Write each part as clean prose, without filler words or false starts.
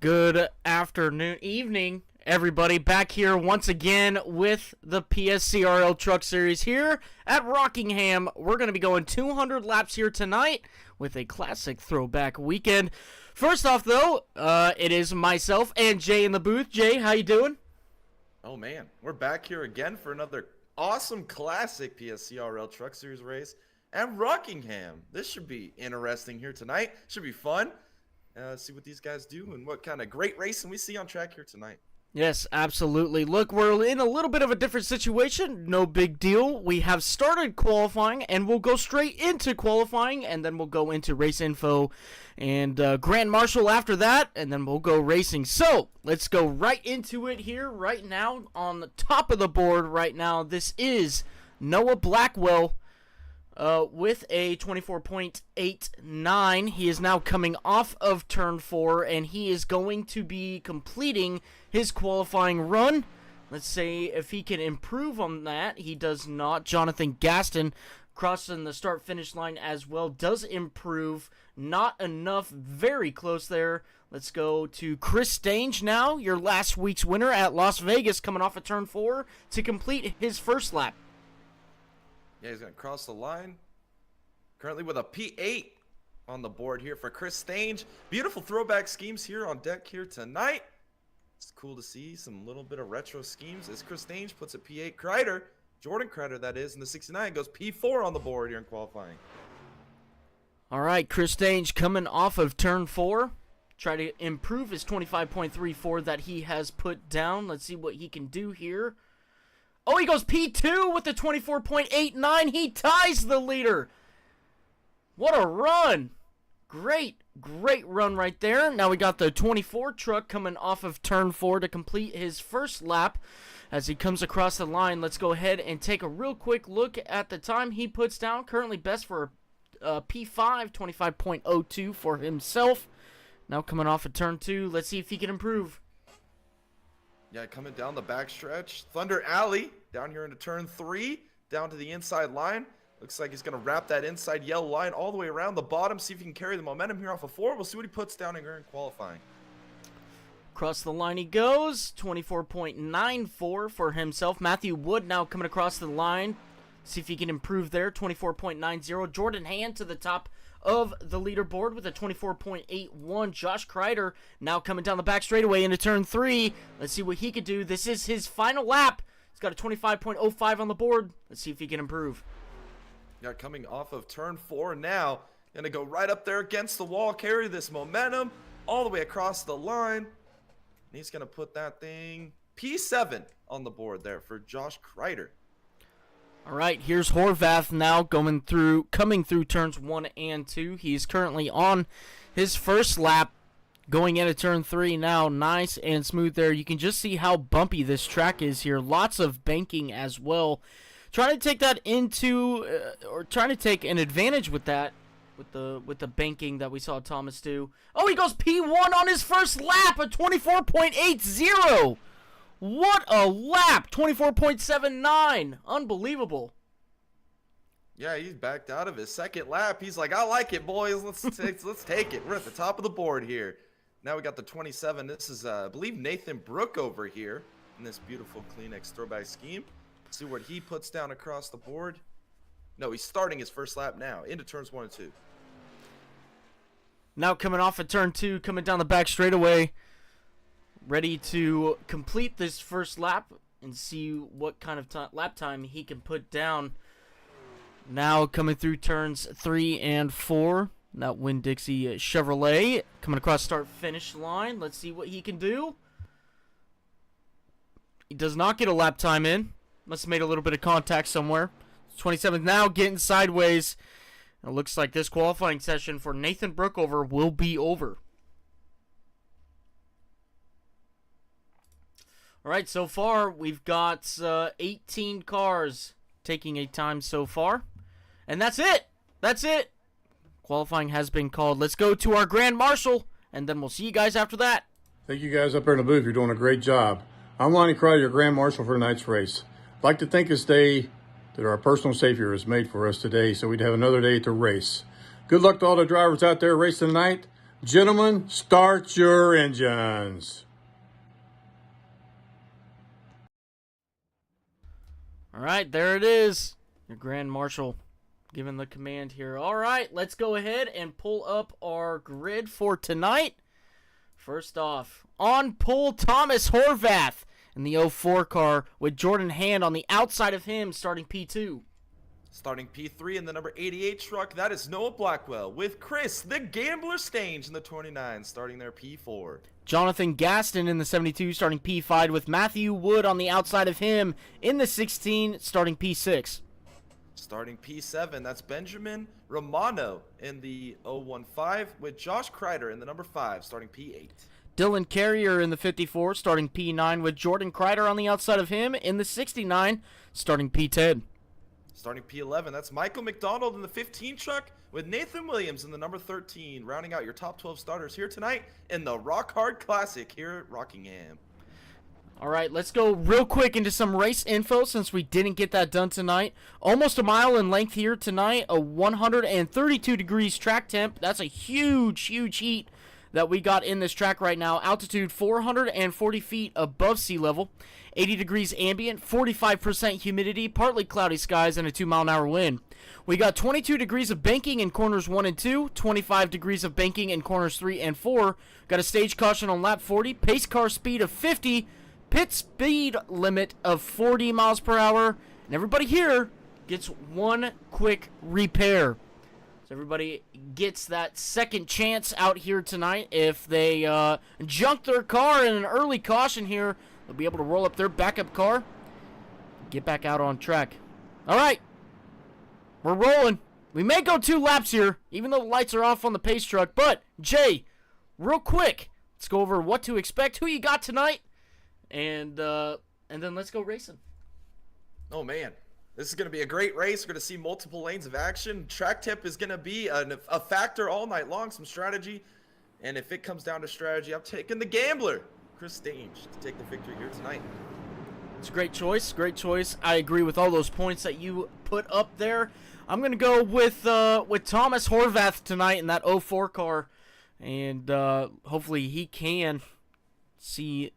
Good afternoon, evening, everybody. Back here once again with the PSCRL Truck Series here at Rockingham. We're going to be going 200 laps here tonight with a classic throwback weekend. First off, though, it is myself and Jay in the booth. Jay, how you doing? Oh man, we're back here again for another awesome classic PSCRL Truck Series race at Rockingham. This should be interesting here tonight. Should be fun. See what these guys do and what kind of great racing we see on track here tonight. Yes, absolutely. Look, we're in a little bit of a different situation. No big deal. We have started qualifying, and we'll go straight into qualifying, and then we'll go into race info and Grand Marshal after that, and then we'll go racing. So, let's go right into it here right now. On the top of the board right now, this is Noah Blackwell with a 24.89. He is now coming off of turn 4, and he is going to be completing his qualifying run. Let's say if he can improve on that. He does not. Jonathan Gaston crossing the start-finish line as well does improve. Not enough. Very close there. Let's go to Chris Stange now, your last week's winner at Las Vegas, coming off of turn 4 to complete his first lap. Yeah, he's going to cross the line. Currently with a P8 on the board here for Chris Stange. Beautiful throwback schemes here on deck here tonight. It's cool to see some little bit of retro schemes as Chris Stange puts a P8. Kreider, Jordan Kreider that is, in the 69 goes P4 on the board here in qualifying. All right, Chris Stange coming off of turn 4. Try to improve his 25.34 that he has put down. Let's see what he can do here. Oh, he goes P2 with the 24.89. He ties the leader. What a run. Great run right there. Now we got the 24 truck coming off of turn 4 to complete his first lap. As he comes across the line, let's go ahead and take a real quick look at the time he puts down. Currently best for P5, 25.02 for himself. Now coming off of turn 2, let's see if he can improve. Yeah, coming down the backstretch. Thunder Alley down here into turn 3, down to the inside line. Looks like he's going to wrap that inside yellow line all the way around the bottom. See if he can carry the momentum here off of 4. We'll see what he puts down in qualifying. Across the line he goes. 24.94 for himself. Matthew Wood now coming across the line. See if he can improve there. 24.90. Jordan Hand to the top of the leaderboard with a 24.81. Josh Kreider now coming down the back straightaway into turn 3. Let's see what he could do. This is his final lap. He's got a 25.05 on the board. Let's see if he can improve. Yeah, coming off of turn 4 now. Going to go right up there against the wall, carry this momentum all the way across the line. And he's going to put that thing P7 on the board there for Josh Kreider. All right, here's Horvath now coming through turns 1 and 2. He's currently on his first lap going into turn 3 now. Nice and smooth there. You can just see how bumpy this track is here. Lots of banking as well. Trying to take that into, or trying to take an advantage with that, with the banking that we saw Thomas do. Oh, he goes P1 on his first lap, a 24.80. What a lap! 24.79. Unbelievable. Yeah, he's backed out of his second lap. He's like, I like it, boys. Let's take it. We're at the top of the board here. Now we got the 27. This is, I believe, Nathan Brook over here in this beautiful Kleenex throwback scheme. See what he puts down across the board. No, he's starting his first lap now into turns 1 and 2. Now coming off of turn 2, coming down the back straightaway. Ready to complete this first lap and see what kind of lap time he can put down. Now coming through turns 3 and 4. That Winn-Dixie Chevrolet coming across start-finish line. Let's see what he can do. He does not get a lap time in. Must have made a little bit of contact somewhere. 27th now getting sideways. It looks like this qualifying session for Nathan Brookover will be over. All right, so far we've got 18 cars taking a time so far. And that's it. That's it. Qualifying has been called. Let's go to our Grand Marshal, and then we'll see you guys after that. Thank you guys up there in the booth. You're doing a great job. I'm Lonnie Crowder, your Grand Marshal for tonight's race. I'd like to thank this day that our personal Savior has made for us today so we'd have another day to race. Good luck to all the drivers out there racing tonight. Gentlemen, start your engines. All right, there it is. Your Grand Marshal giving the command here. All right, let's go ahead and pull up our grid for tonight. First off, on pole, Thomas Horvath in the 04 car with Jordan Hand on the outside of him, starting P2. Starting P3 in the number 88 truck, that is Noah Blackwell with Chris, the Gambler Stange in the 29, starting their P4. Jonathan Gaston in the 72, starting P5 with Matthew Wood on the outside of him in the 16, starting P6. Starting P7, that's Benjamin Romano in the 015 with Josh Kreider in the number 5, starting P8. Dylan Carrier in the 54, starting P9 with Jordan Kreider on the outside of him in the 69, starting P10. Starting P11, that's Michael McDonald in the 15 truck with Nathan Williams in the number 13, rounding out your top 12 starters here tonight in the Rock Hard Classic here at Rockingham. All right, let's go real quick into some race info since we didn't get that done tonight. Almost a mile in length here tonight, a 132 degrees track temp. That's a huge, huge heat that we got in this track right now. Altitude 440 feet above sea level. 80 degrees ambient, 45% humidity, partly cloudy skies, and a 2-mile-an-hour wind. We got 22 degrees of banking in corners 1 and 2, 25 degrees of banking in corners 3 and 4. Got a stage caution on lap 40, pace car speed of 50, pit speed limit of 40 miles per hour, and everybody here gets one quick repair. So everybody gets that second chance out here tonight. If they junk their car in an early caution here, they'll be able to roll up their backup car, get back out on track. All right, we're rolling. We may go 2 laps here, even though the lights are off on the pace truck. But, Jay, real quick, let's go over what to expect, who you got tonight, and then let's go racing. Oh, man. This is going to be a great race. We're going to see multiple lanes of action. Track tip is going to be a factor all night long, some strategy. And if it comes down to strategy, I'm taking the Gambler, Chris Stange, to take the victory here tonight. It's a great choice, great choice. I agree with all those points that you put up there. I'm going to go with Thomas Horvath tonight in that 04 car. And hopefully he can see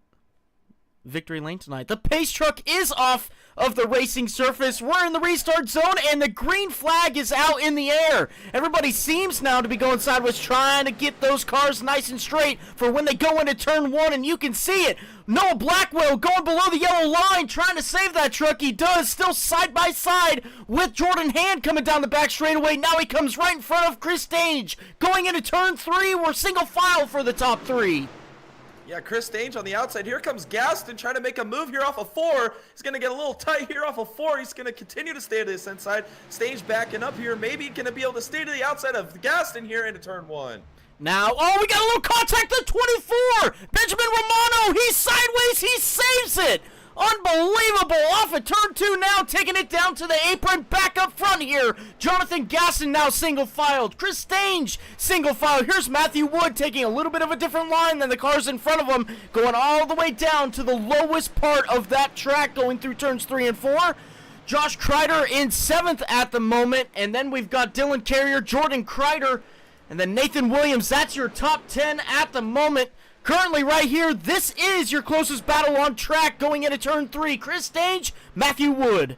victory lane tonight. The pace truck is off of the racing surface. We're in the restart zone, and the green flag is out in the air. Everybody seems now to be going sideways, trying to get those cars nice and straight for when they go into turn 1, and you can see it. Noah Blackwell going below the yellow line, trying to save that truck. He does, still side by side with Jordan Hand coming down the back straightaway. Now he comes right in front of Chris Stange. Going into turn 3, we're single file for the top 3. Yeah, Chris Stange on the outside. Here comes Gaston trying to make a move here off of 4. He's going to get a little tight here off of 4. He's going to continue to stay to the inside. Stange backing up here. Maybe going to be able to stay to the outside of Gaston here into turn 1. Now, oh, we got a little contact at 24. Benjamin Romano, he's sideways. He saves it. Unbelievable. Off of turn 2 now, taking it down to the apron. Back up front here. Jonathan Gaston now single-filed. Chris Stange single-filed. Here's Matthew Wood taking a little bit of a different line than the cars in front of him, going all the way down to the lowest part of that track, going through turns 3 and 4. Josh Kreider in 7th at the moment, and then we've got Dylan Carrier, Jordan Kreider, and then Nathan Williams. That's your top 10 at the moment. Currently, right here, this is your closest battle on track going into turn 3. Chris Stange, Matthew Wood.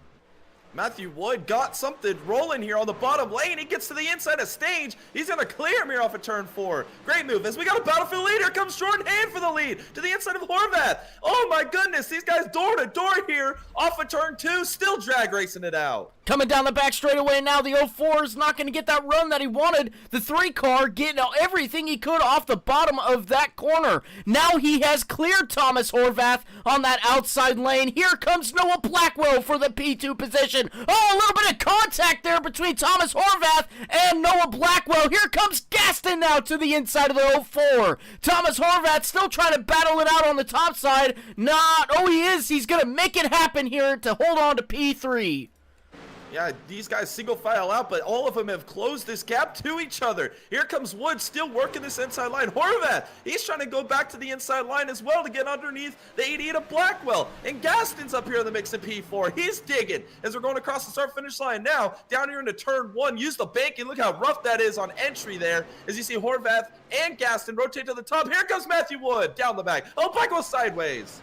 Matthew Wood got something rolling here on the bottom lane. He gets to the inside of Stange. He's going to clear him here off of turn 4. Great move. As we got a battlefield lead, here comes Jordan Hand for the lead to the inside of Horvath. Oh my goodness, these guys door to door here off of turn 2, still drag racing it out. Coming down the back straightaway now, the 04 is not going to get that run that he wanted. The 3 car getting everything he could off the bottom of that corner. Now he has cleared Thomas Horvath on that outside lane. Here comes Noah Blackwell for the P2 position. Oh, a little bit of contact there between Thomas Horvath and Noah Blackwell. Here comes Gaston now to the inside of the 04. Thomas Horvath still trying to battle it out on the top side. Not, oh, he is. He's going to make it happen here to hold on to P3. Yeah, these guys single file out, but all of them have closed this gap to each other. Here comes Wood still working this inside line. Horvath, he's trying to go back to the inside line as well to get underneath the 88 of Blackwell. And Gaston's up here in the mix in P4. He's digging as we're going across the start-finish line now. Down here into turn 1, use the bank, and look how rough that is on entry there. As you see Horvath and Gaston rotate to the top. Here comes Matthew Wood down the back. Oh, Blackwell sideways.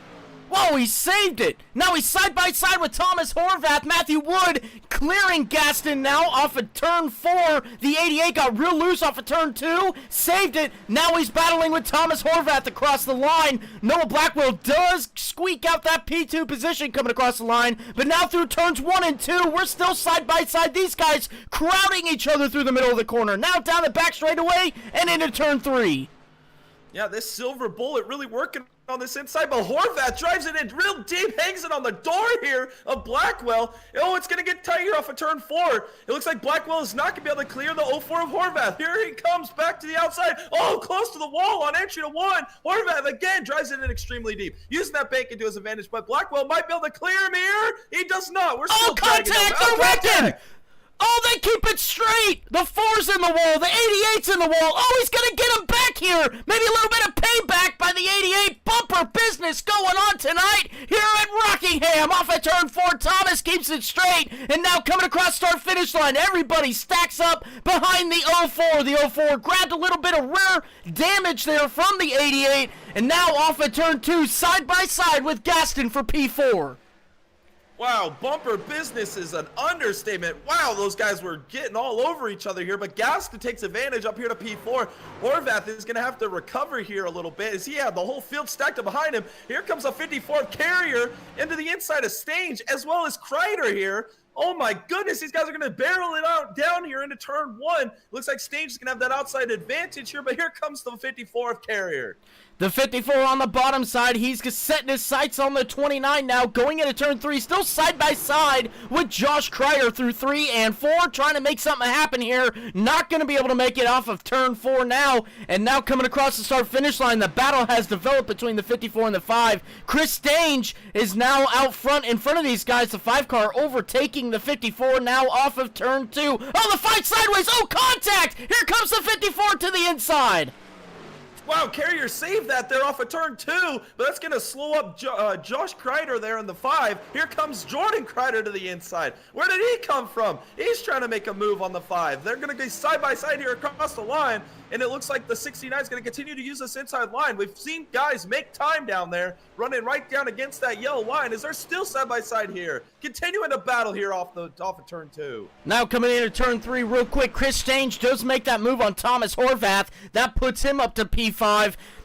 Whoa, he saved it. Now he's side by side with Thomas Horvath. Matthew Wood clearing Gaston now off of turn 4. The 88 got real loose off of turn 2. Saved it. Now he's battling with Thomas Horvath across the line. Noah Blackwell does squeak out that P2 position coming across the line. But now through turns 1 and 2, we're still side by side. These guys crowding each other through the middle of the corner. Now down the back straightaway and into turn 3. Yeah, this silver bullet really working on this inside, but Horvath drives it in real deep, hangs it on the door here of Blackwell. Oh, it's going to get tight here off of turn 4. It looks like Blackwell is not going to be able to clear the 04 of Horvath. Here he comes back to the outside. Oh, close to the wall on entry to 1. Horvath again drives it in extremely deep, using that bank into his advantage, but Blackwell might be able to clear him here. He does not. We're still contact! They're wrecking! Oh, they keep it straight! The 4's in the wall, the 88's in the wall. Oh, he's gonna get him back here! Maybe a little bit of payback by the 88. Bumper business going on tonight here at Rockingham. Off at turn 4, Thomas keeps it straight. And now coming across start-finish line, everybody stacks up behind the 04. The 04 grabbed a little bit of rare damage there from the 88. And now off at turn 2, side by side with Gaston for P4. Wow, bumper business is an understatement. Wow, those guys were getting all over each other here, but Gaston takes advantage up here to P4. Horvath is going to have to recover here a little bit as he had the whole field stacked up behind him. Here comes a 54 carrier into the inside of Stange, as well as Kreider here. Oh my goodness, these guys are going to barrel it out down here into turn 1. Looks like Stange is going to have that outside advantage here, but here comes the 54 of carrier. The 54 on the bottom side, he's setting his sights on the 29 now, going into turn 3, still side by side with Josh Kreider through 3 and 4, trying to make something happen here. Not going to be able to make it off of turn 4 now, and now coming across the start-finish line, the battle has developed between the 54 and the 5. Chris Stange is now out front in front of these guys, the 5 car overtaking the 54 now off of turn 2. Oh, the 5 sideways, oh, contact! Here comes the 54 to the inside. Wow, Carrier saved that there off of turn 2, but that's going to slow up Josh Kreider there in the 5. Here comes Jordan Kreider to the inside. Where did he come from? He's trying to make a move on the 5. They're going to go side by side here across the line, and it looks like the 69 is going to continue to use this inside line. We've seen guys make time down there, running right down against that yellow line as they're still side by side here. Continuing to battle here off of turn 2. Now coming into turn 3 real quick, Chris Stange does make that move on Thomas Horvath. That puts him up to P5.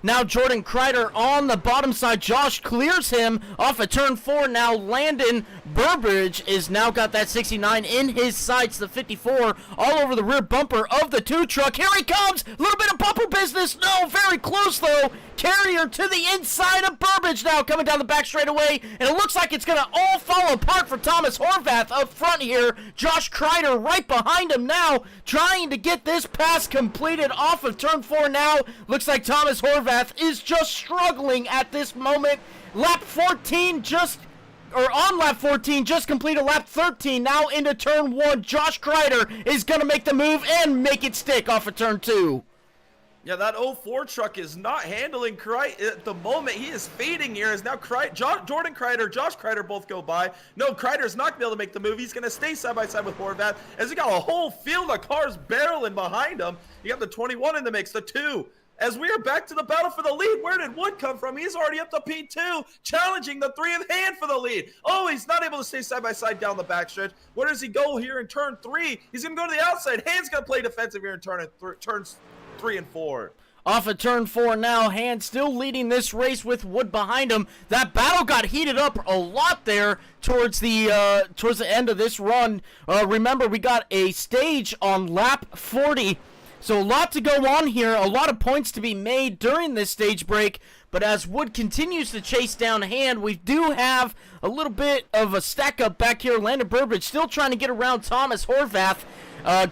Now Jordan Kreider on the bottom side. Josh clears him off of turn 4. Now Landon Burbridge is now got that 69 in his sights. The 54 all over the rear bumper of the 2 truck. Here he comes. A little bit of bumper business. No, very close though. Carrier to the inside of Burbridge now coming down the back straightaway. And it looks like it's going to all fall apart for Thomas Horvath up front here. Josh Kreider right behind him now trying to get this pass completed off of turn 4 now. Looks like Thomas Horvath is just struggling at this moment. Lap 14 on lap 14, just completed lap 13, now into turn 1. Josh Kreider is going to make the move and make it stick off of turn 2. Yeah, that 04 truck is not handling Kreider at the moment. He is fading here as now Jordan Kreider, Josh Kreider both go by. No, Kreider's not going to be able to make the move. He's going to stay side by side with Horvath as he got a whole field of cars barreling behind him. You got the 21 in the mix, the 2. As we are back to the battle for the lead, where did Wood come from? He's already up to P2, challenging the 3 of Hand for the lead. Oh, he's not able to stay side by side down the backstretch. Where does he go here in turn 3? He's going to go to the outside. Hand's going to play defensive here in turns 3 and 4. Off of turn 4 now, Hand still leading this race with Wood behind him. That battle got heated up a lot there towards the end of this run. Remember, we got a stage on lap 40. So a lot to go on here, a lot of points to be made during this stage break, but as Wood continues to chase down Hand, we do have a little bit of a stack up back here. Landon Burbridge still trying to get around Thomas Horvath.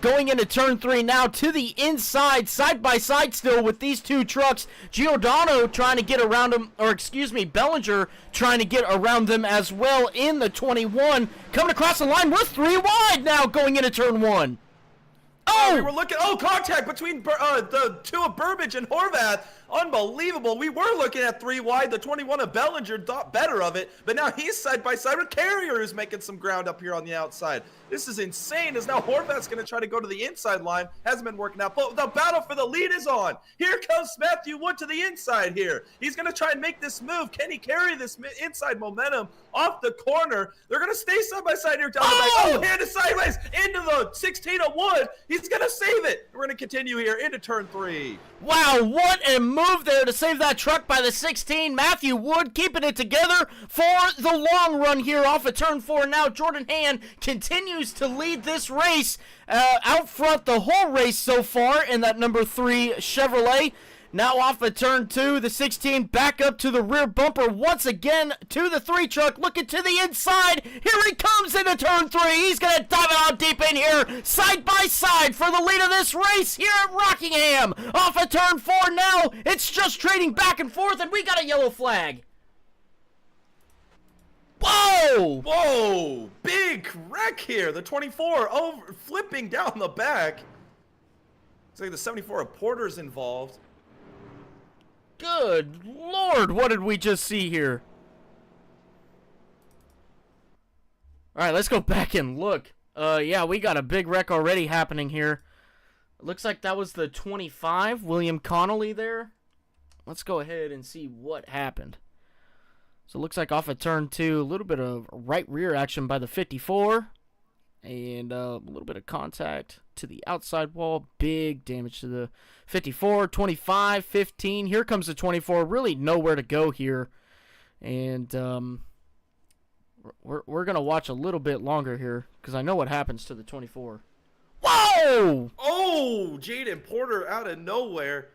Going into turn 3 now to the inside, side by side still with these two trucks. Giordano trying to get around him, or excuse me, Bellinger trying to get around them as well in the 21. Coming across the line, we're 3 wide now going into turn 1. We were looking. Contact between the 2 of Burbage and Horvath. Unbelievable. We were looking at 3 wide. The 21 of Bellinger thought better of it, but now he's side by side with Carrier, who's making some ground up here on the outside. This is insane, as now Horvath's going to try to go to the inside line. Hasn't been working out, but the battle for the lead is on. Here comes Matthew Wood to the inside here. He's going to try and make this move. Can he carry this inside momentum off the corner? They're going to stay side by side here down the back. Oh, handed sideways into the 16 of Wood. He's going to save it. We're going to continue here into turn 3. Wow, what a move there to save that truck by the 16. Matthew Wood keeping it together for the long run here off of turn 4. Now Jordan Hand continues to lead this race out front the whole race so far in that number 3 Chevrolet. Now off of turn 2, the 16 back up to the rear bumper once again to the 3 truck, looking to the inside. Here he comes into turn 3. He's going to dive it on deep in here, side by side for the lead of this race here at Rockingham. Off of turn 4 now, it's just trading back and forth, and we got a yellow flag. Whoa! Whoa! Big wreck here. The 24 over flipping down the back. Looks like the 74 of Porter's involved. Good Lord, what did we just see here? Alright, let's go back and look. Yeah, we got a big wreck already happening here. Looks like that was the 25, William Connolly there. Let's go ahead and see what happened. So it looks like off of turn 2, a little bit of right rear action by the 54. And a little bit of contact to the outside wall. Big damage to the 54, 25, 15. Here comes the 24. Really nowhere to go here. And we're going to watch a little bit longer here because I know what happens to the 24. Whoa! Oh, Jaden Porter out of nowhere.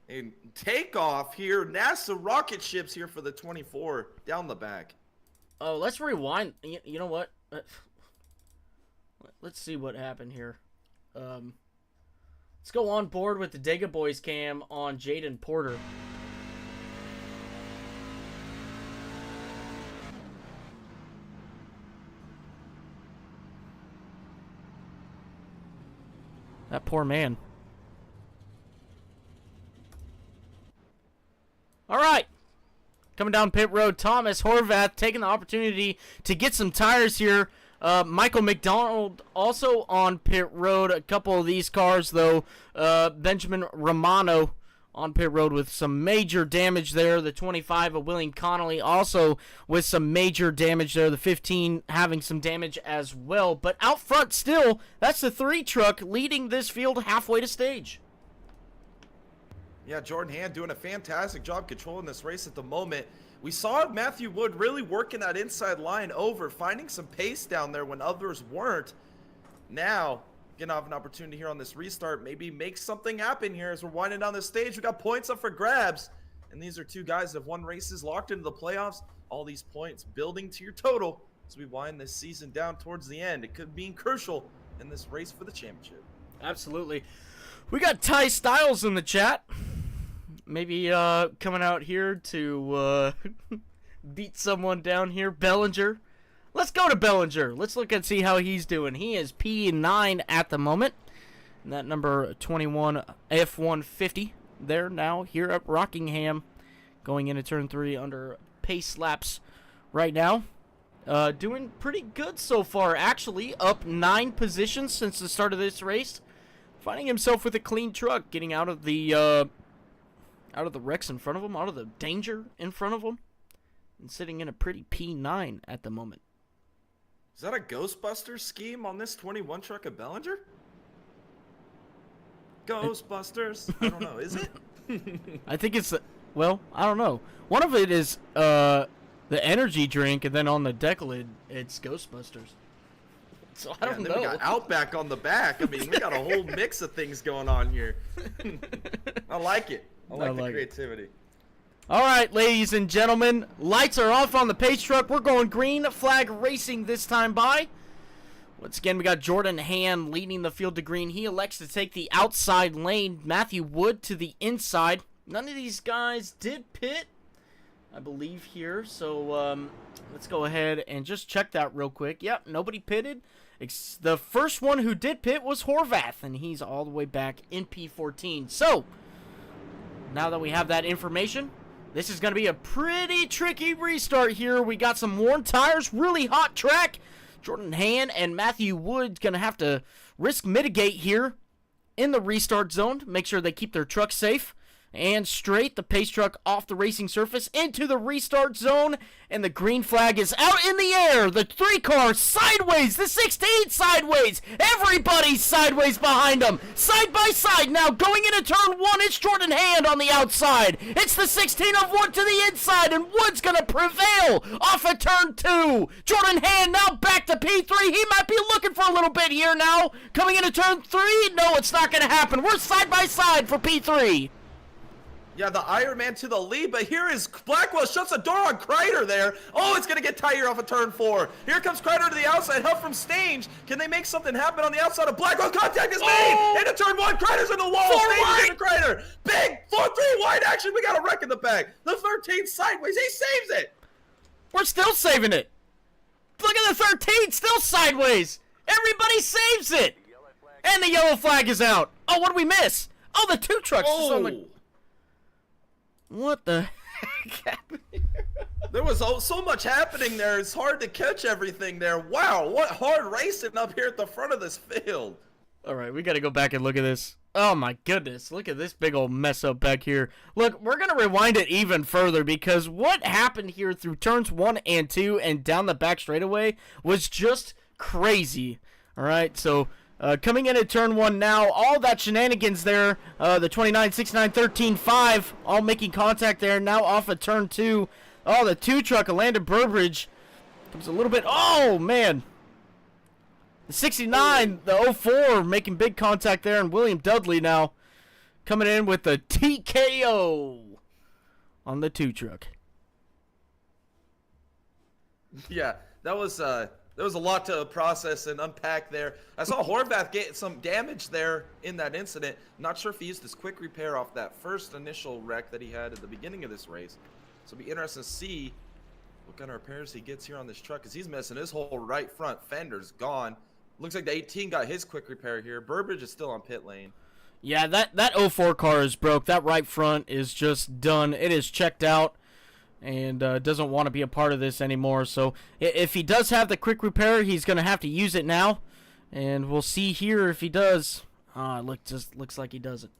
And takeoff here. NASA rocket ships here for the 24 down the back. Oh, let's rewind. You know what? Let's see what happened here. Let's go on board with the Dega Boys cam on Jaden Porter. That poor man. All right. Coming down pit road, Thomas Horvath taking the opportunity to get some tires here. Michael McDonald also on pit road. A couple of these cars, though. Benjamin Romano on pit road with some major damage there. The 25 of William Connolly also with some major damage there. The 15 having some damage as well. But out front still, that's the 3 truck leading this field halfway to stage. Yeah, Jordan Hand doing a fantastic job controlling this race at the moment. We saw Matthew Wood really working that inside line over, finding some pace down there when others weren't. Now, gonna have an opportunity here on this restart, maybe make something happen here as we're winding down the stage. We got points up for grabs, and these are 2 guys that have won races, locked into the playoffs. All these points building to your total as we wind this season down towards the end. It could be crucial in this race for the championship. Absolutely. We got Ty Styles in the chat. Maybe coming out here to beat someone down here. Bellinger. Let's go to Bellinger. Let's look and see how he's doing. He is P9 at the moment. And that number 21 F150 there now here at Rockingham. Going into turn 3 under pace laps right now. Doing pretty good so far. Actually, up 9 positions since the start of this race. Finding himself with a clean truck. Getting out of the wrecks in front of him, out of the danger in front of him, and sitting in a pretty P9 at the moment. Is that a Ghostbusters scheme on this 21 truck of Bellinger? Ghostbusters? I don't know, is it? I think it's, well, I don't know. One of it is the energy drink, and then on the decal it's Ghostbusters. So I don't know. We got Outback on the back. I mean, we got a whole mix of things going on here. I like it. I like the creativity. All right, ladies and gentlemen, lights are off on the pace truck. We're going green flag racing this time by. Once again, we got Jordan Hand leading the field to green. He elects to take the outside lane. Matthew Wood to the inside. None of these guys did pit, I believe, here. So let's go ahead and just check that real quick. Yep, nobody pitted. The first one who did pit was Horvath, and he's all the way back in P14. So, now that we have that information, this is going to be a pretty tricky restart here. We got some worn tires, really hot track. Jordan Hand and Matthew Wood's going to have to risk mitigate here in the restart zone. Make sure they keep their truck safe and straight. The pace truck off the racing surface into the restart zone. And the green flag is out in the air. The 3 car sideways. The 16 sideways. Everybody's sideways behind them. Side by side. Now going into turn 1, it's Jordan Hand on the outside. It's the 16 of Wood to the inside. And Wood's going to prevail off of turn 2. Jordan Hand now back to P3. He might be looking for a little bit here now. Coming into turn 3. No, it's not going to happen. We're side by side for P3. Yeah, the Iron Man to the lead, but here is Blackwell, shuts the door on Kreider there. Oh, it's going to get tight here off of turn 4. Here comes Kreider to the outside, help from Stange. Can they make something happen on the outside of Blackwell? Contact is made! Into turn 1, Kreider's in the wall. Stange into Kreider. Big 4-3 wide action. We got a wreck in the back. The 13 sideways. He saves it. We're still saving it. Look at the 13, still sideways. Everybody saves it. And the yellow flag is out. Oh, what did we miss? Oh, the 2 trucks. Just on the... What the heck happened here? There was so much happening there. It's hard to catch everything there. Wow, what hard racing up here at the front of this field. All right, we got to go back and look at this. Oh, my goodness. Look at this big old mess up back here. Look, we're going to rewind it even further because what happened here through turns 1 and 2 and down the back straightaway was just crazy. All right, so... coming in at turn 1 now, all that shenanigans there, the 29, 69, 13, 5, all making contact there, now off of turn 2. Oh, the 2 truck of Landon Burbridge comes a little bit, oh man. The 69, the 04 making big contact there, and William Dudley now coming in with the TKO on the 2 truck. Yeah, that was there was a lot to process and unpack there. I saw Horvath get some damage there in that incident. Not sure if he used his quick repair off that first initial wreck that he had at the beginning of this race. So it'll be interesting to see what kind of repairs he gets here on this truck, because he's missing his whole right front fender's gone. Looks like the 18 got his quick repair here. Burbridge is still on pit lane. Yeah, that 04 car is broke. That right front is just done. It is checked out. And doesn't want to be a part of this anymore. So if he does have the quick repair, he's going to have to use it now. And we'll see here if he does. Looks like he doesn't.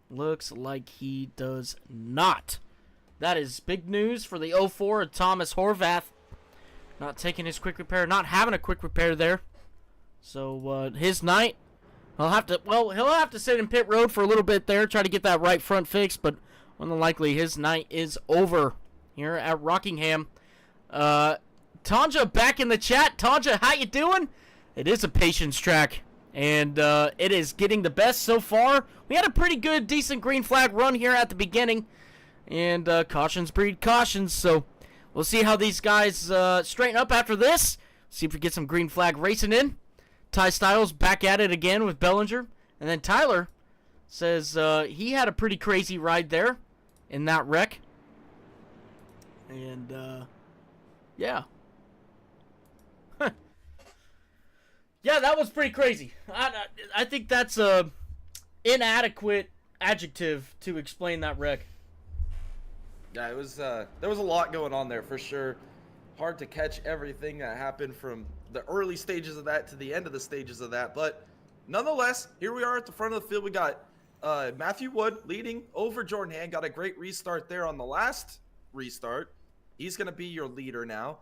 Looks like he does not. That is big news for the 04 Thomas Horvath. Not taking his quick repair, not having a quick repair there. So his night, he'll have to sit in pit road for a little bit there, try to get that right front fixed. But more than likely, his night is over here at Rockingham. Tanja back in the chat. Tanja, how you doing? It is a patience track, and it is getting the best so far. We had a pretty good, decent green flag run here at the beginning, and cautions breed cautions, so we'll see how these guys straighten up after this. See if we get some green flag racing in. Ty Styles back at it again with Bellinger, and then Tyler says he had a pretty crazy ride there in that wreck. And, yeah. Yeah, that was pretty crazy. I think that's a inadequate adjective to explain that wreck. Yeah, it was, there was a lot going on there for sure. Hard to catch everything that happened from the early stages of that to the end of the stages of that. But nonetheless, here we are at the front of the field. We got Matthew Wood leading over Jordan Hand. Got a great restart there on the last restart. He's going to be your leader now.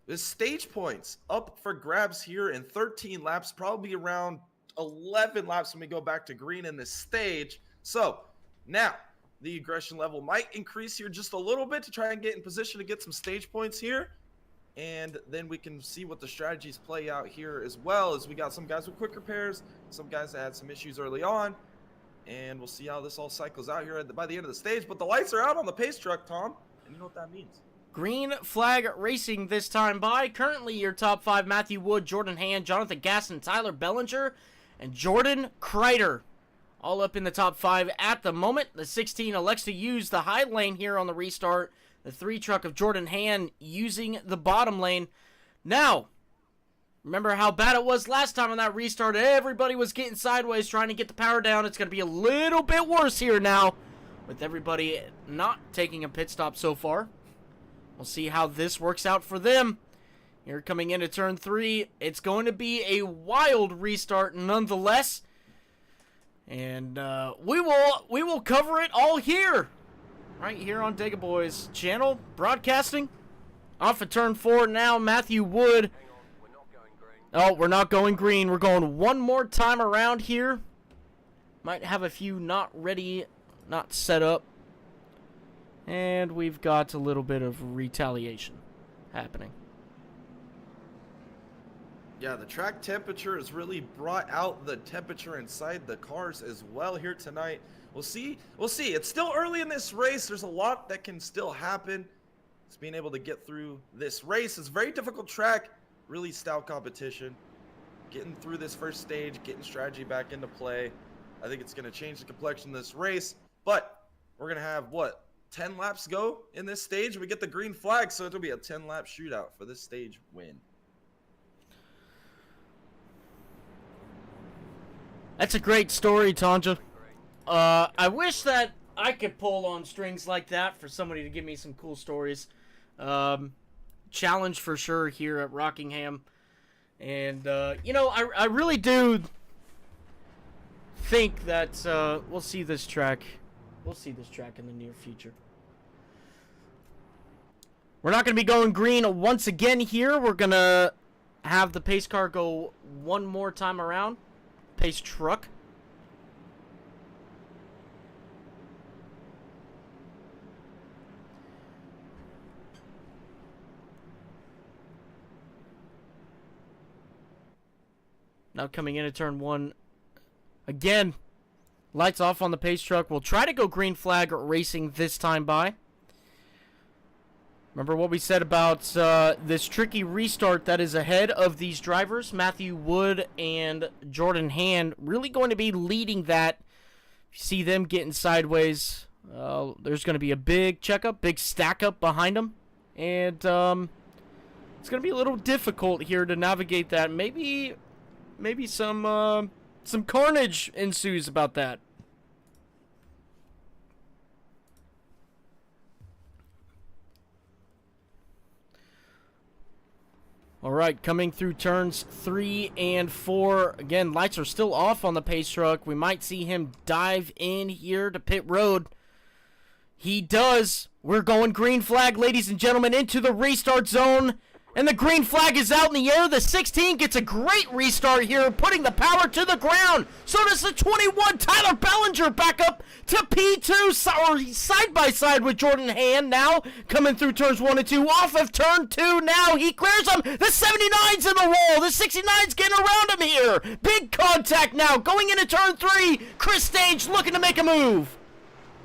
The stage points up for grabs here in 13 laps, probably around 11 laps when we go back to green in this stage. So now the aggression level might increase here just a little bit to try and get in position to get some stage points here. And then we can see what the strategies play out here, as well as we got some guys with quick repairs, some guys that had some issues early on. And we'll see how this all cycles out here by the end of the stage. But the lights are out on the pace truck, Tom. And you know what that means. Green flag racing this time by. Currently your top 5, Matthew Wood, Jordan Hand, Jonathan Gaston, Tyler Bellinger, and Jordan Kreider. All up in the top 5 at the moment. The 16 elects to use the high lane here on the restart. The 3 truck of Jordan Hand using the bottom lane. Now, remember how bad it was last time on that restart? Everybody was getting sideways trying to get the power down. It's going to be a little bit worse here now with everybody not taking a pit stop so far. We'll see how this works out for them. Here coming into turn 3. It's going to be a wild restart nonetheless. And we will cover it all here. Right here on Dega Boys channel. Broadcasting. Off of turn 4 now. Matthew Wood. Oh, we're not going green. We're going one more time around here. Might have a few not ready, not set up. And we've got a little bit of retaliation happening. Yeah, the track temperature has really brought out the temperature inside the cars as well here tonight. We'll see. It's still early in this race. There's a lot that can still happen. Just being able to get through this race is a very difficult track. Really stout competition. Getting through this first stage, getting strategy back into play. I think it's going to change the complexion of this race. But we're going to have, 10 laps go in this stage? We get the green flag, so it'll be a 10-lap shootout for this stage win. That's a great story, Tanja. I wish that I could pull on strings like that for somebody to give me some cool stories. Challenge for sure here at Rockingham. And, I really do think that we'll see this track. We'll see this track in the near future. We're not going to be going green once again here. We're going to have the pace car go one more time around. Pace truck. Now coming into turn 1. Again, lights off on the pace truck. We'll try to go green flag racing this time by. Remember what we said about this tricky restart that is ahead of these drivers. Matthew Wood and Jordan Hand really going to be leading that. If you see them getting sideways, there's going to be a big checkup, big stack up behind them. And it's going to be a little difficult here to navigate that. Maybe some carnage ensues about that. All right, coming through turns 3 and 4. Again, lights are still off on the pace truck. We might see him dive in here to pit road. He does. We're going green flag, ladies and gentlemen, into the restart zone. And the green flag is out in the air. The 16 gets a great restart here, putting the power to the ground. So does the 21, Tyler Bellinger, back up to P2, side by side with Jordan Hand now, coming through turns 1 and 2. Off of turn 2 now, he clears them. The 79's in the wall. The 69's getting around him here. Big contact now, going into turn 3. Chris Stage looking to make a move.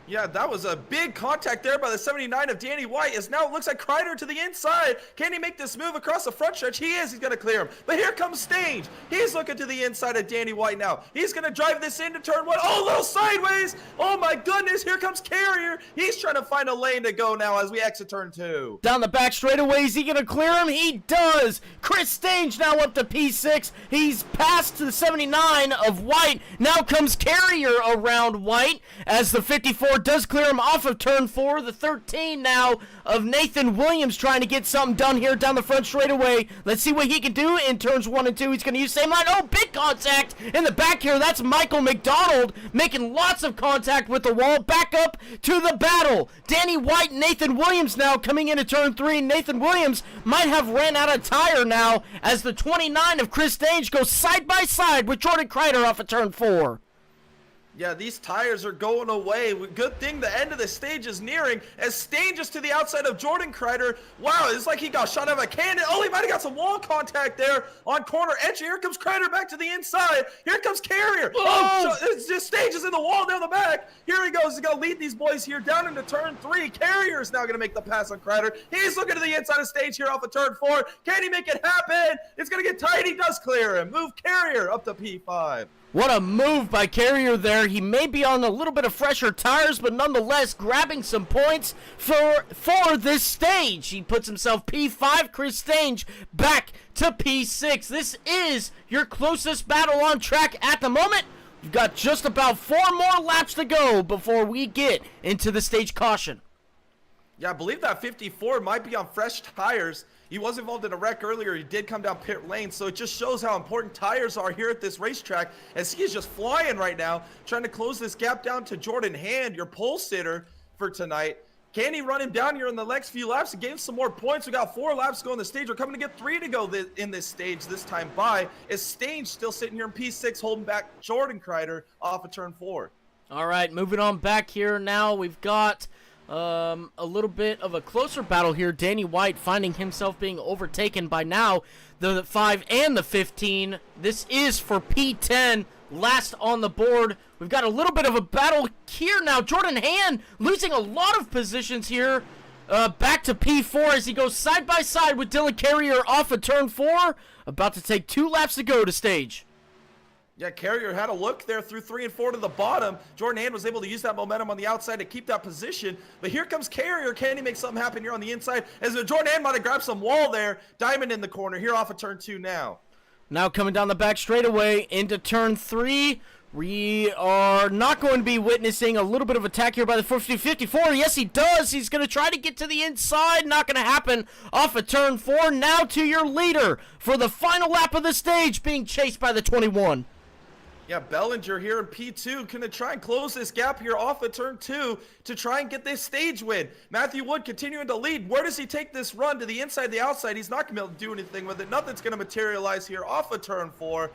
Yeah, that was a big contact there by the 79 of Danny White. As now it looks like Kreider to the inside. Can he make this move across the front stretch? He is. He's going to clear him. But here comes Stage. He's looking to the inside of Danny White now. He's going to drive this into turn 1. Oh, a little sideways. Oh, my goodness. Here comes Carrier. He's trying to find a lane to go now as we exit turn 2. Down the back straightaway. Is he going to clear him? He does. Chris Stage now up to P6. He's passed to the 79 of White. Now comes Carrier around White as the 54 does clear him off of turn 4. The 13 now of Nathan Williams trying to get something done here down the front straightaway. Let's see what he can do in turns 1 and 2. He's going to use same line. Oh, big contact in the back here. That's Michael McDonald making lots of contact with the wall. Back up to the battle. Danny White and Nathan Williams now coming into turn 3. Nathan Williams might have ran out of tire now as the 29 of Chris Stage goes side by side with Jordan Kreider off of turn 4. Yeah, these tires are going away. Good thing the end of the stage is nearing as Stain just to the outside of Jordan Kreider. Wow, it's like he got shot out of a cannon. Oh, he might have got some wall contact there on corner entry. Here comes Kreider back to the inside. Here comes Carrier. Oh, it's just Stage is in the wall down the back. Here he goes. He's going to lead these boys here down into turn 3. Carrier is now going to make the pass on Kreider. He's looking to the inside of Stage here off of turn 4. Can he make it happen? It's going to get tight. He does clear him. Move Carrier up to P5. What a move by Carrier there. He may be on a little bit of fresher tires, but nonetheless grabbing some points for this stage. He puts himself P5, Chris Stange back to P6. This is your closest battle on track at the moment. We've got just about 4 more laps to go before we get into the stage caution. Yeah, I believe that 54 might be on fresh tires. He was involved in a wreck earlier. He did come down pit lane, so it just shows how important tires are here at this racetrack as he is just flying right now, trying to close this gap down to Jordan Hand, your pole sitter for tonight. Can he run him down here in the next few laps and gain some more points? We got 4 laps to go in the stage. We're coming to get 3 to go in this stage this time by. Is Stange still sitting here in P6 holding back Jordan Kreider off of turn 4? All right, moving on back here now. We've got a little bit of a closer battle here. Danny White finding himself being overtaken by now the 5 and the 15. This is for P10, last on the board. We've got a little bit of a battle here now. Jordan Hand losing a lot of positions here. Back to P4 as he goes side by side with Dylan Carrier off of turn 4. About to take 2 laps to go to stage. Yeah, Carrier had a look there through 3 and 4 to the bottom. Jordan Hand was able to use that momentum on the outside to keep that position. But here comes Carrier. Can he make something happen here on the inside? As Jordan Hand might have grabbed some wall there. Diamond in the corner here off of turn 2 now. Now coming down the back straightaway into turn 3. We are not going to be witnessing a little bit of attack here by the 54. Yes, he does. He's going to try to get to the inside. Not going to happen off of turn 4. Now to your leader for the final lap of the stage, being chased by the 21. Yeah, Bellinger here in P2 going to try and close this gap here off of turn 2 to try and get this stage win. Matthew Wood continuing to lead. Where does he take this run? To the inside, the outside? He's not going to be able to do anything with it. Nothing's going to materialize here off of turn 4.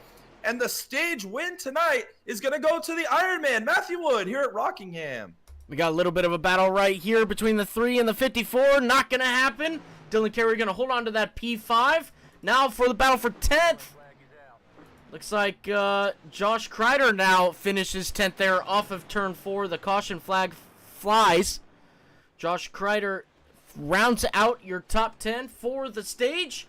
And the stage win tonight is going to go to the Ironman, Matthew Wood, here at Rockingham. We got a little bit of a battle right here between the 3 and the 54. Not going to happen. Dylan Carey going to hold on to that P5. Now for the battle for 10th. Looks like Josh Kreider now finishes 10th there off of turn 4. The caution flag flies. Josh Kreider rounds out your top 10 for the stage.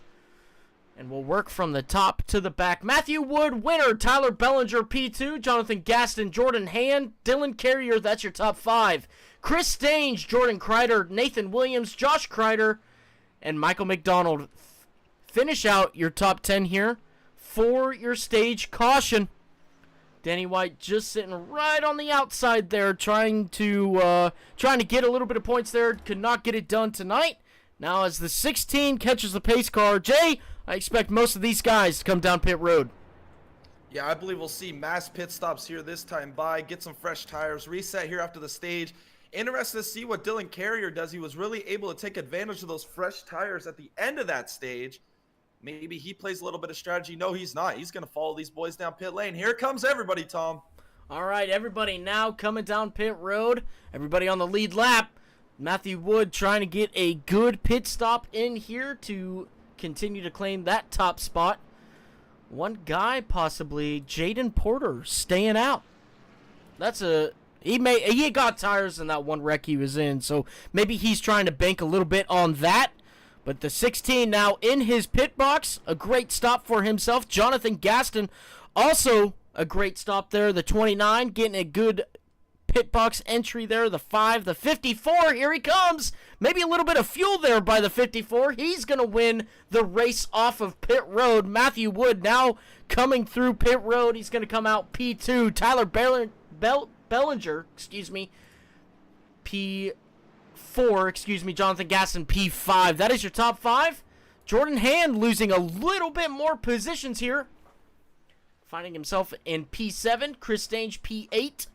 And we'll work from the top to the back. Matthew Wood, winner. Tyler Bellinger, P2. Jonathan Gaston, Jordan Hand. Dylan Carrier, that's your top 5. Chris Stange, Jordan Kreider, Nathan Williams, Josh Kreider, and Michael McDonald. Finish out your top 10 here for your stage caution. Danny White just sitting right on the outside there, trying to get a little bit of points there. Could not get it done tonight. Now as the 16 catches the pace car, Jay, I expect most of these guys to come down pit road. Yeah, I believe we'll see mass pit stops here this time by, get some fresh tires, reset here after the stage. Interested to see what Dylan Carrier does. He was really able to take advantage of those fresh tires at the end of that stage. Maybe he plays a little bit of strategy. No, he's not. He's going to follow these boys down pit lane. Here comes everybody, Tom. All right, everybody now coming down pit road. Everybody on the lead lap. Matthew Wood trying to get a good pit stop in here to continue to claim that top spot. One guy possibly, Jaden Porter, staying out. He got tires in that one wreck he was in, so maybe he's trying to bank a little bit on that. But the 16 now in his pit box, a great stop for himself. Jonathan Gaston, also a great stop there. The 29 getting a good pit box entry there. The 5, the 54, here he comes. Maybe a little bit of fuel there by the 54. He's going to win the race off of pit road. Matthew Wood now coming through pit road. He's going to come out P2. Tyler Bellinger, P4, Jonathan Gaston, P5. That is your top 5. Jordan Hand losing a little bit more positions here. Finding himself in P7. Chris Stange, P8.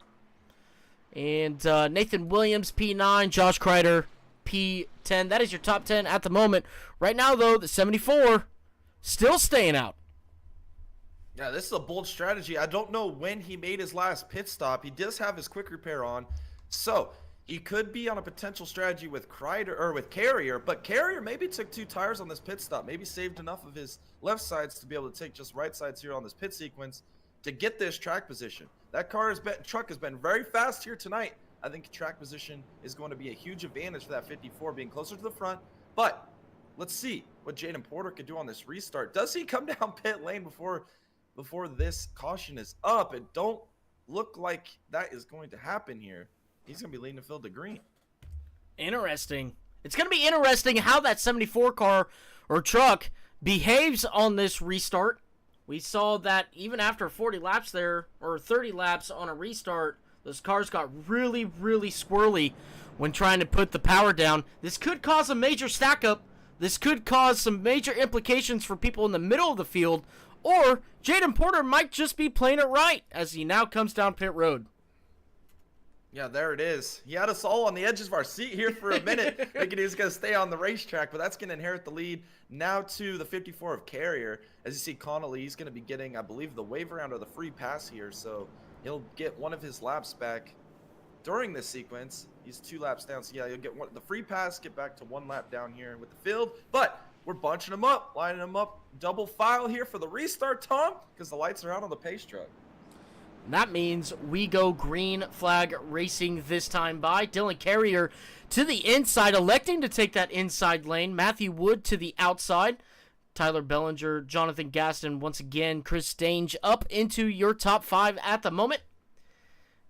And Nathan Williams, P9. Josh Kreider, P10. That is your top 10 at the moment. Right now, though, the 74 still staying out. Yeah, this is a bold strategy. I don't know when he made his last pit stop. He does have his quick repair on. So he could be on a potential strategy with Kreider or with Carrier, but Carrier maybe took 2 tires on this pit stop. Maybe saved enough of his left sides to be able to take just right sides here on this pit sequence to get this track position. That truck has been very fast here tonight. I think track position is going to be a huge advantage for that 54 being closer to the front. But let's see what Jaden Porter could do on this restart. Does he come down pit lane before this caution is up? It don't look like that is going to happen here. He's going to be leading the field to green. Interesting. It's going to be interesting how that 74 car or truck behaves on this restart. We saw that even after 40 laps there, or 30 laps on a restart, those cars got really, really squirrely when trying to put the power down. This could cause a major stack up. This could cause some major implications for people in the middle of the field. Or Jaden Porter might just be playing it right as he now comes down pit road. Yeah, there it is. He had us all on the edges of our seat here for a minute, thinking he was going to stay on the racetrack, but that's going to inherit the lead now to the 54 of Carrier. As you see, Connolly, he's going to be getting, I believe, the wave around or the free pass here, so he'll get one of his laps back during this sequence. He's 2 laps down, so yeah, he'll get the free pass, get back to 1 lap down here with the field, but we're bunching them up, lining them up, double file here for the restart, Tom, because the lights are out on the pace truck. That means we go green flag racing this time by. Dylan Carrier to the inside, electing to take that inside lane. Matthew Wood to the outside. Tyler Bellinger, Jonathan Gaston, once again, Chris Stange up into your top 5 at the moment.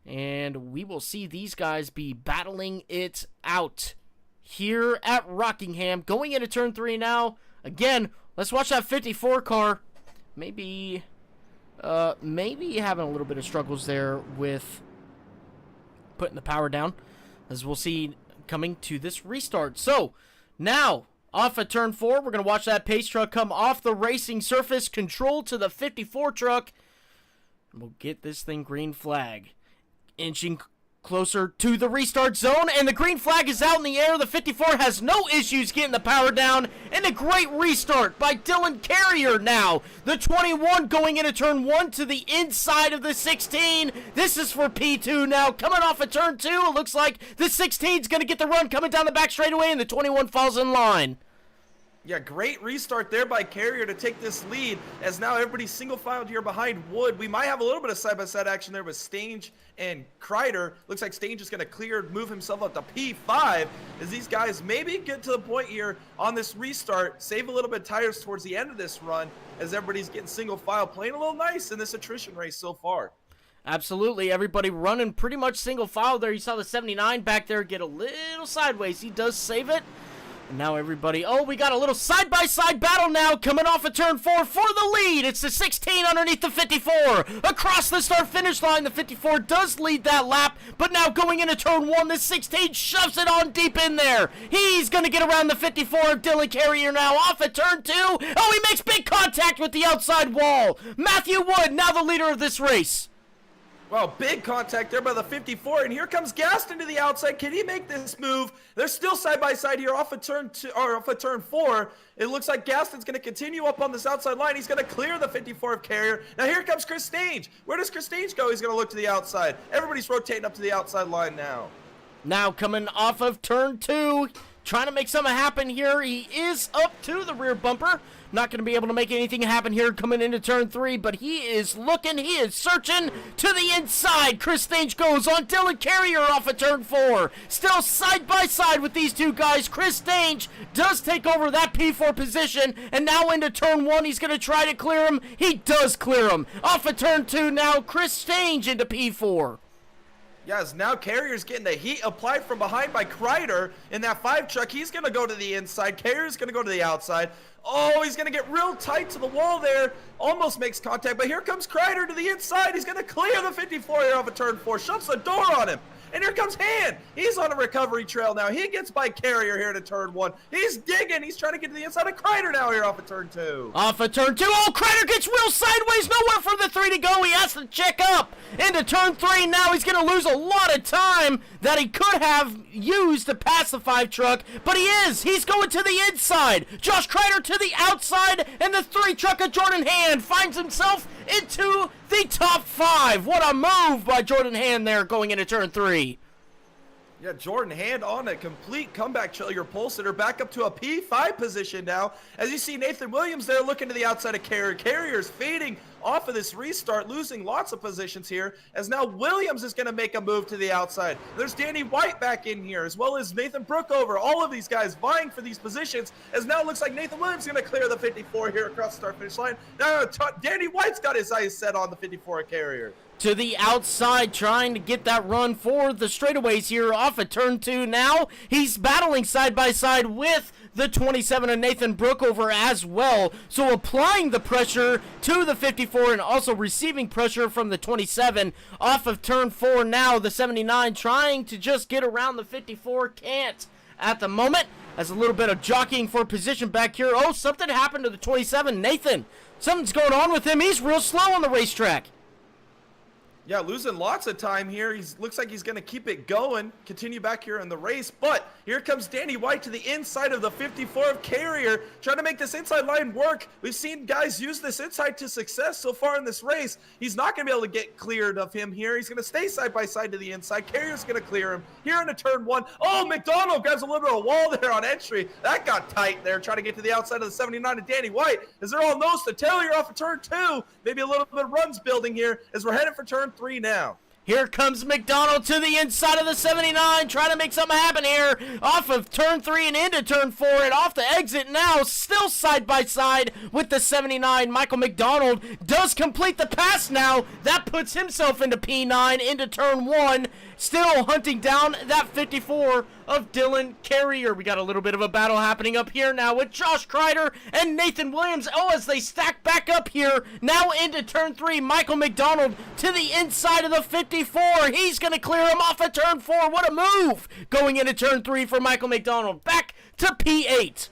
And we will see these guys be battling it out here at Rockingham. Going into turn 3 now. Again, let's watch that 54 car. Maybe having a little bit of struggles there with putting the power down, as we'll see coming to this restart. So, now, off at turn 4, we're going to watch that pace truck come off the racing surface, control to the 54 truck, and we'll get this thing green flag. Inching closer to the restart zone, and the green flag is out in the air. The 54 has no issues getting the power down, and a great restart by Dylan Carrier now. The 21 going into turn 1 to the inside of the 16. This is for P2 now. Coming off of turn 2, it looks like the 16 is going to get the run coming down the back straightaway, and the 21 falls in line. Yeah, great restart there by Carrier to take this lead, as now everybody's single-filed here behind Wood. We might have a little bit of side-by-side action there with Stange and Kreider. Looks like Stange is going to clear, move himself up to P5, as these guys maybe get to the point here on this restart, save a little bit of tires towards the end of this run, as everybody's getting single-file, playing a little nice in this attrition race so far. Absolutely, everybody running pretty much single file there. You saw the 79 back there get a little sideways. He does save it. And now everybody, we got a little side-by-side battle now coming off of turn 4 for the lead. It's the 16 underneath the 54. Across the start-finish line, the 54 does lead that lap, but now going into turn 1, the 16 shoves it on deep in there. He's going to get around the 54 of Dylan Carrier now off at turn 2. Oh, he makes big contact with the outside wall. Matthew Wood, now the leader of this race. Well, big contact there by the 54, and here comes Gaston to the outside. Can he make this move? They're still side by side here off of turn 2 or off of turn 4. It looks like Gaston's going to continue up on this outside line. He's going to clear the 54 of Carrier. Now here comes Chris Stange. Where does Chris Stange go? He's going to look to the outside. Everybody's rotating up to the outside line now. Now coming off of turn 2, trying to make something happen here. He is up to the rear bumper. Not going to be able to make anything happen here coming into turn 3, but he is looking, he is searching to the inside. Chris Stange goes on Dylan Carrier off of turn 4. Still side by side with these two guys. Chris Stange does take over that P4 position, and now into turn 1, he's going to try to clear him. He does clear him. Off of turn 2 now, Chris Stange into P4. Yes, now Carrier's getting the heat applied from behind by Kreider in that 5 truck. He's going to go to the inside. Carrier's going to go to the outside. Oh, he's going to get real tight to the wall there. Almost makes contact, but here comes Kreider to the inside. He's going to clear the 54 here off of turn 4. Shuts the door on him. And here comes Hand. He's on a recovery trail now. He gets by Carrier here to turn 1. He's digging. He's trying to get to the inside of Kreider now here off of turn 2. Off of turn 2. Oh, Kreider gets wheels sideways. Nowhere for the 3 to go. He has to check up into turn 3. Now he's going to lose a lot of time that he could have used to pass the 5 truck. But he is. He's going to the inside. Josh Kreider to the outside. And the 3 truck of Jordan Hand finds himself into the top 5. What a move by Jordan Hand there going into turn 3. Yeah, Jordan Hand on a complete comeback trail. Your pole sitter back up to a P5 position now. As you see Nathan Williams there looking to the outside of Carrier. Carrier's fading off of this restart, losing lots of positions here, as now Williams is going to make a move to the outside. There's Danny White back in here, as well as Nathan Brookover. All of these guys vying for these positions, as now it looks like Nathan Williams is going to clear the 54 here across the start-finish line. Now Danny White's got his eyes set on the 54 Carrier. To the outside, trying to get that run for the straightaways here off of turn 2 now. He's battling side by side with the 27 of Nathan Brookover as well. So applying the pressure to the 54 and also receiving pressure from the 27 off of turn 4 now. The 79 trying to just get around the 54, can't at the moment. As a little bit of jockeying for position back here. Oh, something happened to the 27, Nathan. Something's going on with him. He's real slow on the racetrack. Yeah, losing lots of time here. Looks like he's going to keep it going, continue back here in the race. But here comes Danny White to the inside of the 54 of Carrier, trying to make this inside line work. We've seen guys use this inside to success so far in this race. He's not going to be able to get cleared of him here. He's going to stay side by side to the inside. Carrier's going to clear him here into turn 1. Oh, McDonald grabs a little bit of a wall there on entry. That got tight there, trying to get to the outside of the 79 of Danny White. As they're all nose to tail here off of turn 2. Maybe a little bit of runs building here as we're heading for turn 3 now. Here comes McDonald to the inside of the 79, trying to make something happen here. Off of turn 3 and into turn 4 and off the exit now, still side by side with the 79. Michael McDonald does complete the pass now. That puts himself into P9, into turn 1. Still hunting down that 54 of Dylan Carrier. We got a little bit of a battle happening up here now with Josh Kreider and Nathan Williams. Oh, as they stack back up here. Now into turn 3. Michael McDonald to the inside of the 54. He's going to clear him off of turn 4. What a move going into turn 3 for Michael McDonald. Back to P8.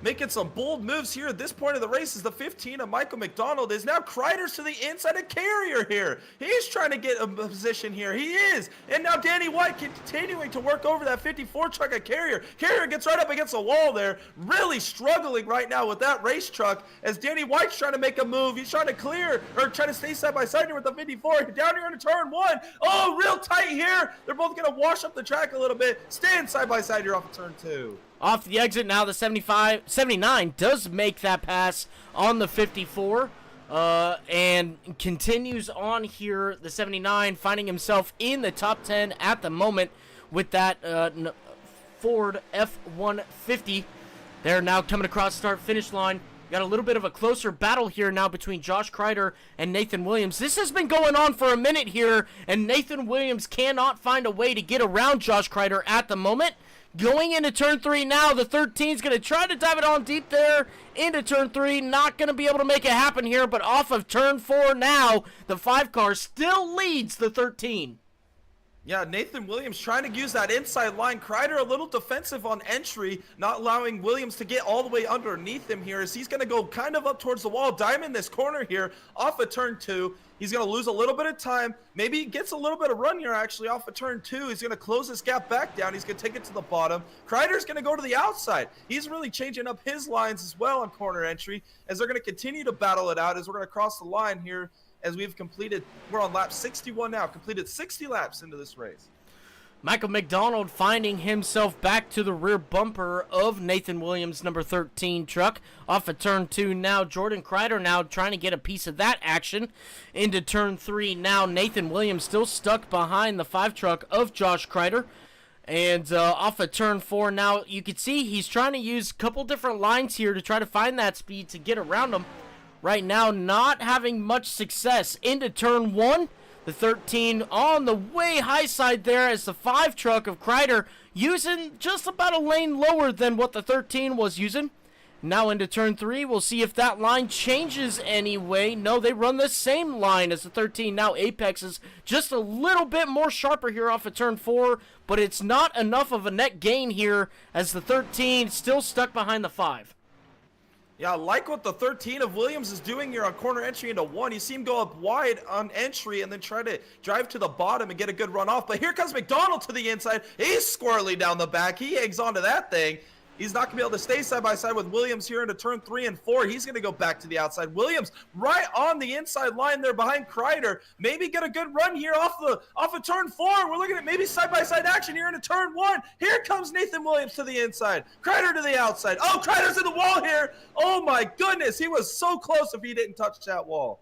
Making some bold moves here at this point of the race is the 15 of Michael McDonald. Is now Kreider's to the inside of Carrier here. He's trying to get a position here. He is. And now Danny White continuing to work over that 54 truck of Carrier. Carrier gets right up against the wall there. Really struggling right now with that race truck as Danny White's trying to make a move. He's trying to clear or trying to stay side by side here with the 54. Down here into turn 1. Oh, real tight here. They're both going to wash up the track a little bit. Staying side by side here off of turn 2. Off the exit now, the 79 does make that pass on the 54 and continues on here. The 79 finding himself in the top 10 at the moment with that Ford F-150. They're now coming across the start-finish line. Got a little bit of a closer battle here now between Josh Kreider and Nathan Williams. This has been going on for a minute here, and Nathan Williams cannot find a way to get around Josh Kreider at the moment. Going into turn 3 now, the 13 is going to try to dive it on deep there into turn 3. Not going to be able to make it happen here, but off of turn 4 now, the 5 car still leads the 13. Yeah, Nathan Williams trying to use that inside line. Kreider a little defensive on entry, not allowing Williams to get all the way underneath him here as he's going to go kind of up towards the wall. Diamond this corner here off of turn 2. He's going to lose a little bit of time. Maybe he gets a little bit of run here actually off of turn 2. He's going to close this gap back down. He's going to take it to the bottom. Kreider's going to go to the outside. He's really changing up his lines as well on corner entry as they're going to continue to battle it out as we're going to cross the line here. As we've completed, we're on lap 61 now, completed 60 laps into this race. Michael McDonald finding himself back to the rear bumper of Nathan Williams' number 13 truck. Off of turn 2 now, Jordan Kreider now trying to get a piece of that action into turn 3. Now Nathan Williams still stuck behind the 5 truck of Josh Kreider. And off of turn 4 now, you can see he's trying to use a couple different lines here to try to find that speed to get around him. Right now, not having much success. Into turn 1, the 13 on the way high side there as the 5 truck of Kreider using just about a lane lower than what the 13 was using. Now into turn 3, we'll see if that line changes anyway. No, they run the same line as the 13. Now Apex is just a little bit more sharper here off of turn 4, but it's not enough of a net gain here as the 13 still stuck behind the 5. Yeah, I like what the 13 of Williams is doing here on corner entry into 1. You see him go up wide on entry and then try to drive to the bottom and get a good run off. But here comes McDonald to the inside. He's squirrely down the back. He eggs onto that thing. He's not going to be able to stay side by side with Williams here into turn 3 and 4. He's going to go back to the outside. Williams right on the inside line there behind Kreider. Maybe get a good run here off of turn 4. We're looking at maybe side by side action here into turn 1. Here comes Nathan Williams to the inside. Kreider to the outside. Oh, Kreider's in the wall here. Oh my goodness. He was so close if he didn't touch that wall.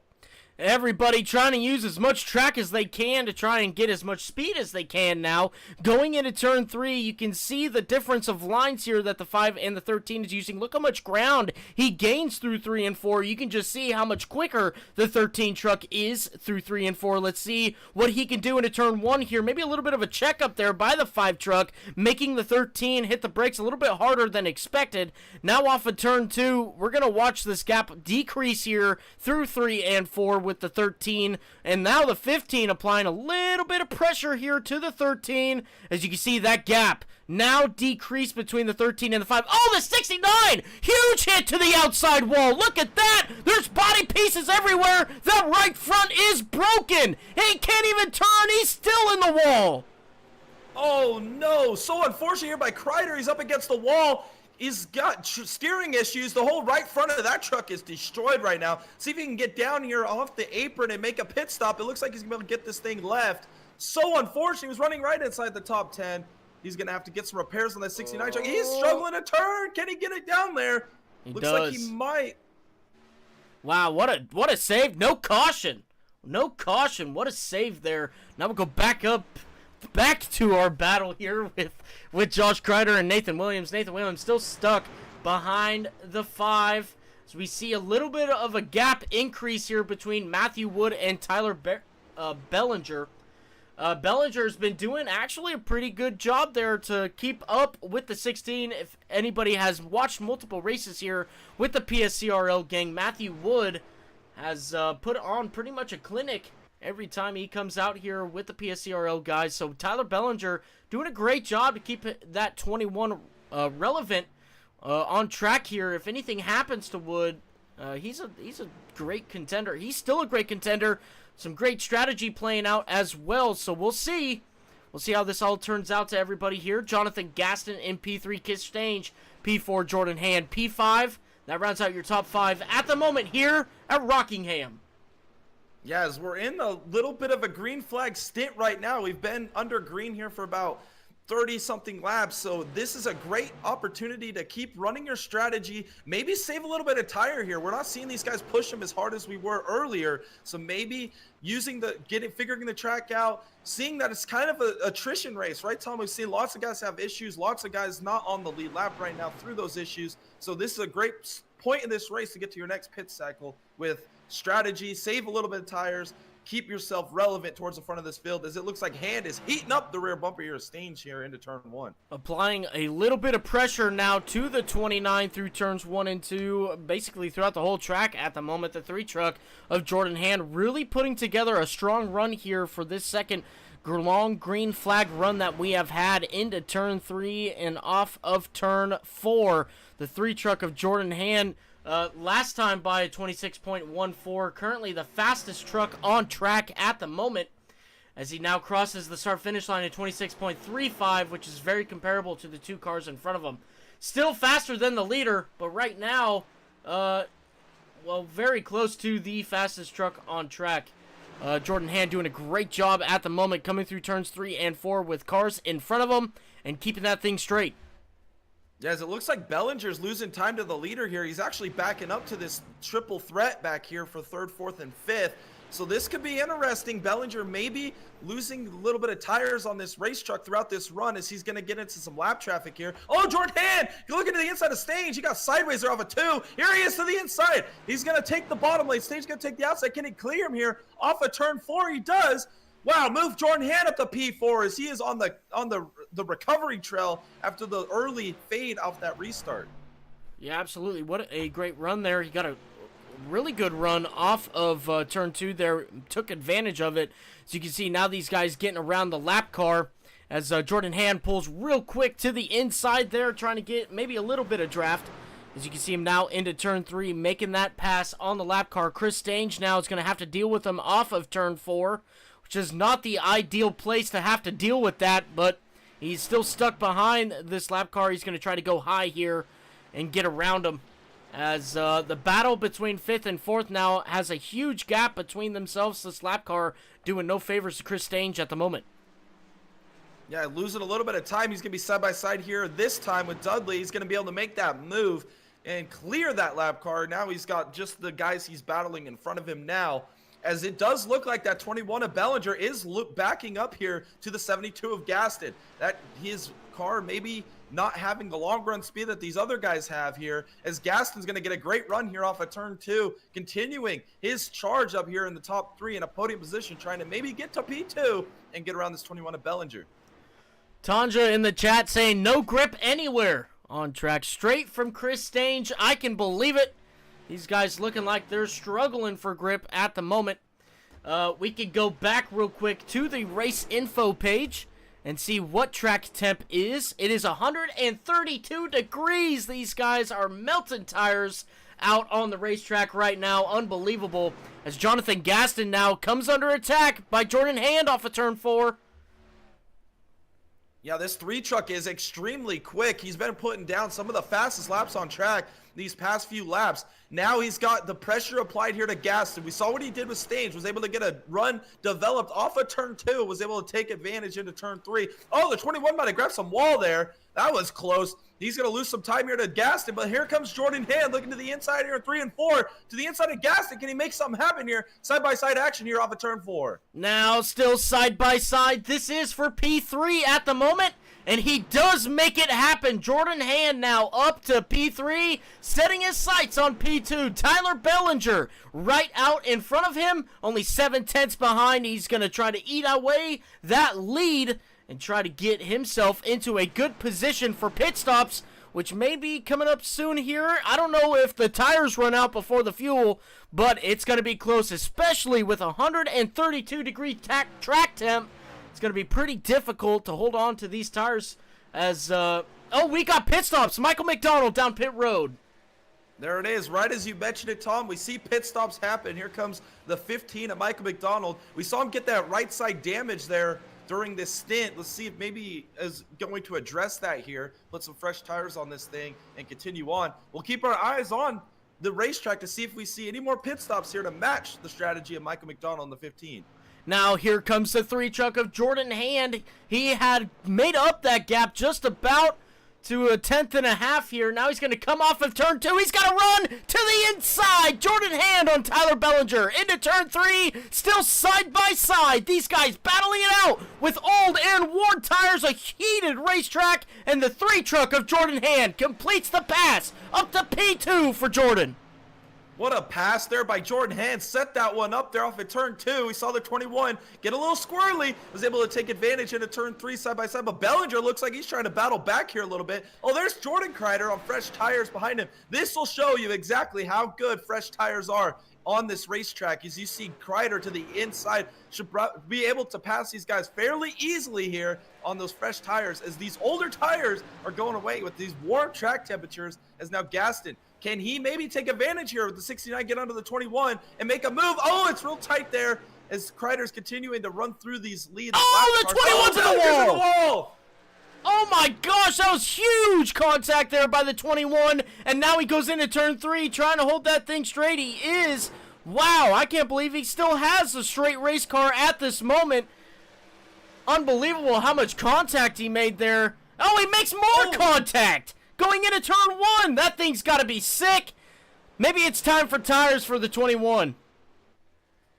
Everybody trying to use as much track as they can to try and get as much speed as they can now. Going into turn 3, you can see the difference of lines here that the 5 and the 13 is using. Look how much ground he gains through 3 and 4. You can just see how much quicker the 13 truck is through 3 and 4. Let's see what he can do into turn 1 here. Maybe a little bit of a checkup there by the 5 truck, making the 13 hit the brakes a little bit harder than expected. Now off of turn 2, we're going to watch this gap decrease here through 3 and 4 with the 13, and now the 15 applying a little bit of pressure here to the 13. As you can see, that gap now decreased between the 13 and the 5. Oh, the 69! Huge hit to the outside wall. Look at that! There's body pieces everywhere. That right front is broken. He can't even turn. He's still in the wall. Oh no, so unfortunate here by Kreider. He's up against the wall. He's got steering issues. The whole right front of that truck is destroyed right now. See if he can get down here off the apron and make a pit stop. It looks like he's going to be able to get this thing left. So unfortunate. He was running right inside the top 10. He's going to have to get some repairs on that 69 truck. He's struggling to turn. Can he get it down there? Looks like he might. Wow, what a save. No caution. No caution. What a save there. Now we'll go back to our battle here with Josh Kreider and Nathan Williams. Nathan Williams still stuck behind the 5. So we see a little bit of a gap increase here between Matthew Wood and Tyler Bellinger. Bellinger's been doing actually a pretty good job there to keep up with the 16. If anybody has watched multiple races here with the PSCRL gang, Matthew Wood has put on pretty much a clinic every time he comes out here with the PSCRL guys. So Tyler Bellinger doing a great job to keep that 21 relevant on track here. If anything happens to Wood, he's a great contender. He's still a great contender. Some great strategy playing out as well. So we'll see. We'll see how this all turns out to everybody here. Jonathan Gaston in P3, Kistange, P4, Jordan Hand, P5. That rounds out your top 5 at the moment here at Rockingham. Yeah, as we're in a little bit of a green flag stint right now. We've been under green here for about 30-something laps, so this is a great opportunity to keep running your strategy, maybe save a little bit of tire here. We're not seeing these guys push them as hard as we were earlier, so maybe using figuring the track out, seeing that it's kind of an attrition race, right, Tom? We've seen lots of guys have issues, lots of guys not on the lead lap right now through those issues, so this is a great point in this race to get to your next pit cycle with strategy, save a little bit of tires, keep yourself relevant towards the front of this field, as it looks like Hand is heating up the rear bumper here, Stange here into turn 1. Applying a little bit of pressure now to the 29 through turns 1 and 2, basically throughout the whole track at the moment. The 3 truck of Jordan Hand really putting together a strong run here for this second long green flag run that we have had into turn 3 and off of turn 4. The 3 truck of Jordan Hand last time by a 26.14, currently the fastest truck on track at the moment, as he now crosses the start-finish line at 26.35, which is very comparable to the 2 cars in front of him. Still faster than the leader, but right now, well, very close to the fastest truck on track. Jordan Hand doing a great job at the moment, coming through turns 3 and 4 with cars in front of him and keeping that thing straight. Yeah, as it looks like Bellinger's losing time to the leader here. He's actually backing up to this triple threat back here for 3rd, 4th, and 5th. So this could be interesting. Bellinger maybe losing a little bit of tires on this race truck throughout this run as he's going to get into some lap traffic here. Oh, Jordan Hand! You're looking to the inside of Stange. He got sideways there off of 2. Here he is to the inside. He's going to take the bottom lane. Stange's going to take the outside. Can he clear him here off of turn 4? He does. Wow, move Jordan Hand up to P4 as he is on the recovery trail after the early fade off that restart. Yeah, absolutely. What a great run there. He got a really good run off of turn 2 there. Took advantage of it. So you can see now these guys getting around the lap car as Jordan Hand pulls real quick to the inside there, trying to get maybe a little bit of draft. As you can see him now into turn 3, making that pass on the lap car. Chris Stange now is going to have to deal with him off of turn 4, which is not the ideal place to have to deal with that, but he's still stuck behind this lap car. He's going to try to go high here and get around him. As the battle between 5th and 4th now has a huge gap between themselves. This lap car doing no favors to Chris Stange at the moment. Yeah, losing a little bit of time. He's going to be side by side here this time with Dudley. He's going to be able to make that move and clear that lap car. Now he's got just the guys he's battling in front of him now, as it does look like that 21 of Bellinger is backing up here to the 72 of Gaston. That his car maybe not having the long run speed that these other guys have here, as Gaston's going to get a great run here off of turn 2, continuing his charge up here in the top 3 in a podium position, trying to maybe get to P2 and get around this 21 of Bellinger. Tanja in the chat saying no grip anywhere on track. Straight from Chris Stange. I can believe it. These guys looking like they're struggling for grip at the moment. We could go back real quick to the race info page and see what track temp is. It is 132 degrees. These guys are melting tires out on the racetrack right now. Unbelievable. As Jonathan Gaston now comes under attack by Jordan Hand off of turn 4. Yeah, this 3 truck is extremely quick. He's been putting down some of the fastest laps on track these past few laps. Now he's got the pressure applied here to Gaston. We saw what he did with Stange, was able to get a run developed off of turn 2, was able to take advantage into turn 3. Oh, the 21 might have grabbed some wall there. That was close. He's going to lose some time here to Gaston, but here comes Jordan Hand looking to the inside here in 3 and 4. To the inside of Gaston. Can he make something happen here? Side-by-side action here off of turn 4. Now still side-by-side. This is for P3 at the moment, and he does make it happen. Jordan Hand now up to P3, setting his sights on P2. Tyler Bellinger right out in front of him, only 7/10 behind. He's going to try to eat away that lead and try to get himself into a good position for pit stops, which may be coming up soon here. I don't know if the tires run out before the fuel, but it's going to be close, especially with 132 degree track temp. It's going to be pretty difficult to hold on to these tires as, oh, we got pit stops. Michael McDonald down pit road. There it is. Right as you mentioned it, Tom, we see pit stops happen. Here comes the 15 of Michael McDonald. We saw him get that right side damage there during this stint. Let's see if maybe he is going to address that here, put some fresh tires on this thing, and continue on. We'll keep our eyes on the racetrack to see if we see any more pit stops here to match the strategy of Michael McDonald in the 15. Now here comes the 3 truck of Jordan Hand. He had made up that gap just about to a 1/10.5 here. Now he's going to come off of turn 2. He's got to run to the inside. Jordan Hand on Tyler Bellinger into turn 3. Still side by side. These guys battling it out with old and worn tires. A heated racetrack. And the 3 truck of Jordan Hand completes the pass up to P2 for Jordan. What a pass there by Jordan Hand. Set that one up there off at turn 2. We saw the 21 get a little squirrely. Was able to take advantage into turn 3 side by side. But Bellinger looks like he's trying to battle back here a little bit. Oh, there's Jordan Kreider on fresh tires behind him. This will show you exactly how good fresh tires are on this racetrack. As you see Kreider to the inside, should be able to pass these guys fairly easily here on those fresh tires, as these older tires are going away with these warm track temperatures. As now Gaston, can he maybe take advantage here with the 69, get under the 21 and make a move? Oh, it's real tight there as Kreider's continuing to run through these leads. Oh, the 21's in the wall! Oh my gosh, that was huge contact there by the 21, and now he goes into turn 3 trying to hold that thing straight. He is. Wow, I can't believe he still has a straight race car at this moment. Unbelievable how much contact he made there. Oh, he makes more contact going into turn 1. That thing's got to be sick. Maybe it's time for tires for the 21.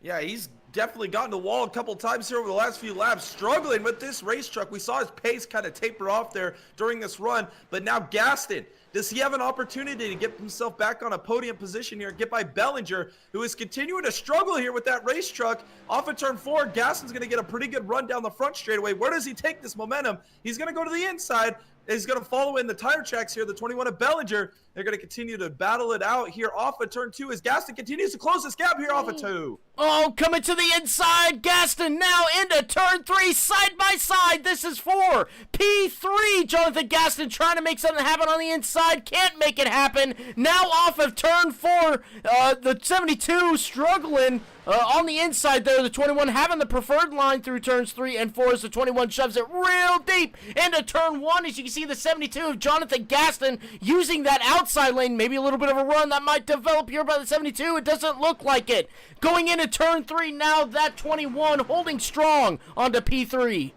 Yeah, he's definitely gotten the wall a couple times here over the last few laps, struggling with this race truck. We saw his pace kind of taper off there during this run, but now Gaston, does he have an opportunity to get himself back on a podium position here, get by Bellinger, who is continuing to struggle here with that race truck? Off of turn 4, Gaston's going to get a pretty good run down the front straightaway. Where does he take this momentum? He's going to go to the inside, is going to follow in the tire tracks here. The 21 of Bellinger, they're going to continue to battle it out here off of turn 2 as Gaston continues to close this gap here off of 2. Oh, coming to the inside. Gaston now into turn 3, side by side. This is for P3. Jonathan Gaston trying to make something happen on the inside. Can't make it happen. Now off of turn 4. The 72 struggling on the inside there. The 21 having the preferred line through turns 3 and 4 as the 21 shoves it real deep into turn 1. As you can see, the 72 of Jonathan Gaston using that outside lane. Maybe a little bit of a run that might develop here by the 72. It doesn't look like it. Going into turn 3 now, that 21 holding strong onto P3.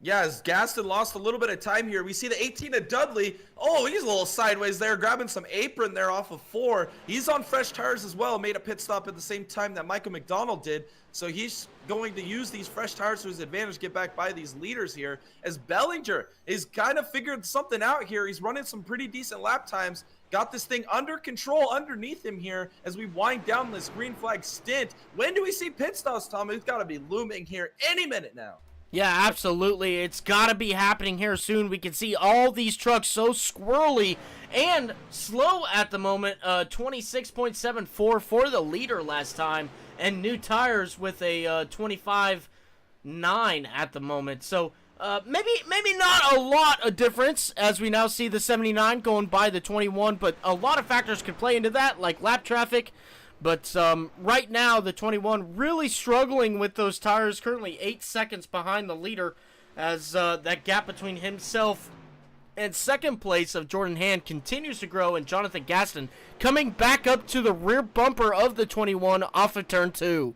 Yeah, as Gaston lost a little bit of time here. We see the 18 of Dudley. Oh, he's a little sideways there, grabbing some apron there off of 4. He's on fresh tires as well. Made a pit stop at the same time that Michael McDonald did. So he's going to use these fresh tires to his advantage, get back by these leaders here. As Bellinger is kind of figured something out here. He's running some pretty decent lap times. Got this thing under control underneath him here as we wind down this green flag stint. When do we see pit stops, Tom? It's got to be looming here any minute now. Yeah, absolutely. It's got to be happening here soon. We can see all these trucks so squirrely and slow at the moment. 26.74 for the leader last time, and new tires with a 25.9 at the moment. So maybe not a lot of difference as we now see the 79 going by the 21, but a lot of factors could play into that, like lap traffic. But right now, the 21 really struggling with those tires, currently 8 seconds behind the leader, as that gap between himself and second place of Jordan Hand continues to grow, and Jonathan Gaston coming back up to the rear bumper of the 21 off of turn 2.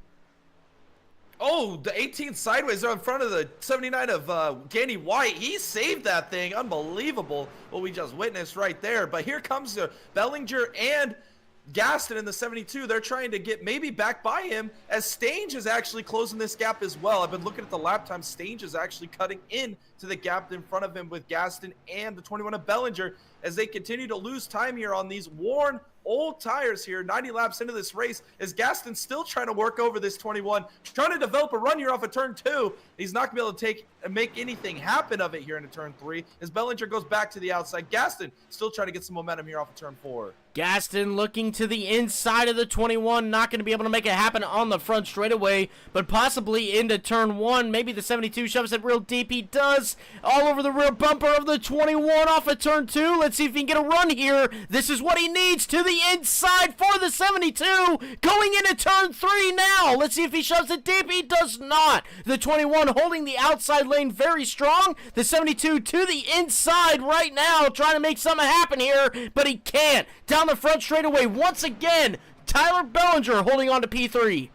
Oh, the 18 sideways there in front of the 79 of Danny White. He saved that thing. Unbelievable what we just witnessed right there. But here comes Bellinger and Gaston in the 72. They're trying to get maybe back by him as Stange is actually closing this gap as well. I've been looking at the lap time. Stange is actually cutting in to the gap in front of him with Gaston and the 21 of Bellinger as they continue to lose time here on these worn old tires here. 90 laps into this race as Gaston still trying to work over this 21, trying to develop a run here off of turn 2. He's not going to be able to make anything happen of it here into turn 3 as Bellinger goes back to the outside. Gaston still trying to get some momentum here off of turn 4. Gaston looking to the inside of the 21, not going to be able to make it happen on the front straightaway, but possibly into turn 1. Maybe the 72 shoves it real deep. He does, all over the rear bumper of the 21 off of turn 2. Let's see if he can get a run here. This is what he needs to the inside for the 72. Going into turn 3 now. Let's see if he shoves it deep. He does not. The 21 holding the outside lane very strong. The 72 to the inside right now, trying to make something happen here, but he can't. Down the front straightaway once again, Tyler Bellinger holding on to P3.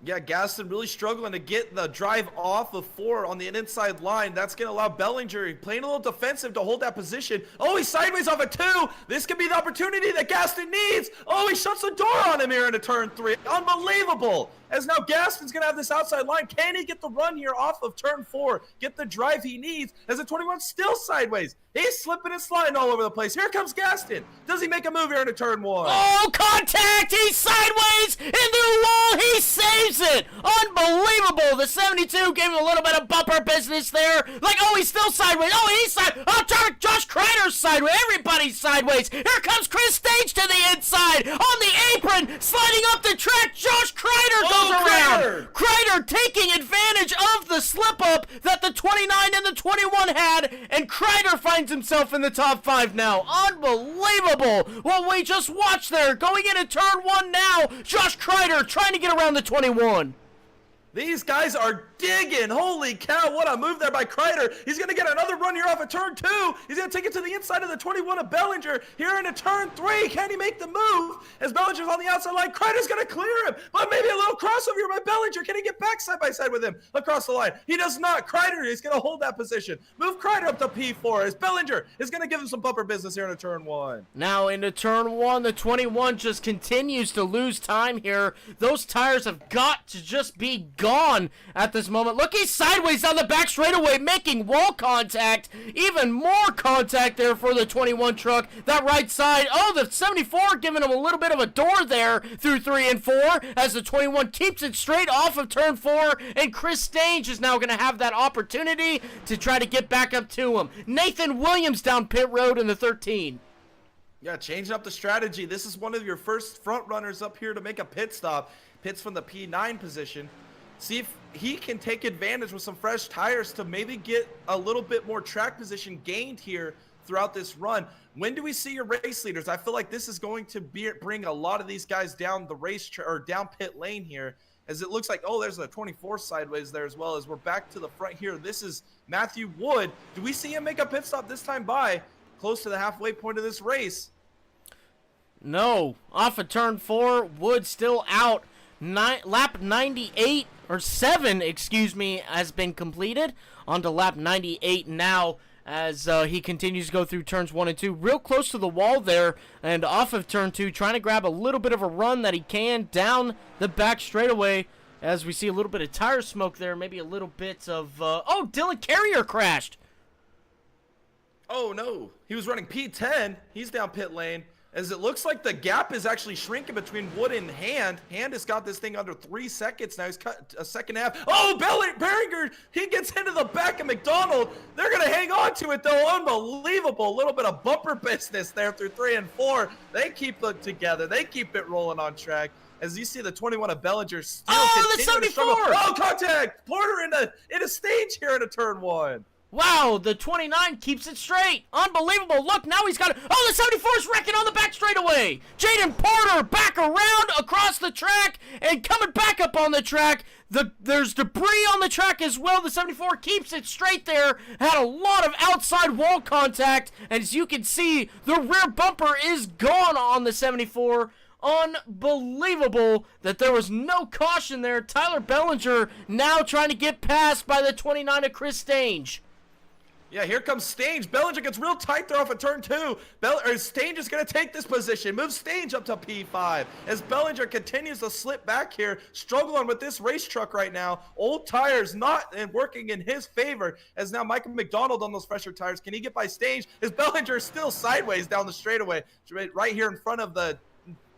Yeah, Gaston really struggling to get the drive off of 4 on the inside line. That's going to allow Bellinger playing a little defensive to hold that position. Oh, he's sideways off of 2. This could be the opportunity that Gaston needs. Oh, he shuts the door on him here into turn 3. Unbelievable. As now Gaston's going to have this outside line. Can he get the run here off of turn 4? Get the drive he needs as the 21 still sideways. He's slipping and sliding all over the place. Here comes Gaston. Does he make a move here into turn 1? Oh, contact! He's sideways into the wall. He saves it. Unbelievable. The 72 gave him a little bit of bumper business there. Like, oh, he's still sideways. Oh, he's sideways. Oh, Josh Kreider's sideways. Everybody's sideways. Here comes Chris Stage to the inside. On the apron, sliding up the track. Josh Kreider goes around. Kreider taking advantage of the slip up that the 29 and the 21 had, and Kreider finds himself in the top 5 now. Unbelievable what we just watched there. Going into turn 1 now, Josh Kreider trying to get around the 21. These guys are digging. Holy cow, what a move there by Kreider. He's going to get another run here off of turn 2. He's going to take it to the inside of the 21 of Bellinger here into turn 3. Can he make the move? As Bellinger's on the outside line, Kreider's going to clear him. But maybe a little crossover here by Bellinger. Can he get back side by side with him across the line? He does not. Kreider is going to hold that position. Move Kreider up to P4 as Bellinger is going to give him some bumper business here into turn 1. Now into turn 1, the 21 just continues to lose time here. Those tires have got to just be gone gone at this moment. Look, he's sideways down the back straightaway, making wall contact. Even more contact there for the 21 truck. That right side. Oh, the 74 giving him a little bit of a door there through 3 and 4 as the 21 keeps it straight off of turn 4. And Chris Stange is now going to have that opportunity to try to get back up to him. Nathan Williams down pit road in the 13. Yeah, changing up the strategy. This is one of your first front runners up here to make a pit stop. Pits from the P9 position. See if he can take advantage with some fresh tires to maybe get a little bit more track position gained here throughout this run. When do we see your race leaders? I feel like this is going to bring a lot of these guys down the or down pit lane here, as it looks like, oh, there's a 24 sideways there as well. As we're back to the front here. This is Matthew Wood. Do we see him make a pit stop this time by close to the halfway point of this race? No, off of turn 4, Wood still out. Lap 98 or 7, excuse me, has been completed. On to lap 98 now as he continues to go through turns 1 and 2, real close to the wall there, and off of turn 2, trying to grab a little bit of a run that he can down the back straightaway. As we see a little bit of tire smoke there, maybe a little bit of oh, Dylan Carrier crashed. Oh no, he was running P10. He's down pit lane. As it looks like the gap is actually shrinking between Wood and Hand. Hand has got this thing under 3 seconds now. He's cut a second half. Oh, Beringer, he gets into the back of McDonald. They're going to hang on to it, though. Unbelievable. A little bit of bumper business there through 3 and 4. They keep it together. They keep it rolling on track. As you see the 21 of Bellinger still the continue to 74! struggle. Oh, contact! Porter in a stage here in a turn 1. Wow, the 29 keeps it straight. Unbelievable. Look, now he's got it. Oh, the 74 is wrecking on the back straightaway. Jaden Porter back around across the track and coming back up on the track. There's debris on the track as well. The 74 keeps it straight there. Had a lot of outside wall contact. And as you can see, the rear bumper is gone on the 74. Unbelievable that there was no caution there. Tyler Bellinger now trying to get past by the 29 of Chris Stange. Yeah, here comes Stange. Bellinger gets real tight there off of turn 2. Stange is going to take this position. Move Stange up to P5. As Bellinger continues to slip back here, struggling with this race truck right now. Old tires not working in his favor. As now Michael McDonald on those fresher tires. Can he get by Stange? As Bellinger still sideways down the straightaway. Right here in front of the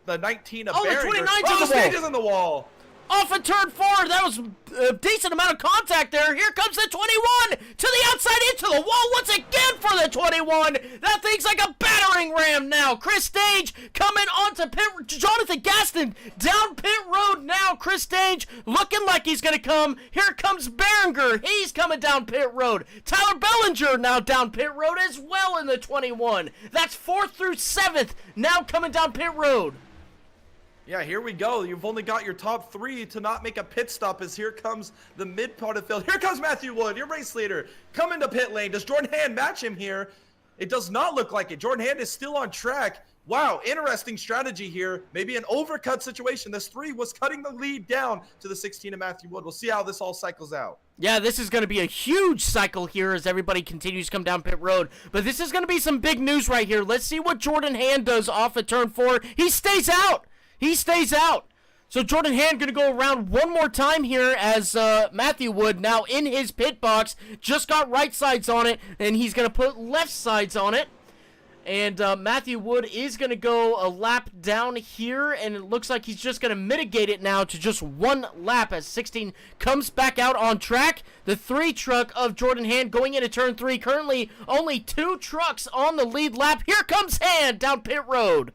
19 of Barringer. The 29's Stange is in the wall. Off of turn 4, that was a decent amount of contact there. Here comes the 21 to the outside into the wall once again for the 21. That thing's like a battering ram now. Chris Stange coming onto pit. Jonathan Gaston down pit road now. Chris Stange looking like he's going to come. Here comes Berenger. He's coming down pit road. Tyler Bellinger now down pit road as well in the 21. That's 4th through 7th now coming down pit road. Yeah, here we go. You've only got your top 3 to not make a pit stop, as here comes the mid part of the field. Here comes Matthew Wood, your race leader. Come into pit lane. Does Jordan Hand match him here? It does not look like it. Jordan Hand is still on track. Wow, interesting strategy here. Maybe an overcut situation. This 3 was cutting the lead down to the 16 of Matthew Wood. We'll see how this all cycles out. Yeah, this is going to be a huge cycle here as everybody continues to come down pit road. But this is going to be some big news right here. Let's see what Jordan Hand does off of turn 4. He stays out. He stays out. So Jordan Hand going to go around one more time here as Matthew Wood now in his pit box. Just got right sides on it, and he's going to put left sides on it. And Matthew Wood is going to go a lap down here, and it looks like he's just going to mitigate it now to just 1 lap as 16 comes back out on track. The 3 truck of Jordan Hand going into turn 3. Currently only 2 trucks on the lead lap. Here comes Hand down pit road.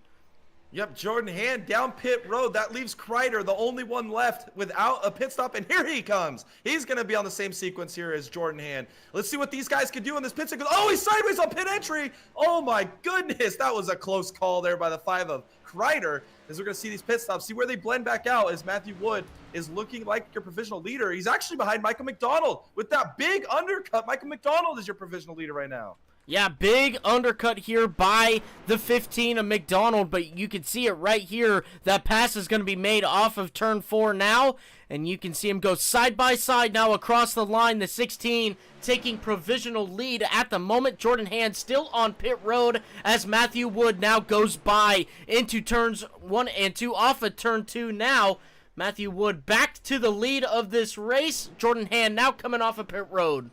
Yep, Jordan Hand down pit road. That leaves Kreider, the only one left without a pit stop, and here he comes. He's going to be on the same sequence here as Jordan Hand. Let's see what these guys can do in this pit sequence. Oh, he's sideways on pit entry. Oh, my goodness. That was a close call there by the 5 of Kreider. As we're going to see these pit stops, see where they blend back out as Matthew Wood is looking like your provisional leader. He's actually behind Michael McDonald with that big undercut. Michael McDonald is your provisional leader right now. Yeah, big undercut here by the 15 of McDonald, but you can see it right here. That pass is going to be made off of turn 4 now, and you can see him go side by side now across the line. The 16 taking provisional lead at the moment. Jordan Hand still on pit road as Matthew Wood now goes by into turns 1 and 2 off of turn 2 now. Matthew Wood back to the lead of this race. Jordan Hand now coming off of pit road.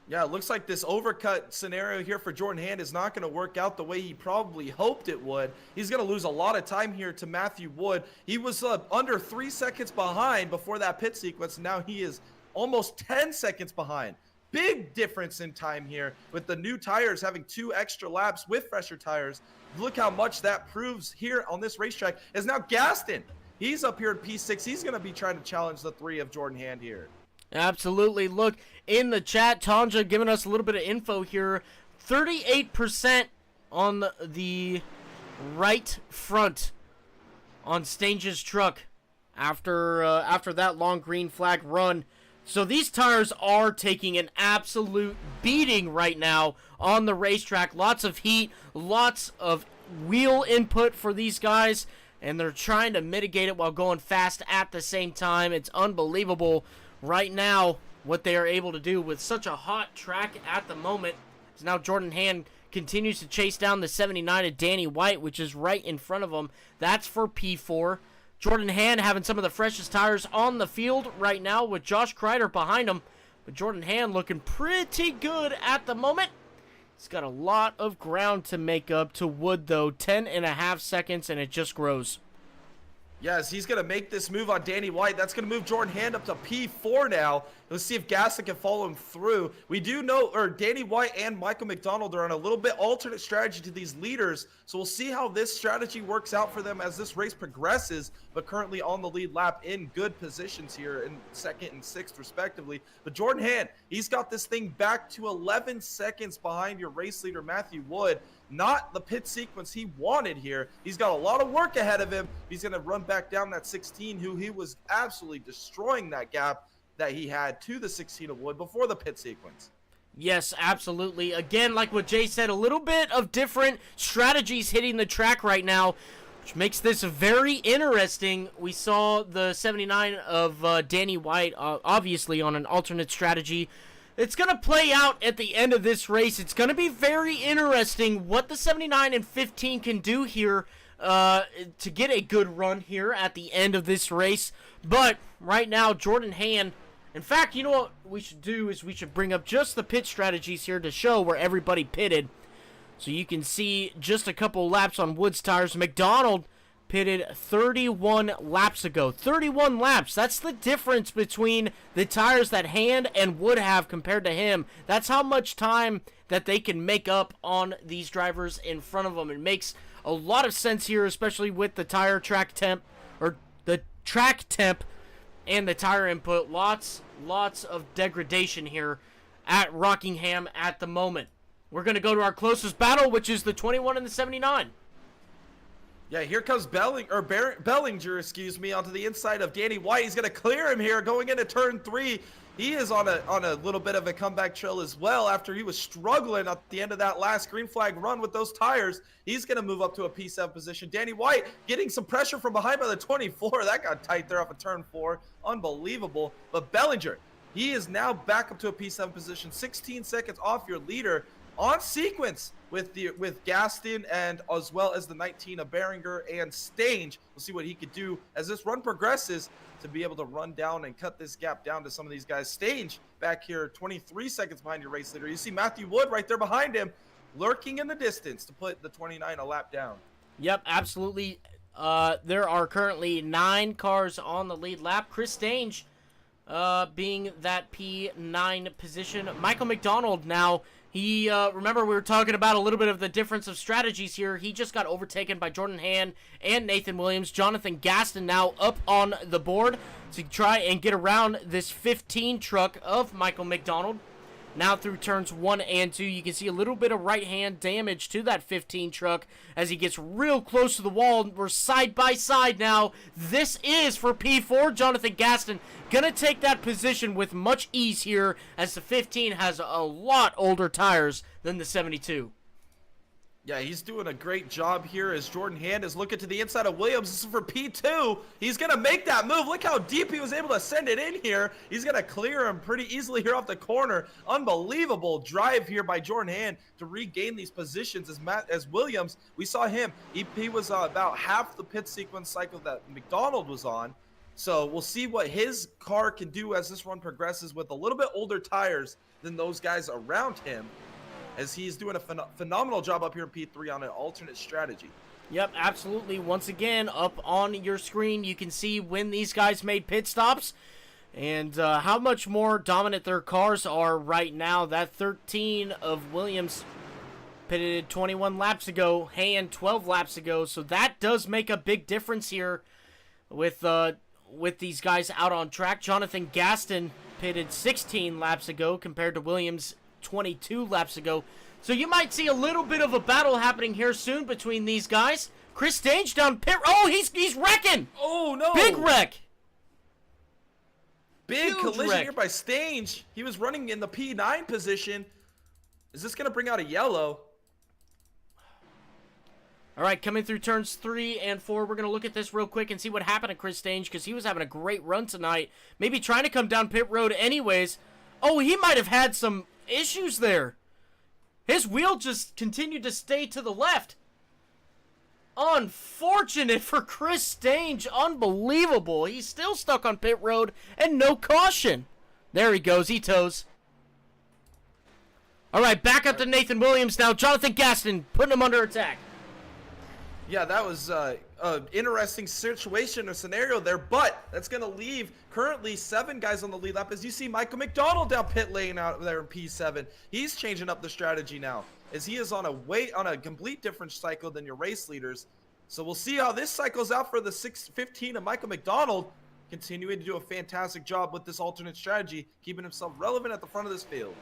Yeah, it looks like this overcut scenario here for Jordan Hand is not going to work out the way he probably hoped it would. He's going to lose a lot of time here to Matthew Wood. He was under 3 seconds behind before that pit sequence. Now he is almost 10 seconds behind. Big difference in time here with the new tires having 2 extra laps with fresher tires. Look how much that proves here on this racetrack. Is now Gaston. He's up here in P6. He's going to be trying to challenge the 3 of Jordan Hand here. Absolutely. Look, in the chat, Tanja giving us a little bit of info here. 38% on the right front on Stange's truck after that long green flag run. So these tires are taking an absolute beating right now on the racetrack. Lots of heat, lots of wheel input for these guys, and they're trying to mitigate it while going fast at the same time. It's unbelievable right now what they are able to do with such a hot track at the moment. So now Jordan Hand continues to chase down the 79 of Danny White, which is right in front of him. That's for P4. Jordan Hand having some of the freshest tires on the field right now with Josh Kreider behind him. But Jordan Hand looking pretty good at the moment. He's got a lot of ground to make up to Wood, though. 10.5 seconds, and it just grows. Yes, he's going to make this move on Danny White. That's going to move Jordan Hand up to P4 now. Let's see if Gaston can follow him through. We do know, Danny White and Michael McDonald are on a little bit alternate strategy to these leaders. So we'll see how this strategy works out for them as this race progresses. But currently on the lead lap in good positions here in 2nd and 6th respectively. But Jordan Hand, he's got this thing back to 11 seconds behind your race leader, Matthew Wood. Not the pit sequence he wanted here. He's got a lot of work ahead of him. He's going to run back down that 16, who he was absolutely destroying that gap that he had to the 16 of Wood before the pit sequence. Yes, absolutely. Again, like what Jay said, a little bit of different strategies hitting the track right now, which makes this very interesting. We saw the 79 of Danny White, obviously on an alternate strategy. It's going to play out at the end of this race. It's going to be very interesting what the 79 and 15 can do here to get a good run here at the end of this race. But right now, Jordan Hand, in fact, you know what we should do is we should bring up just the pit strategies here to show where everybody pitted. So you can see just a couple laps on Wood's tires. McDonald pitted 31 laps ago. 31 laps. That's the difference between the tires that Hand and Wood have compared to him. That's how much time that they can make up on these drivers in front of them. It makes a lot of sense here, especially with the track temp and the tire input. Lots of degradation here at Rockingham at the moment. We're going to go to our closest battle, which is the 21 and the 79. Yeah, here comes Bellinger, onto the inside of Danny White. He's going to clear him here going into turn 3. He is on a little bit of a comeback trail as well after he was struggling at the end of that last green flag run with those tires. He's going to move up to a P7 position. Danny White getting some pressure from behind by the 24. That got tight there off of turn 4. Unbelievable. But Bellinger, he is now back up to a P7 position. 16 seconds off your leader on sequence with Gaston and as well as the 19 of Behringer and Stange. We'll see what he could do as this run progresses to be able to run down and cut this gap down to some of these guys. Stange back here 23 seconds behind your race leader. You see Matthew Wood right there behind him lurking in the distance to put the 29 a lap down. Yep, absolutely. There are currently 9 cars on the lead lap. Chris Stange being that P9 position. Michael McDonald now, he, remember we were talking about a little bit of the difference of strategies here. He just got overtaken by Jordan Hand and Nathan Williams. Jonathan Gaston now up on the board to try and get around this 15 truck of Michael McDonald. Now through turns 1 and 2, you can see a little bit of right-hand damage to that 15 truck as he gets real close to the wall. We're side by side now. This is for P4. Jonathan Gaston gonna take that position with much ease here as the 15 has a lot older tires than the 72. Yeah, he's doing a great job here as Jordan Hand is looking to the inside of Williams. This is for P2. He's going to make that move. Look how deep he was able to send it in here. He's going to clear him pretty easily here off the corner. Unbelievable drive here by Jordan Hand to regain these positions as Williams. We saw him. He was about half the pit sequence cycle that McDonald was on. So we'll see what his car can do as this run progresses with a little bit older tires than those guys around him, as he's doing a phenomenal job up here in P3 on an alternate strategy. Yep, absolutely. Once again, up on your screen, you can see when these guys made pit stops and how much more dominant their cars are right now. That 13 of Williams pitted 21 laps ago, Hand 12 laps ago, so that does make a big difference here with these guys out on track. Jonathan Gaston pitted 16 laps ago compared to Williams 22 laps ago. So you might see a little bit of a battle happening here soon between these guys. Chris Stange down pit. Oh, he's wrecking. Oh, no. Big wreck. Big Huge collision wreck here by Stange. He was running in the P9 position. Is this going to bring out a yellow? All right, coming through turns 3 and 4, we're going to look at this real quick and see what happened to Chris Stange, because he was having a great run tonight. Maybe trying to come down pit road anyways. Oh, he might have had some issues there. His wheel just continued to stay to the left. Unfortunate for Chris Stange. Unbelievable. He's still stuck on pit road and no caution. There he goes. He toes. All right, back up to Nathan Williams now. Jonathan Gaston putting him under attack. Yeah, that was an interesting situation or scenario there, but that's going to leave currently 7 guys on the lead lap. As you see Michael McDonald down pit lane out there in P7. He's changing up the strategy now, as he is on a complete different cycle than your race leaders. So we'll see how this cycles out for the 615 of Michael McDonald, continuing to do a fantastic job with this alternate strategy, keeping himself relevant at the front of this field.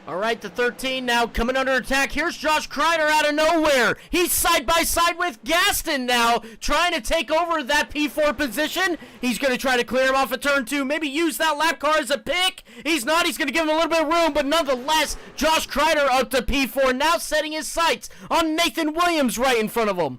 All right, the 13 now coming under attack. Here's Josh Kreider out of nowhere. He's side by side with Gaston now, trying to take over that P4 position. He's going to try to clear him off of turn 2, maybe use that lap car as a pick. He's not. He's going to give him a little bit of room, but nonetheless, Josh Kreider up to P4, now setting his sights on Nathan Williams right in front of him.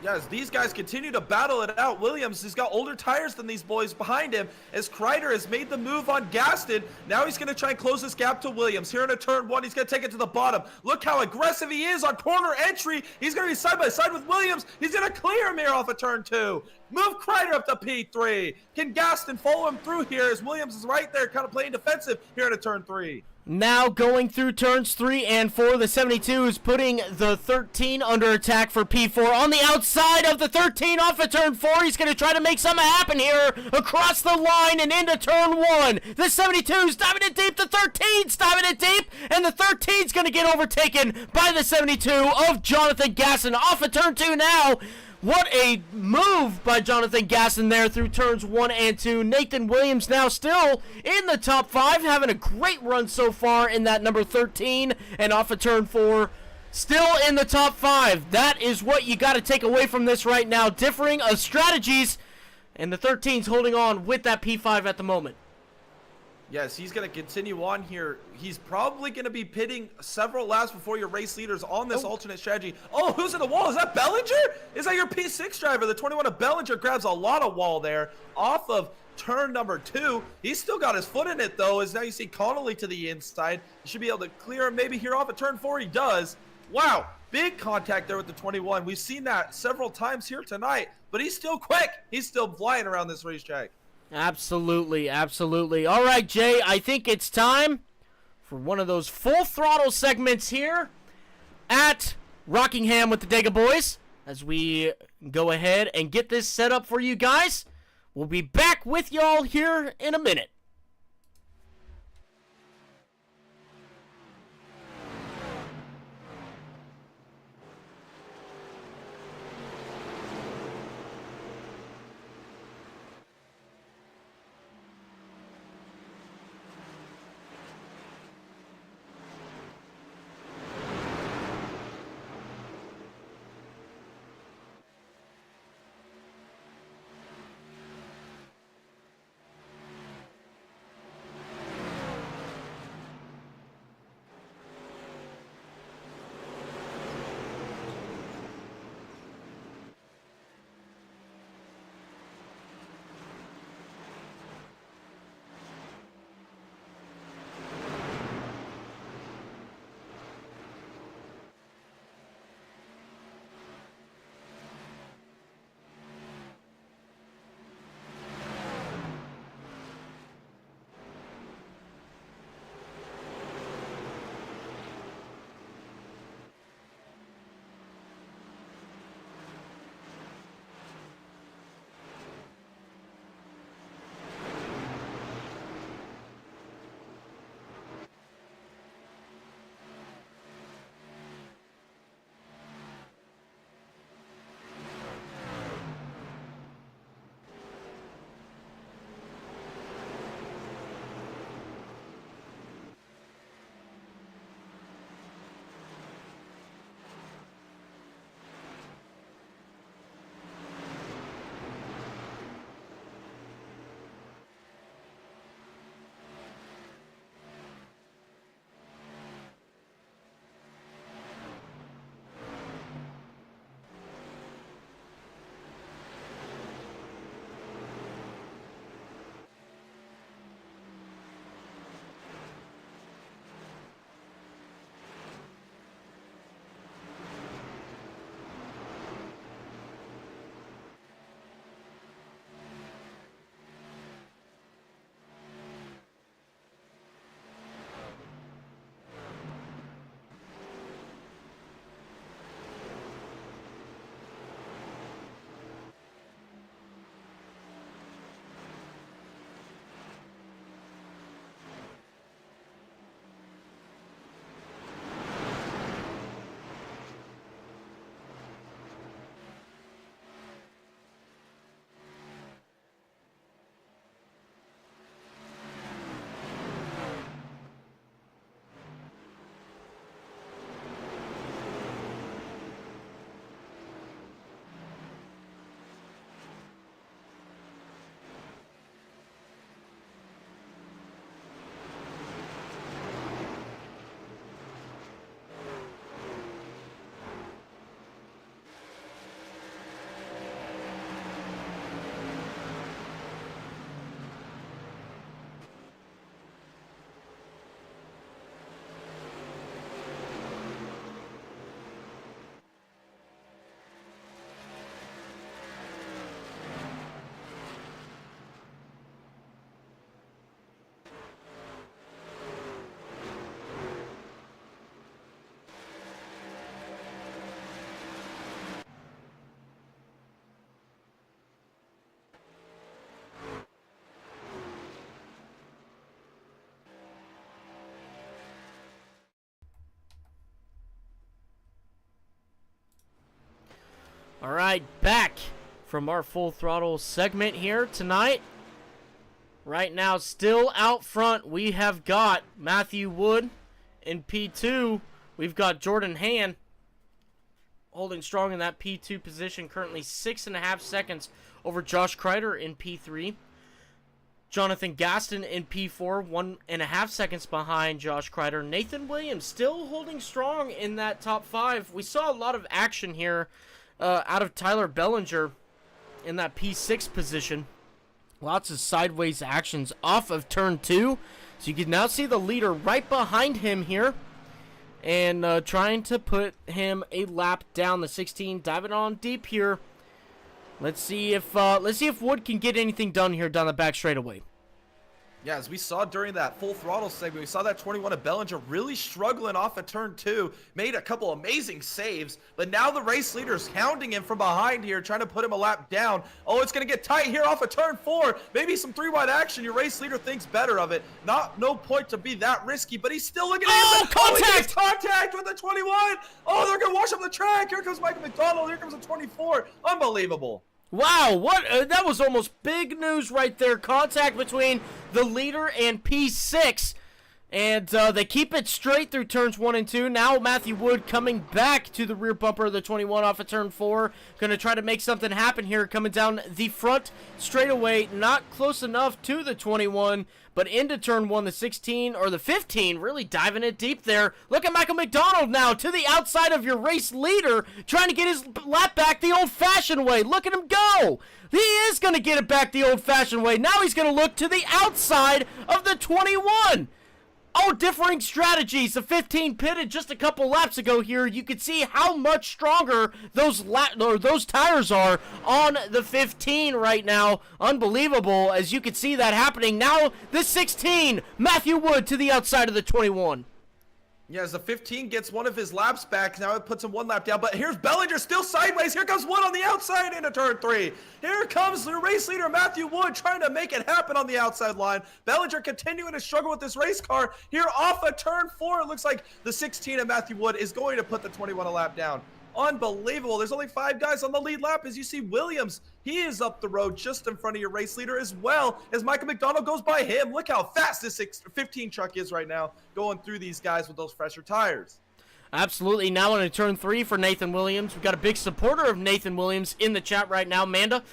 Yes, these guys continue to battle it out. Williams has got older tires than these boys behind him, as Kreider has made the move on Gaston. Now he's going to try and close this gap to Williams. Here in a turn 1, he's going to take it to the bottom. Look how aggressive he is on corner entry. He's going to be side by side with Williams. He's going to clear him here off of turn 2. Move Kreider up to P3. Can Gaston follow him through here, as Williams is right there kind of playing defensive here in a turn 3. Now going through turns 3 and 4, the 72 is putting the 13 under attack for P4. On the outside of the 13 off of turn 4, he's going to try to make something happen here across the line and into turn 1. The 72's diving it deep, the 13's diving it deep, and the 13's going to get overtaken by the 72 of Jonathan Gaston off of turn 2 now. What a move by Jonathan Gaston there through turns 1 and 2. Nathan Williams now still in the top 5, having a great run so far in that number 13, and off of turn 4, still in the top 5. That is what you got to take away from this right now. Differing of strategies, and the 13's holding on with that P5 at the moment. Yes, he's going to continue on here. He's probably going to be pitting several laps before your race leaders on this alternate strategy. Oh, who's in the wall? Is that Bellinger? Is that your P6 driver? The 21 of Bellinger grabs a lot of wall there off of turn number 2. He's still got his foot in it, though, as now you see Connolly to the inside. He should be able to clear him maybe here off of turn 4. He does. Wow, big contact there with the 21. We've seen that several times here tonight, but he's still quick. He's still flying around this racetrack. Absolutely, absolutely. All right, Jay, I think it's time for one of those full throttle segments here at Rockingham with the Dega Boys. As we go ahead and get this set up for you guys, we'll be back with y'all here in a minute. All right, back from our full throttle segment here tonight. Right now, still out front, we have got Matthew Wood in P2. We've got Jordan Hand holding strong in that P2 position, currently 6.5 seconds over Josh Kreider in P3. Jonathan Gaston in P4, 1.5 seconds behind Josh Kreider. Nathan Williams still holding strong in that top 5. We saw a lot of action here out of Tyler Bellinger in that P6 position. Lots of sideways actions off of turn 2. So you can now see the leader right behind him here. And trying to put him a lap down. The 16 diving on deep here. Let's see if Wood can get anything done here down the back straightaway. Yeah, as we saw during that full throttle segment, we saw that 21 of Bellinger really struggling off of turn 2, made a couple amazing saves, but now the race leader's hounding him from behind here, trying to put him a lap down. Oh, it's going to get tight here off of turn 4. Maybe some 3-wide action. Your race leader thinks better of it. No point to be that risky, but he's still looking at it. Contact! Contact with the 21. Oh, they're going to wash up the track. Here comes Michael McDonald. Here comes the 24. Unbelievable. Wow, what? That was almost big news right there. Contact between the leader and P6. And they keep it straight through turns 1 and 2. Now Matthew Wood coming back to the rear bumper of the 21 off of turn 4. Going to try to make something happen here. Coming down the front straightaway. Not close enough to the 21. But into turn 1, the 16 or the 15. Really diving it deep there. Look at Michael McDonald now to the outside of your race leader. Trying to get his lap back the old-fashioned way. Look at him go. He is going to get it back the old-fashioned way. Now he's going to look to the outside of the 21. Oh, differing strategies. The 15 pitted just a couple laps ago here. You can see how much stronger those tires are on the 15 right now. Unbelievable, as you can see that happening. Now the 16, Matthew Wood to the outside of the 21. Yeah, as the 15 gets one of his laps back, now it puts him 1 lap down. But here's Bellinger still sideways. Here comes Wood on the outside into turn 3. Here comes the race leader, Matthew Wood, trying to make it happen on the outside line. Bellinger continuing to struggle with this race car. Here off of turn 4, it looks like the 16 of Matthew Wood is going to put the 21 a lap down. Unbelievable. There's only 5 guys on the lead lap. As you see, Williams, he is up the road just in front of your race leader, as well as Michael McDonald goes by him. Look how fast this 15 truck is right now, going through these guys with those fresher tires. Absolutely. Now on to turn 3 for Nathan Williams. We've got a big supporter of Nathan Williams in the chat right now. Amanda,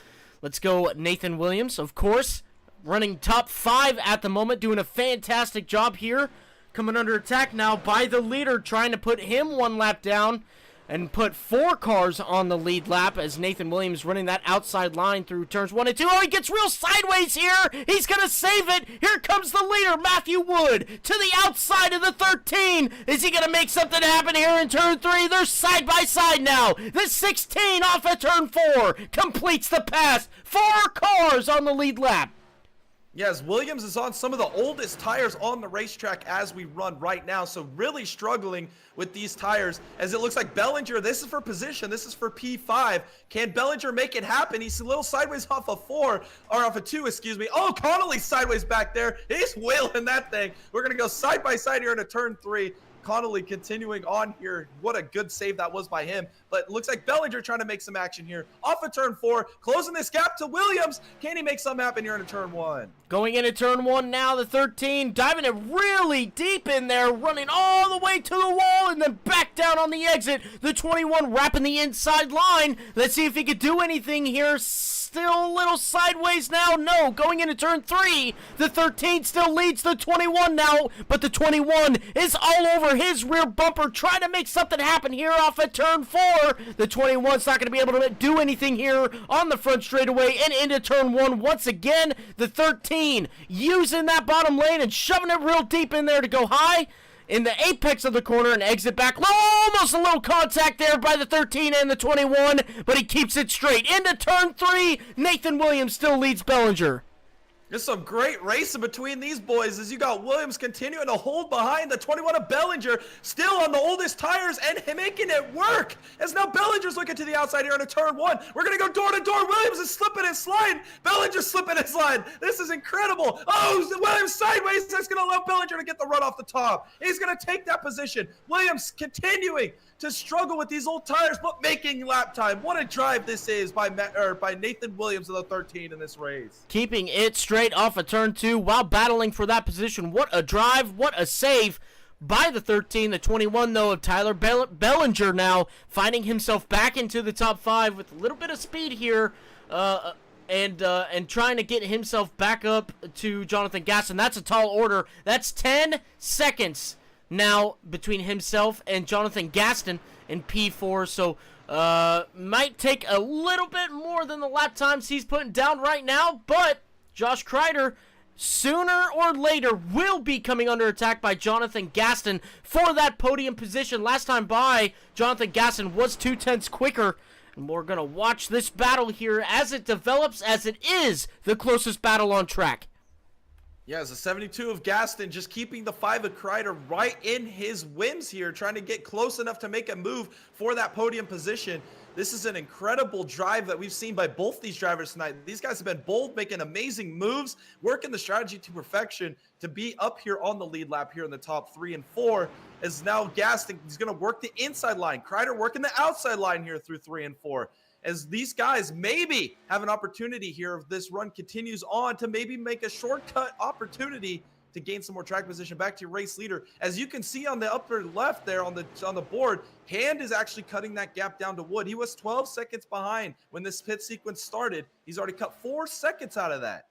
let's go Nathan Williams, of course. Running top 5 at the moment, doing a fantastic job here. Coming under attack now by the leader, trying to put him 1 lap down. And put 4 cars on the lead lap as Nathan Williams running that outside line through turns 1 and 2. Oh, he gets real sideways here. He's going to save it. Here comes the leader, Matthew Wood, to the outside of the 13. Is he going to make something happen here in turn 3? They're side by side now. The 16 off of turn 4 completes the pass. 4 cars on the lead lap. Yes, Williams is on some of the oldest tires on the racetrack as we run right now, so really struggling with these tires, as it looks like Bellinger, this is for position, this is for P5. Can Bellinger make it happen? He's a little sideways off of 4, or off of 2, excuse me. Oh, Connolly sideways back there. He's wheeling that thing. We're going to go side by side here into turn 3. Connolly continuing on here. What a good save that was by him. But it looks like Bellinger trying to make some action here. Off of turn 4, closing this gap to Williams. Can he make something happen here into turn 1? Going into turn 1 now, the 13, diving it really deep in there, running all the way to the wall, and then back down on the exit. The 21 wrapping the inside line. Let's see if he could do anything here. Still a little sideways now. No, going into turn 3. The 13 still leads the 21 now, but the 21 is all over his rear bumper, trying to make something happen here off at turn 4. The 21's not going to be able to do anything here on the front straightaway, and into turn 1 once again. The 13 using that bottom lane and shoving it real deep in there to go high in the apex of the corner and exit back low. Almost a little contact there by the 13 and the 21, but he keeps it straight. Into turn 3, Nathan Williams still leads Bellinger. There's some great racing between these boys as you got Williams continuing to hold behind the 21 of Bellinger, still on the oldest tires and making it work. As now Bellinger's looking to the outside here on a turn 1. We're going to go door to door. Williams is slipping and sliding. Bellinger's slipping and sliding. This is incredible. Oh, Williams sideways. That's going to allow Bellinger to get the run off the top. He's going to take that position. Williams continuing to struggle with these old tires, but making lap time. What a drive this is by Nathan Williams of the 13 in this race. Keeping it straight off of turn 2 while battling for that position. What a drive, what a save by the 13. The 21, though, of Tyler Bellinger now finding himself back into the top 5 with a little bit of speed here, and trying to get himself back up to Jonathan Gaston. That's a tall order. That's 10 seconds now between himself and Jonathan Gaston in P4, so might take a little bit more than the lap times he's putting down right now, but Josh Kreider sooner or later will be coming under attack by Jonathan Gaston for that podium position. Last time by, Jonathan Gaston was 2/10 quicker, and we're going to watch this battle here as it develops, as it is the closest battle on track. Yeah, it's a 72 of Gaston, just keeping the 5 of Kreider right in his whims here, trying to get close enough to make a move for that podium position. This is an incredible drive that we've seen by both these drivers tonight. These guys have been bold, making amazing moves, working the strategy to perfection to be up here on the lead lap here in the top 3 and 4. As now Gaston is going to work the inside line. Kreider working the outside line here through 3 and 4. As these guys maybe have an opportunity here if this run continues on to maybe make a shortcut opportunity to gain some more track position back to your race leader. As you can see on the upper left there on the board, Hand is actually cutting that gap down to Wood. He was 12 seconds behind when this pit sequence started. He's already cut 4 seconds out of that.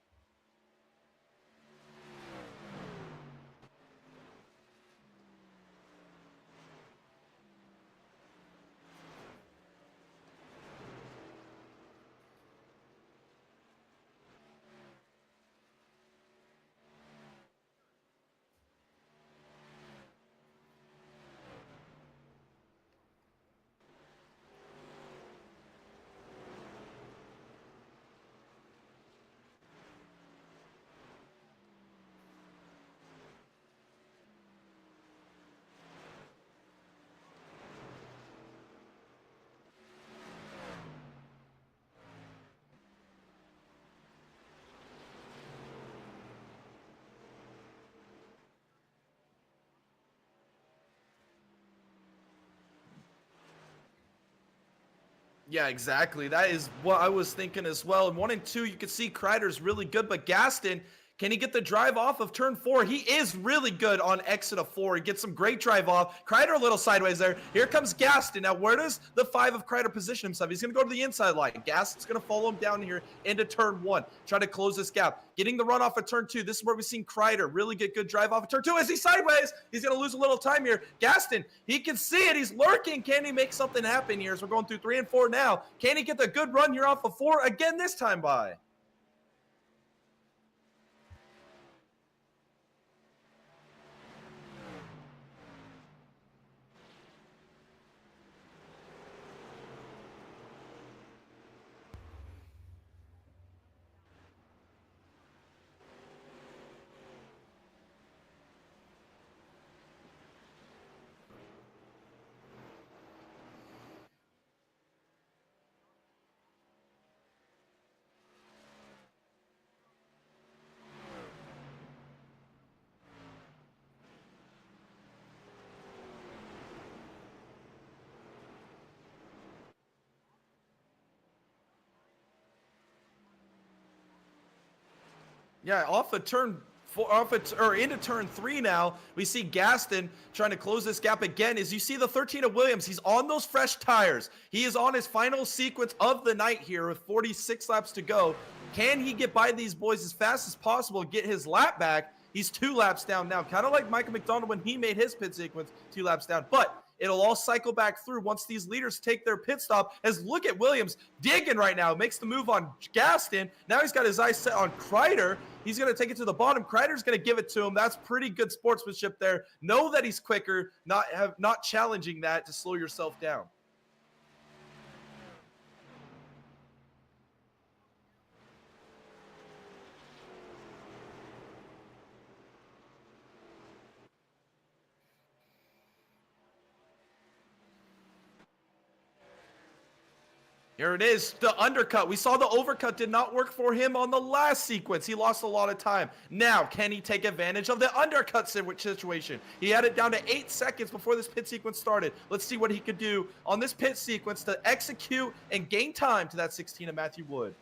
Yeah, exactly. That is what I was thinking as well. In 1 and 2, you can see Kreider's really good, but Gaston, can he get the drive off of turn 4? He is really good on exit of 4. He gets some great drive off. Kreider a little sideways there. Here comes Gaston. Now, where does the 5 of Kreider position himself? He's going to go to the inside line. Gaston's going to follow him down here into turn 1. Try to close this gap. Getting the run off of turn 2. This is where we've seen Kreider really get good drive off of turn 2. Is he sideways? He's going to lose a little time here. Gaston, he can see it. He's lurking. Can he make something happen here? So we're going through 3 and 4 now. Can he get the good run here off of 4 again this time by? Yeah, off of turn 4, into turn 3 now, we see Gaston trying to close this gap again. As you see the 13 of Williams, he's on those fresh tires. He is on his final sequence of the night here with 46 laps to go. Can he get by these boys as fast as possible, get his lap back? He's 2 laps down now, kind of like Michael McDonald when he made his pit sequence 2 laps down. But it'll all cycle back through once these leaders take their pit stop. As look at Williams digging right now, makes the move on Gaston. Now he's got his eyes set on Kreider. He's going to take it to the bottom. Kreider's going to give it to him. That's pretty good sportsmanship there. Know that he's quicker, not challenging that to slow yourself down. Here it is, the undercut. We saw the overcut did not work for him on the last sequence. He lost a lot of time. Now, can he take advantage of the undercut situation? He had it down to 8 seconds before this pit sequence started. Let's see what he could do on this pit sequence to execute and gain time to that 16 of Matthew Wood.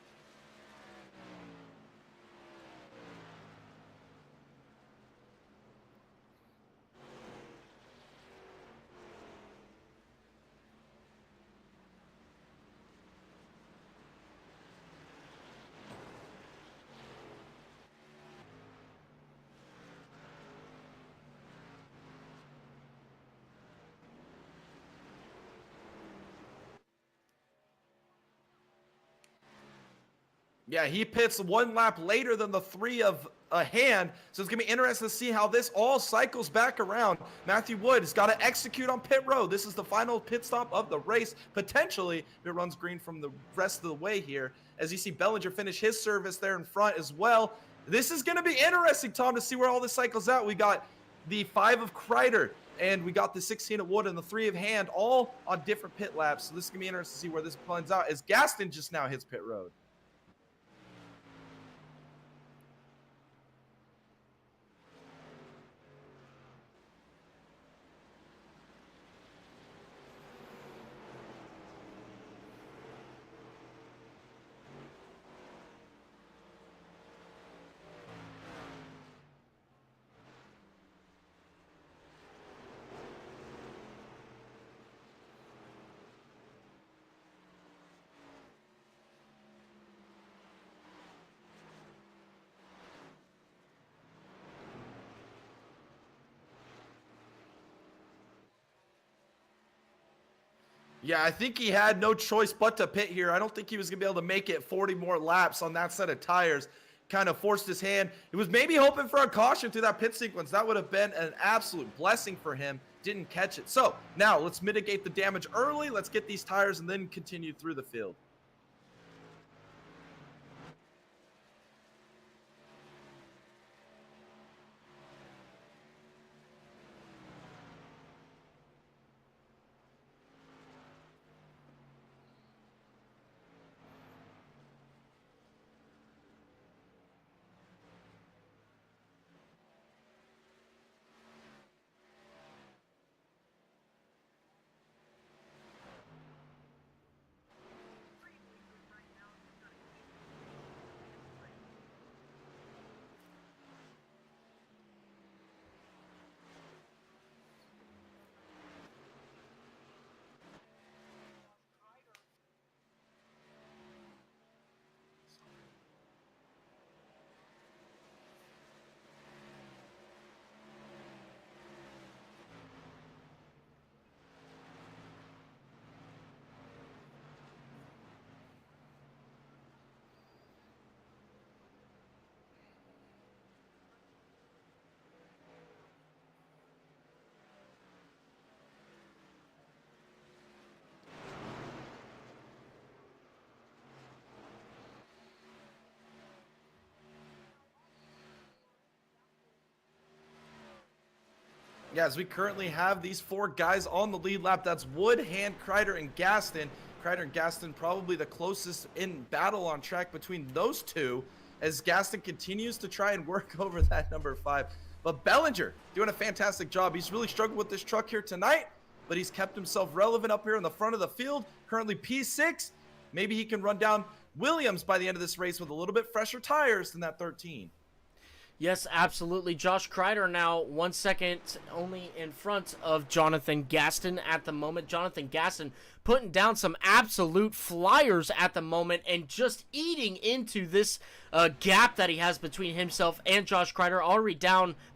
Yeah, he pits 1 lap later than the 3 of a hand, so it's going to be interesting to see how this all cycles back around. Matthew Wood has got to execute on pit road. This is the final pit stop of the race, potentially, if it runs green from the rest of the way here. As you see Bellinger finish his service there in front as well. This is going to be interesting, Tom, to see where all this cycles out. We got the 5 of Kreider, and we got the 16 of Wood and the 3 of Hand, all on different pit laps. So this is going to be interesting to see where this plans out as Gaston just now hits pit road. Yeah, I think he had no choice but to pit here. I don't think he was going to be able to make it 40 more laps on that set of tires. Kind of forced his hand. He was maybe hoping for a caution through that pit sequence. That would have been an absolute blessing for him. Didn't catch it. So now let's mitigate the damage early. Let's get these tires and then continue through the field. Yeah, as we currently have these 4 guys on the lead lap. That's Wood, Hand, Kreider, and Gaston. Kreider and Gaston probably the closest in battle on track between those two, as Gaston continues to try and work over that number 5. But Bellinger doing a fantastic job. He's really struggled with this truck here tonight, but he's kept himself relevant up here in the front of the field. Currently P6. Maybe he can run down Williams by the end of this race with a little bit fresher tires than that 13. Yes, absolutely. Josh Kreider now 1 second only in front of Jonathan Gaston at the moment. Jonathan Gaston putting down some absolute flyers at the moment and just eating into this gap that he has between himself and Josh Kreider. Already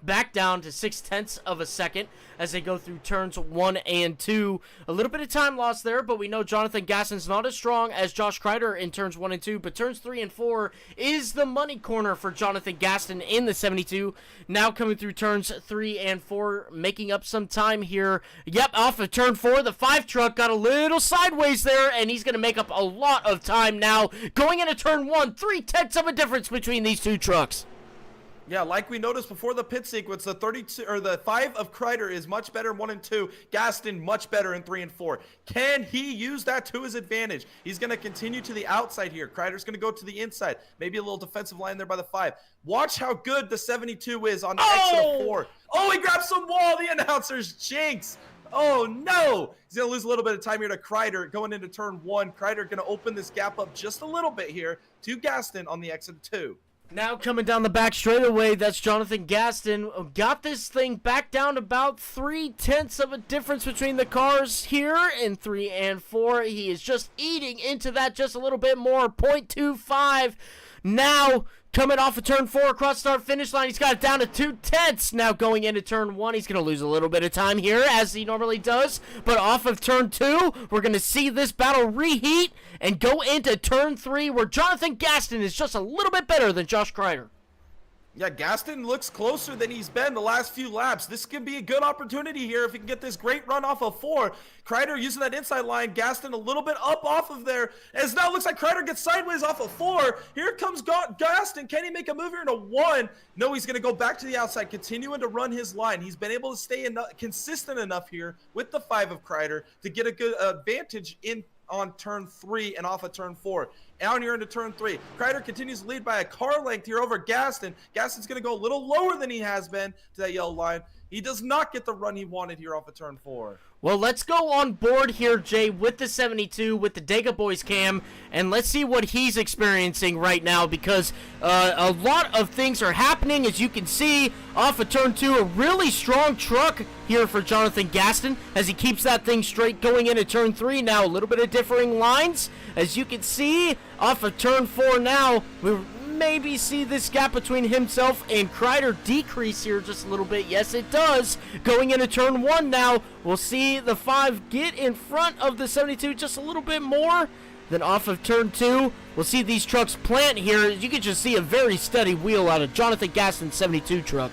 back down to 0.6 of a second as they go through turns 1 and 2. A little bit of time lost there, but we know Jonathan Gaston's not as strong as Josh Kreider in turns 1 and 2, but turns 3 and 4 is the money corner for Jonathan Gaston in the 72. Now coming through turns 3 and 4, making up some time here. Yep, off of turn 4, the 5 truck got a little sideways there, and he's going to make up a lot of time now. Going into turn 1, 0.3 of a difference between these two trucks. Yeah, like we noticed before the pit sequence, the 32 or the 5 of Kreider is much better in 1 and 2. Gaston much better in 3 and 4. Can he use that to his advantage? He's going to continue to the outside here. Kreider's going to go to the inside. Maybe a little defensive line there by the 5. Watch how good the 72 is on the exit of 4. Oh, he grabs some wall. The announcer's jinx. Oh, no. He's going to lose a little bit of time here to Kreider going into turn 1. Kreider going to open this gap up just a little bit here to Gaston on the exit of 2. Now coming down the back straightaway, that's Jonathan Gaston. Got this thing back down to about 0.3 of a difference between the cars here in 3 and 4. He is just eating into that just a little bit more, 0.25. Now coming off of turn 4 across start finish line, he's got it down to 0.2. Now going into turn 1, he's going to lose a little bit of time here as he normally does. But off of turn 2, we're going to see this battle reheat and go into turn 3 where Jonathan Gaston is just a little bit better than Josh Kreider. Yeah, Gaston looks closer than he's been the last few laps. This can be a good opportunity here if he can get this great run off of 4. Kreider using that inside line. Gaston a little bit up off of there. As now it looks like Kreider gets sideways off of 4. Here comes Gaston. Can he make a move here into 1? No, he's going to go back to the outside, continuing to run his line. He's been able to stay consistent enough here with the 5 of Kreider to get a good advantage in on turn 3 and off of turn 4. Down here into turn 3. Kreider continues to lead by a car length here over Gaston. Gaston's going to go a little lower than he has been to that yellow line. He does not get the run he wanted here off of turn 4. Well, let's go on board here, Jay, with the 72, with the Dega Boys cam, and let's see what he's experiencing right now, because a lot of things are happening. As you can see, off of turn 2, a really strong truck here for Jonathan Gaston as he keeps that thing straight going into turn 3. Now, a little bit of differing lines. As you can see, off of turn 4 now, we maybe see this gap between himself and Kreider decrease here just a little bit. Yes, it does. Going into turn 1 now, we'll see the 5 get in front of the 72 just a little bit more. Then off of turn 2, we'll see these trucks plant here. You can just see a very steady wheel out of Jonathan Gaston's 72 truck.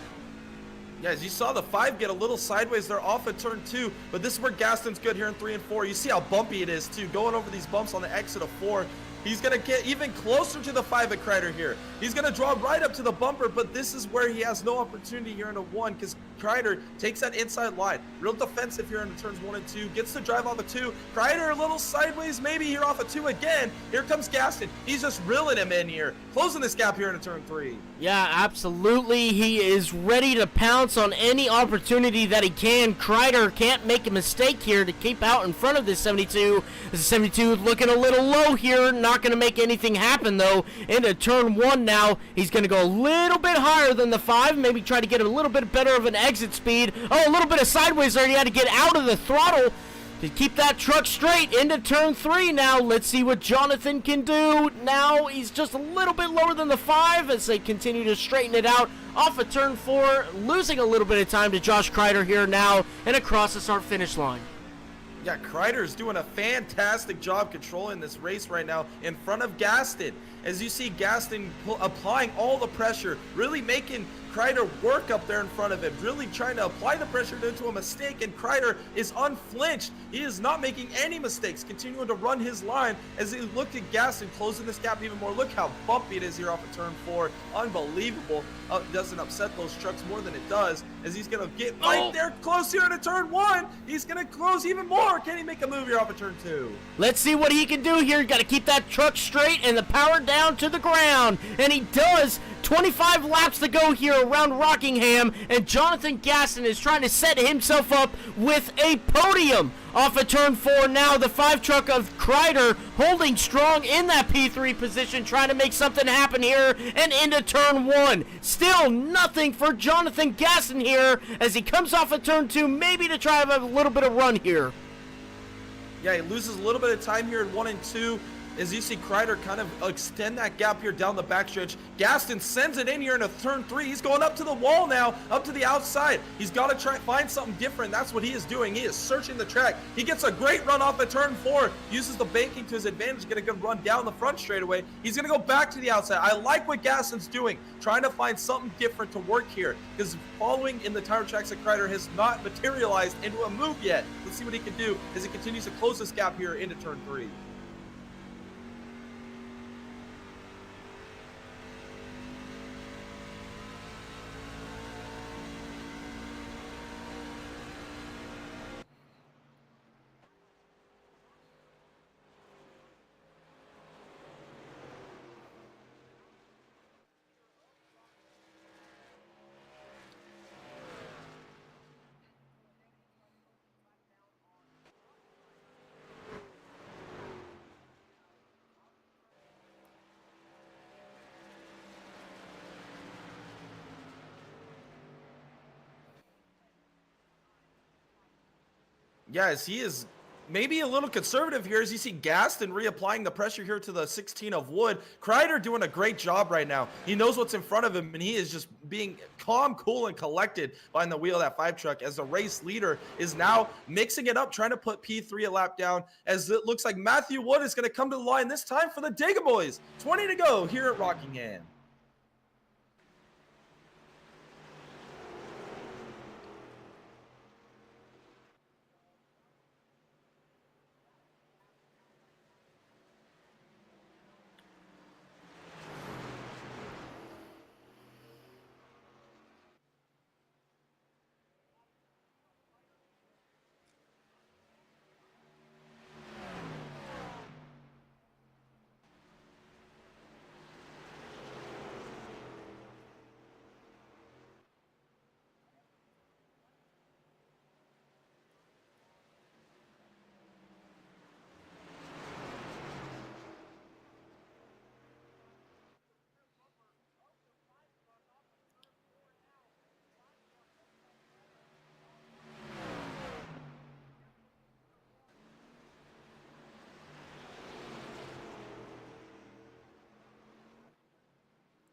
Yeah, as you saw the 5 get a little sideways there off of turn 2, but this is where Gaston's good here in 3 and 4. You see how bumpy it is too, going over these bumps on the exit of 4. He's going to get even closer to the 5 at Kreider here. He's going to draw right up to the bumper, but this is where he has no opportunity here in a 1 because Kreider takes that inside line. Real defensive here in turns 1 and 2. Gets to drive off of 2. Kreider a little sideways maybe here off of 2 again. Here comes Gaston. He's just reeling him in here. Closing this gap here in turn 3. Yeah, absolutely. He is ready to pounce on any opportunity that he can. Kreider can't make a mistake here to keep out in front of this 72. The 72 looking a little low here. Not going to make anything happen, though. Into turn 1 now. He's going to go a little bit higher than the 5. Maybe try to get a little bit better of an exit speed. Oh, a little bit of sideways there. He had to get out of the throttle to keep that truck straight into turn 3 now. Let's see what Jonathan can do. Now he's just a little bit lower than the 5 as they continue to straighten it out. Off of turn 4, losing a little bit of time to Josh Kreider here now and across the start-finish line. Yeah, Kreider's doing a fantastic job controlling this race right now in front of Gaston. As you see Gaston applying all the pressure, really making Kreider work up there in front of him, really trying to apply the pressure into a mistake, and Kreider is unflinched. He is not making any mistakes, continuing to run his line as he looked at Gaston closing this gap even more. Look how bumpy it is here off of turn 4. Unbelievable. It doesn't upset those trucks more than it does, as he's going to get right there close here into turn 1. He's going to close even more. Can he make a move here off of turn 2? Let's see what he can do here. Got to keep that truck straight and the power down to the ground, and he does. 25 laps to go here around Rockingham, and Jonathan Gaston is trying to set himself up with a podium. Off of turn 4 now, the 5 truck of Kreider holding strong in that P3 position, trying to make something happen here, and into turn 1. Still nothing for Jonathan Gaston here as he comes off of turn 2, maybe to try to have a little bit of run here. Yeah, he loses a little bit of time here in 1 and 2. As you see Kreider kind of extend that gap here down the backstretch. Gaston sends it in here into turn 3. He's going up to the wall now, up to the outside. He's got to try find something different. That's what he is doing. He is searching the track. He gets a great run off at turn 4. Uses the banking to his advantage. Get a good run down the front straightaway. He's going to go back to the outside. I like what Gaston's doing. Trying to find something different to work here. Because following in the tire tracks of Kreider has not materialized into a move yet. Let's see what he can do as he continues to close this gap here into turn 3. Yes, he is maybe a little conservative here as you see Gaston reapplying the pressure here to the 16 of Wood. Kreider doing a great job right now. He knows what's in front of him, and he is just being calm, cool, and collected behind the wheel of that 5 truck as the race leader is now mixing it up, trying to put P3 a lap down as it looks like Matthew Wood is going to come to the line this time for the Digga Boys. 20 to go here at Rockingham.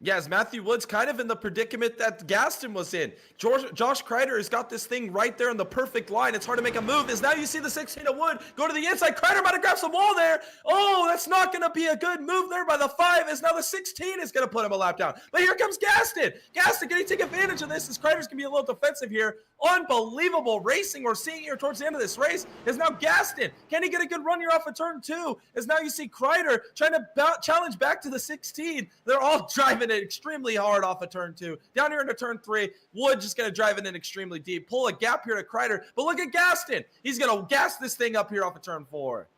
Yes, Matthew Wood's kind of in the predicament that Gaston was in. Josh Kreider has got this thing right there in the perfect line. It's hard to make a move. As now you see the 16 of Wood go to the inside. Kreider might have grabbed some wall there. Oh, that's not going to be a good move there by the 5. As now the 16 is going to put him a lap down. But here comes Gaston. Gaston, can he take advantage of this? As Kreider's going to be a little defensive here. Unbelievable racing we're seeing here towards the end of this race. Is now Gaston. Can he get a good run here off of turn 2? As now you see Kreider trying to challenge back to the 16. They're all driving it extremely hard off of turn 2. Down here into turn 3, Wood just going to drive it in extremely deep. Pull a gap here to Kreider. But look at Gaston. He's going to gas this thing up here off of turn 4.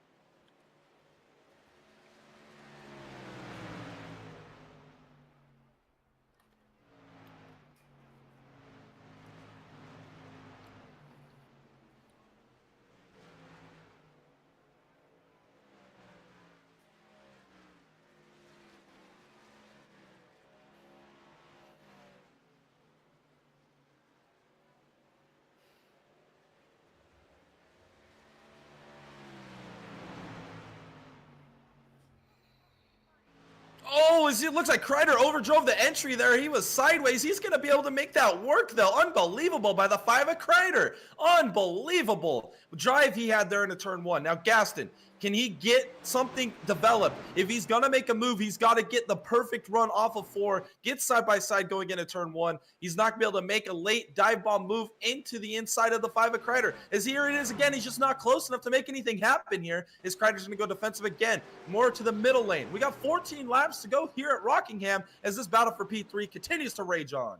Oh, it looks like Kreider overdrove the entry there. He was sideways. He's going to be able to make that work, though. Unbelievable by the 5 of Kreider. Unbelievable drive he had there into turn 1. Now, Gaston, can he get something developed? If he's going to make a move, he's got to get the perfect run off of 4, get side by side going into turn 1. He's not going to be able to make a late dive bomb move into the inside of the 5 of Kreider. As here it is again, he's just not close enough to make anything happen here. As Kreider's going to go defensive again, more to the middle lane. We got 14 laps to go here at Rockingham as this battle for P3 continues to rage on.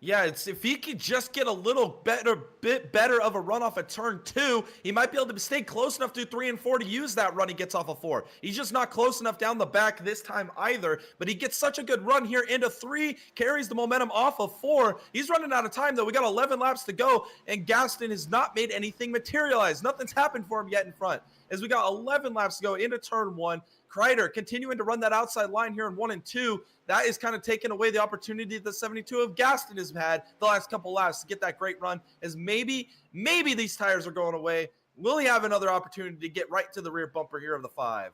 Yeah, if he could just get a little bit better of a run off of turn 2, he might be able to stay close enough to 3 and 4 to use that run he gets off of 4. He's just not close enough down the back this time either, but he gets such a good run here into 3, carries the momentum off of 4. He's running out of time, though. We got 11 laps to go, and Gaston has not made anything materialize. Nothing's happened for him yet in front. As we got 11 laps to go into turn 1, Kreider continuing to run that outside line here in 1 and 2. That is kind of taking away the opportunity that 72 of Gaston has had the last couple laps to get that great run, as maybe these tires are going away. Will he have another opportunity to get right to the rear bumper here of the 5?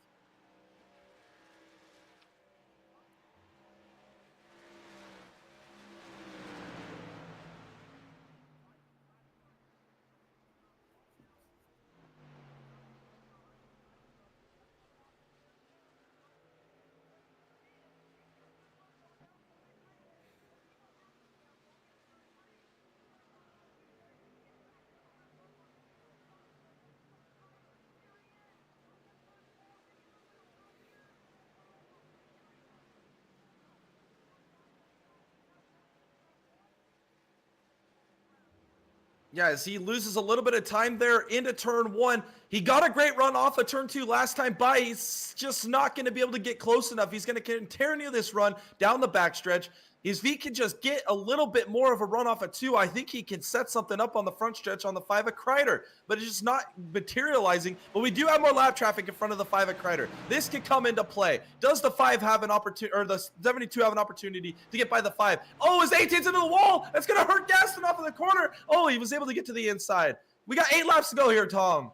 Yeah, as he loses a little bit of time there into turn one. He got a great run off of turn two last time by. He's just not going to be able to get close enough. He's going to continue this run down the backstretch. If he can just get a little bit more of a run off of two, I think he can set something up on the front stretch on the 5 at Kreider. But it's just not materializing. But we do have more lap traffic in front of the 5 at Kreider. This could come into play. Does the 5 have an opportunity, or the 72 have an opportunity to get by the 5? Oh, his 18's into the wall. That's going to hurt Gaston off of the corner. Oh, he was able to get to the inside. We got 8 laps to go here, Tom.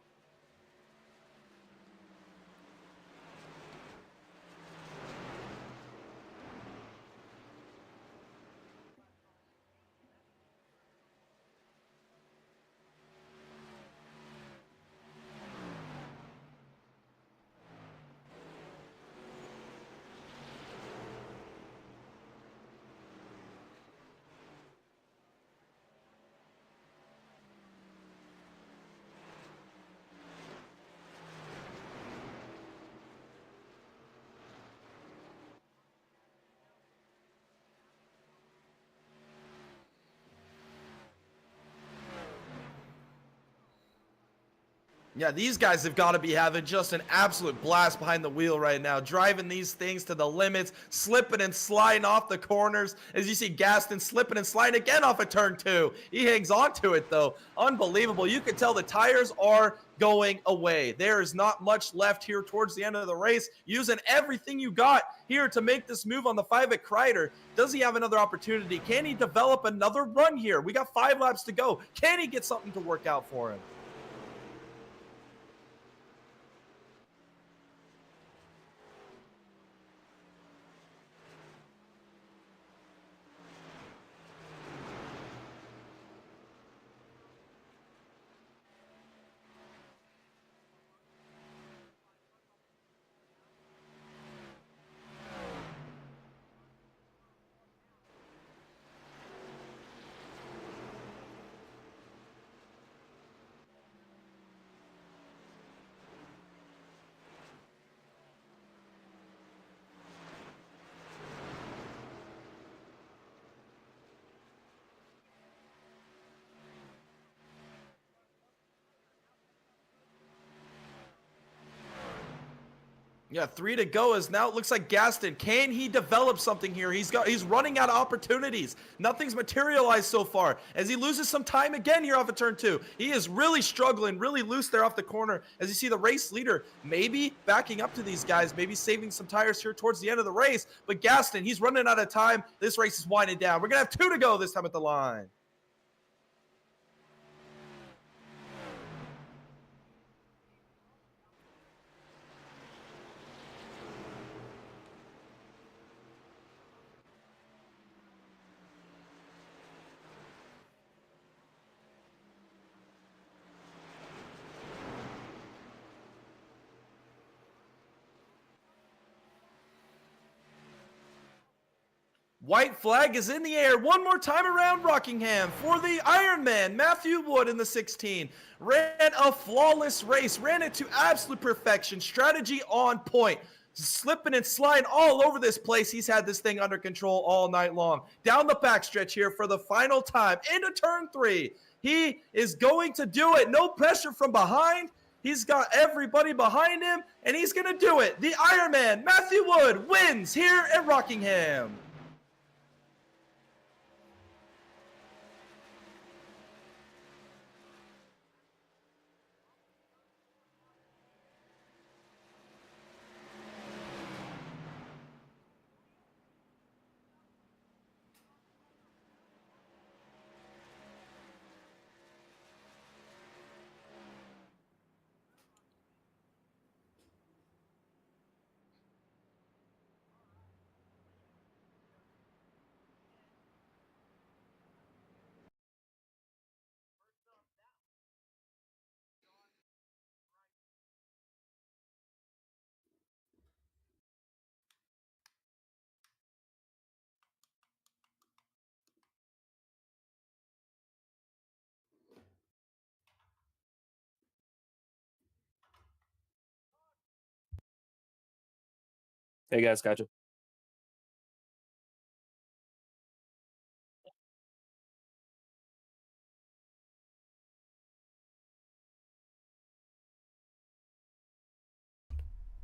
Yeah, these guys have got to be having just an absolute blast behind the wheel right now, driving these things to the limits, slipping and sliding off the corners. As you see Gaston slipping and sliding again off of turn 2. He hangs on to it, though. Unbelievable. You can tell the tires are going away. There is not much left here towards the end of the race. Using everything you got here to make this move on the 5 at Kreider. Does he have another opportunity? Can he develop another run here? We got 5 laps to go. Can he get something to work out for him? Yeah, 3 to go as now it looks like Gaston. Can he develop something here? He's running out of opportunities. Nothing's materialized so far as he loses some time again here off of turn 2. He is really struggling, really loose there off the corner as you see the race leader maybe backing up to these guys, maybe saving some tires here towards the end of the race. But Gaston, he's running out of time. This race is winding down. We're going to have 2 to go this time at the line. White flag is in the air one more time around Rockingham for the Ironman. Matthew Wood in the 16 ran a flawless race, ran it to absolute perfection, strategy on point, slipping and sliding all over this place. He's had this thing under control all night long. Down the backstretch here for the final time into turn 3. He is going to do it. No pressure from behind. He's got everybody behind him, and he's going to do it. The Ironman, Matthew Wood, wins here at Rockingham. Hey guys, gotcha.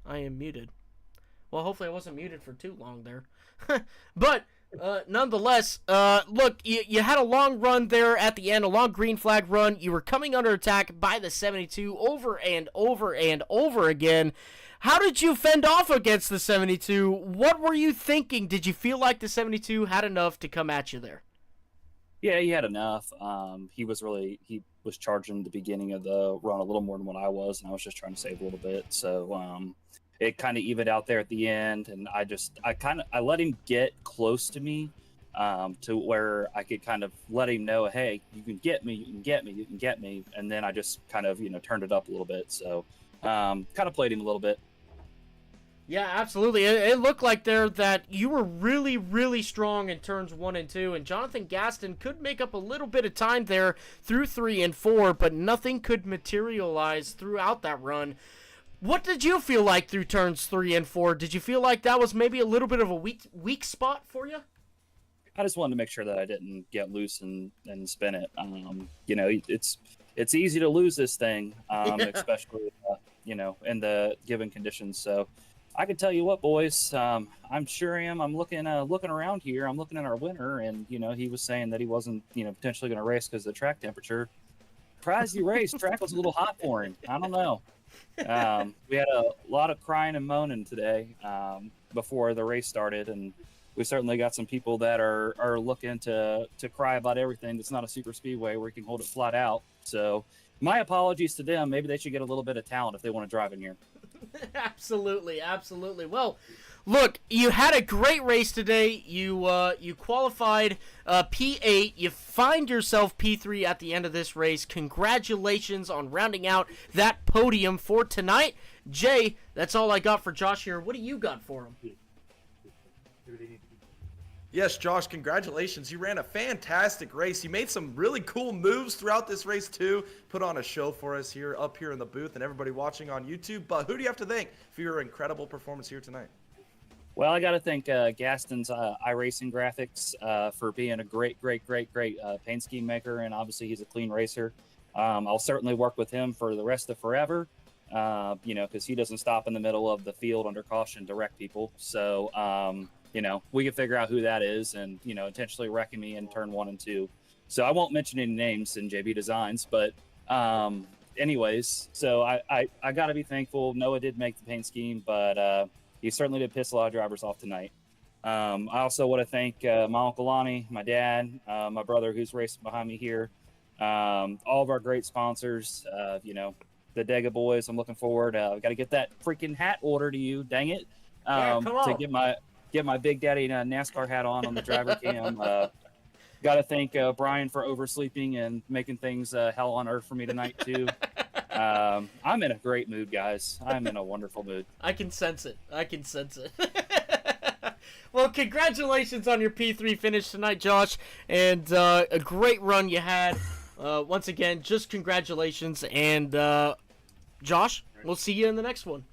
I am muted. Well, hopefully I wasn't muted for too long there. But nonetheless, look, you had a long run there at the end, a long green flag run. You were coming under attack by the 72 over and over and over again. How did you fend off against the 72? What were you thinking? Did you feel like the 72 had enough to come at you there? Yeah, he had enough. He was charging the beginning of the run a little more than what I was, and I was just trying to save a little bit. So it kind of evened out there at the end, and I let him get close to me to where I could kind of let him know, hey, you can get me, you can get me, you can get me, and then I just kind of turned it up a little bit. So kind of played him a little bit. Yeah, absolutely. It looked like there that you were really, really strong in turns 1 and 2, and Jonathan Gaston could make up a little bit of time there through 3 and 4, but nothing could materialize throughout that run. What did you feel like through turns 3 and 4? Did you feel like that was maybe a little bit of a weak spot for you? I just wanted to make sure that I didn't get loose and spin it. It's easy to lose this thing, especially in the given conditions. So I can tell you what, boys, I'm sure am. I'm looking around here. I'm looking at our winner, and he was saying that he wasn't potentially going to race because of the track temperature. Surprised he raced. Track was a little hot for him. I don't know. We had a lot of crying and moaning today before the race started, and we certainly got some people that are looking to cry about everything that's not a super speedway where you can hold it flat out. So my apologies to them. Maybe they should get a little bit of talent if they want to drive in here. Absolutely. Well, look, you had a great race today. You qualified P8. You find yourself P3 at the end of this race. Congratulations on rounding out that podium for tonight. Jay, that's all I got for Josh here. What do you got for him? Yes, Josh, congratulations. You ran a fantastic race. You made some really cool moves throughout this race, too. Put on a show for us up here in the booth and everybody watching on YouTube. But who do you have to thank for your incredible performance here tonight? Well, I got to thank Gaston's iRacing Graphics for being a great paint scheme maker, and obviously he's a clean racer. I'll certainly work with him for the rest of forever, because he doesn't stop in the middle of the field under caution to wreck people. So, we can figure out who that is and, intentionally wrecking me in turn 1 and 2. So I won't mention any names in JB Designs, but anyways, so I got to be thankful. Noah did make the paint scheme, but he certainly did piss a lot of drivers off tonight. I also want to thank my Uncle Lonnie, my dad, my brother who's racing behind me here, all of our great sponsors, the Dega boys. I'm looking forward. I've got to get that freaking hat order to you, dang it, to get my Big Daddy NASCAR hat on the driver cam. Got to thank Brian for oversleeping and making things hell on earth for me tonight, too. I'm in a great mood, guys. I'm in a wonderful mood. I can sense it. Well, congratulations on your P3 finish tonight, Josh, and a great run you had. Once again, just congratulations, and Josh, we'll see you in the next one.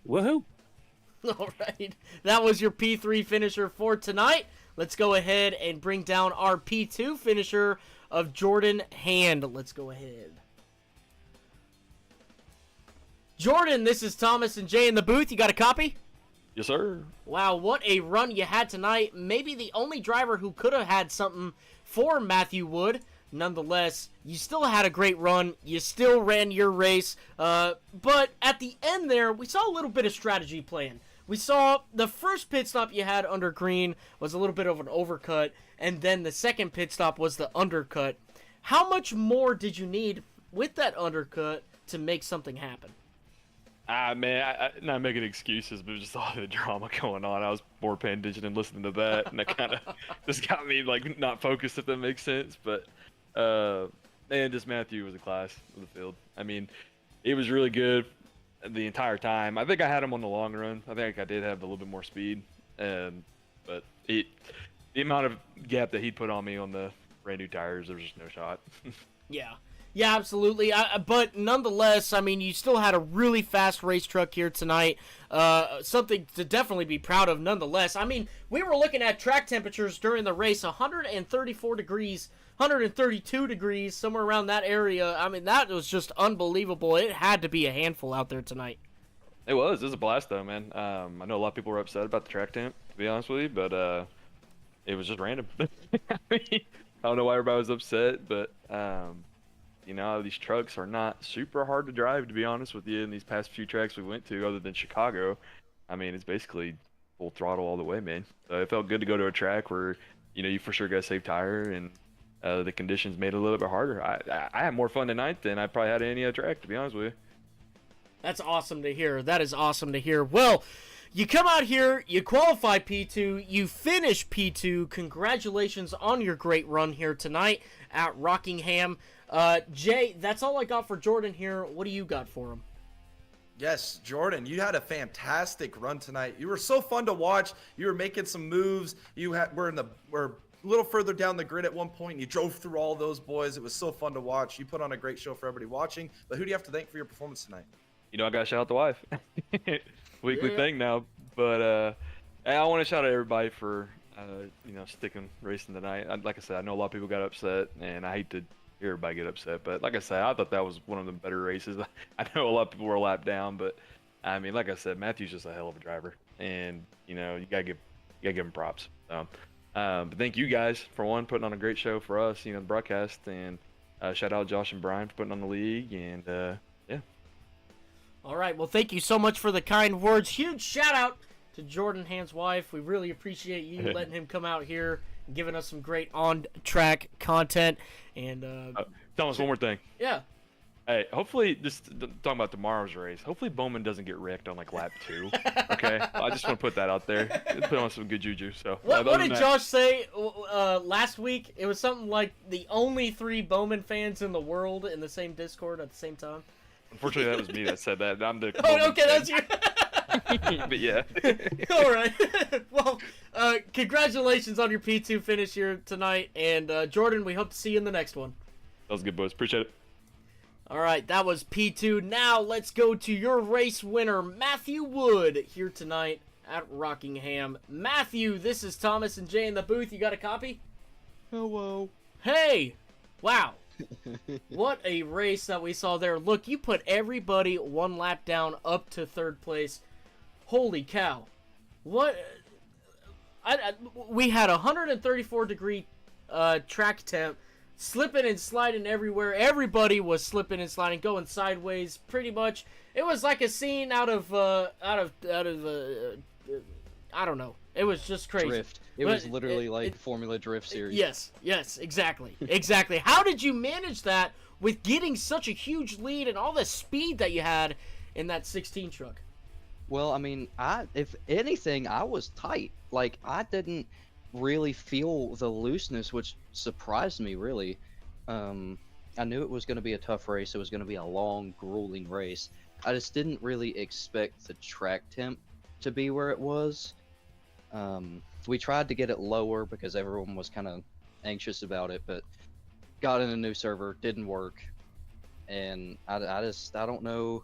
Woohoo! All right, that was your P3 finisher for tonight. Let's go ahead and bring down our P2 finisher of Jordan Hand. Let's go ahead. Jordan, this is Thomas and Jay in the booth. You got a copy? Yes, sir. Wow, what a run you had tonight. Maybe the only driver who could have had something for Matthew Wood. Nonetheless, you still had a great run. You still ran your race. But at the end there, we saw a little bit of strategy playing. We saw the first pit stop you had under green was a little bit of an overcut, and then the second pit stop was the undercut. How much more did you need with that undercut to make something happen? Man, I'm not making excuses, but just all the drama going on. I was more paying attention and listening to that, and that kind of just got me not focused, if that makes sense. But man, just Matthew was a class of the field. I mean, it was really good the entire time. I think I had him on the long run. I think I did have a little bit more speed, but the amount of gap that he'd put on me on the brand new tires, there was just no shot. Yeah, absolutely. But nonetheless, I mean, you still had a really fast race truck here tonight. Something to definitely be proud of nonetheless. I mean, we were looking at track temperatures during the race, 134 degrees, 132 degrees, somewhere around that area. I mean, that was just unbelievable. It had to be a handful out there tonight. It was a blast though, man. I know a lot of people were upset about the track temp, to be honest with you, but it was just random. I mean, I don't know why everybody was upset, but you know, these trucks are not super hard to drive, to be honest with you. In these past few tracks we went to, other than Chicago, I mean, it's basically full throttle all the way, man. So it felt good to go to a track where, you know, you for sure got a safe tire, and the conditions made it a little bit harder. I had more fun tonight than I probably had at any other track, to be honest with you. That's awesome to hear. That is awesome to hear. Well, you come out here, you qualify P2, you finish P2. Congratulations on your great run here tonight at Rockingham. Jay, that's all I got for Jordan here. What do you got for him? Yes, Jordan, you had a fantastic run tonight. You were so fun to watch. You were making some moves. We're a little further down the grid at one point. You drove through all those boys. It was so fun to watch. You put on a great show for everybody watching. But who do you have to thank for your performance tonight? You know, I gotta shout out the wife. Weekly Yeah. thing now, but I want to shout out everybody for you know, sticking racing tonight. Like I said, I know a lot of people got upset, and I hate to hear everybody get upset, but like I said, I thought that was one of the better races. I know a lot of people were a lap down, but I mean, like I said, Matthew's just a hell of a driver, and you know, you gotta give him props. So, but thank you guys for putting on a great show for us, you know, the broadcast, and shout out Josh and Brian for putting on the league, and yeah. All right, well, thank you so much for the kind words. Huge shout out to Jordan Hand's wife. We really appreciate you letting him come out here and giving us some great on-track content. And Tell us one more thing. yeah, Hey, hopefully, just talking about tomorrow's race, hopefully Bowman doesn't get wrecked on like lap 2. Okay, I just want to put that out there. Put on some good juju. So what did Josh say last week? It was something like the only 3 Bowman fans in the world in the same Discord at the same time. Unfortunately, that was me that said that. I'm the Oh, Bowman okay, fan. that's you. But yeah. All right. Well, congratulations on your P2 finish here tonight. And Jordan, we hope to see you in the next one. That was good, boys. Appreciate it. All right, that was P2. Now let's go to your race winner, Matthew Wood, here tonight at Rockingham. Matthew, this is Thomas and Jay in the booth. You got a copy? Hello. Hey! Wow. What a race that we saw there. Look, you put everybody one lap down up to third place. Holy cow. What? We had a 134-degree track temp, slipping and sliding everywhere. Everybody was slipping and sliding, going sideways pretty much. It was like a scene out of I don't know. It was just crazy. Drift. It But was literally like Formula Drift series. Yes, exactly. Exactly. How did you manage that with getting such a huge lead and all the speed that you had in that 16 truck? Well, I mean, if anything, I was tight. Like, I didn't really feel the looseness, which surprised me, really. I knew it was going to be a tough race. It was going to be a long, grueling race. I just didn't really expect the track temp to be where it was. We tried to get it lower because everyone was kind of anxious about it, but got in a new server, didn't work. And I don't know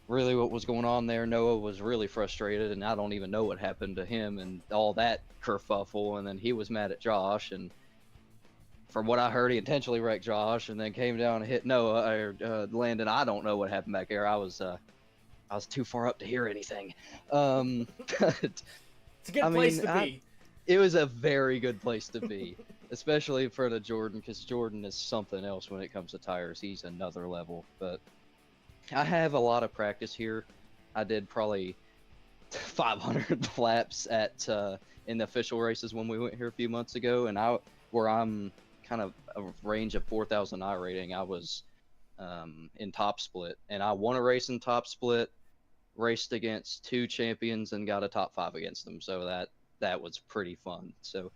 really what was going on there. Noah was really frustrated, and I don't even know what happened to him and all that kerfuffle. And then he was mad at Josh, and from what I heard, he intentionally wrecked Josh, and then came down and hit Noah or Landon. I don't know what happened back there. I was too far up to hear anything. It's a good place to be. It was a very good place to be, especially for the Jordan, because Jordan is something else when it comes to tires. He's another level. But I have a lot of practice here. I did probably 500 laps at in the official races when we went here a few months ago, and I'm kind of a range of 4,000 I rating. I was in top split, and I won a race in top split, raced against 2 champions, and got a top 5 against them. So that was pretty fun. So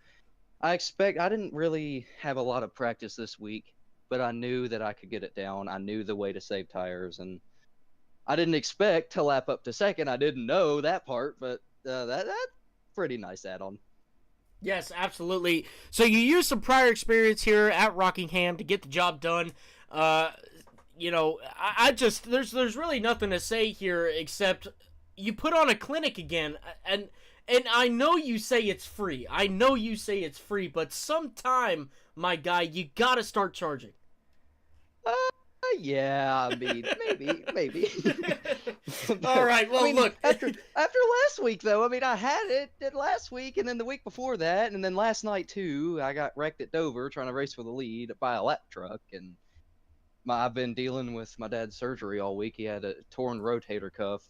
I didn't really have a lot of practice this week, but I knew that I could get it down. I knew the way to save tires, and I didn't expect to lap up to second. I didn't know that part, but that's pretty nice add-on. Yes, absolutely. So you used some prior experience here at Rockingham to get the job done. You know, I just there's really nothing to say here except you put on a clinic again, and I know you say it's free. I know you say it's free, but sometime, my guy, you gotta start charging. Yeah, I mean, maybe. All right. Well, I mean, look. after last week though, I mean, I had it last week, and then the week before that, and then last night too. I got wrecked at Dover trying to race for the lead by a lap truck, and I've been dealing with my dad's surgery all week. He had a torn rotator cuff,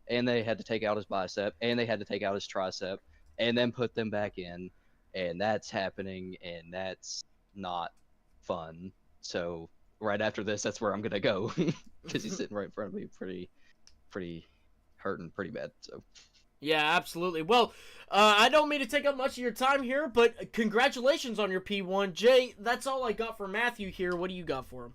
and they had to take out his bicep, and they had to take out his tricep, and then put them back in, and that's happening, and that's not fun. So right after this, that's where I'm gonna go because he's sitting right in front of me, pretty hurting pretty bad. So Yeah, absolutely. Well, I don't mean to take up much of your time here, but congratulations on your P1. Jay, that's all I got for Matthew here. What do you got for him?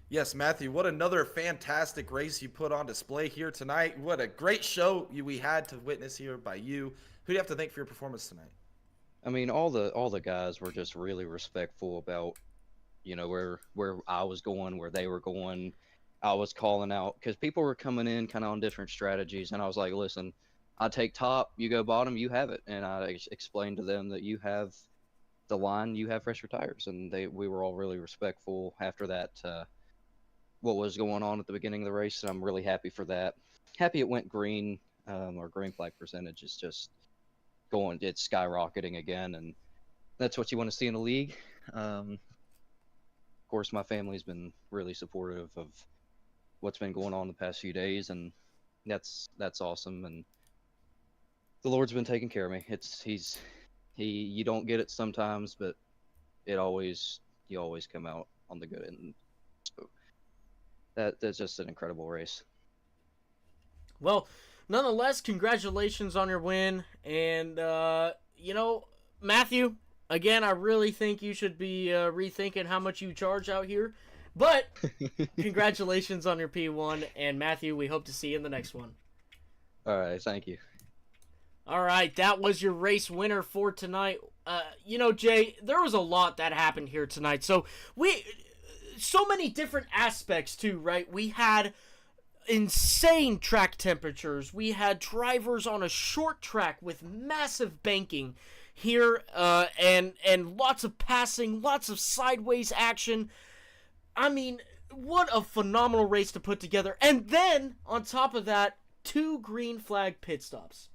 Yes, Matthew, what another fantastic race you put on display here tonight. What a great show we had to witness here by you. Who do you have to thank for your performance tonight? I mean, all the guys were just really respectful about, where I was going, where they were going. I was calling out because people were coming in kind of on different strategies, and I was like, listen, I take top, you go bottom, you have it. And I explained to them that you have the line, you have fresher tires, and we were all really respectful after that. What was going on at the beginning of the race, and I'm really happy for that. Happy it went green. Our green flag percentage is just it's skyrocketing again, and that's what you want to see in a league. Of course, my family's been really supportive of what's been going on the past few days, and that's awesome. And the Lord's been taking care of me. You don't get it sometimes, but you always come out on the good end. So that's just an incredible race. Well, nonetheless, congratulations on your win. And, Matthew, again, I really think you should be rethinking how much you charge out here. But congratulations on your P1. And, Matthew, we hope to see you in the next one. All right, thank you. All right, that was your race winner for tonight. Jay, there was a lot that happened here tonight. So many different aspects too, right? We had insane track temperatures. We had drivers on a short track with massive banking here, and lots of passing, lots of sideways action. I mean, what a phenomenal race to put together. And then, on top of that, 2 green flag pit stops.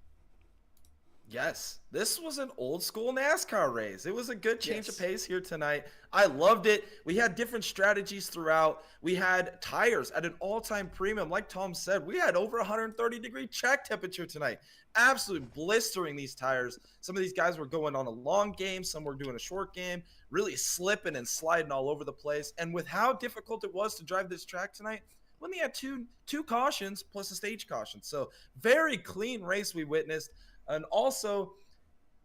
Yes, this was an old school NASCAR race. It was a good change of pace here tonight. I loved it. We had different strategies throughout. We had tires at an all-time premium. Like Tom said, we had over 130-degree track temperature tonight. Absolutely blistering these tires. Some of these guys were going on a long game. Some were doing a short game, really slipping and sliding all over the place. And with how difficult it was to drive this track tonight, we only had two cautions plus a stage caution. So very clean race we witnessed. And also,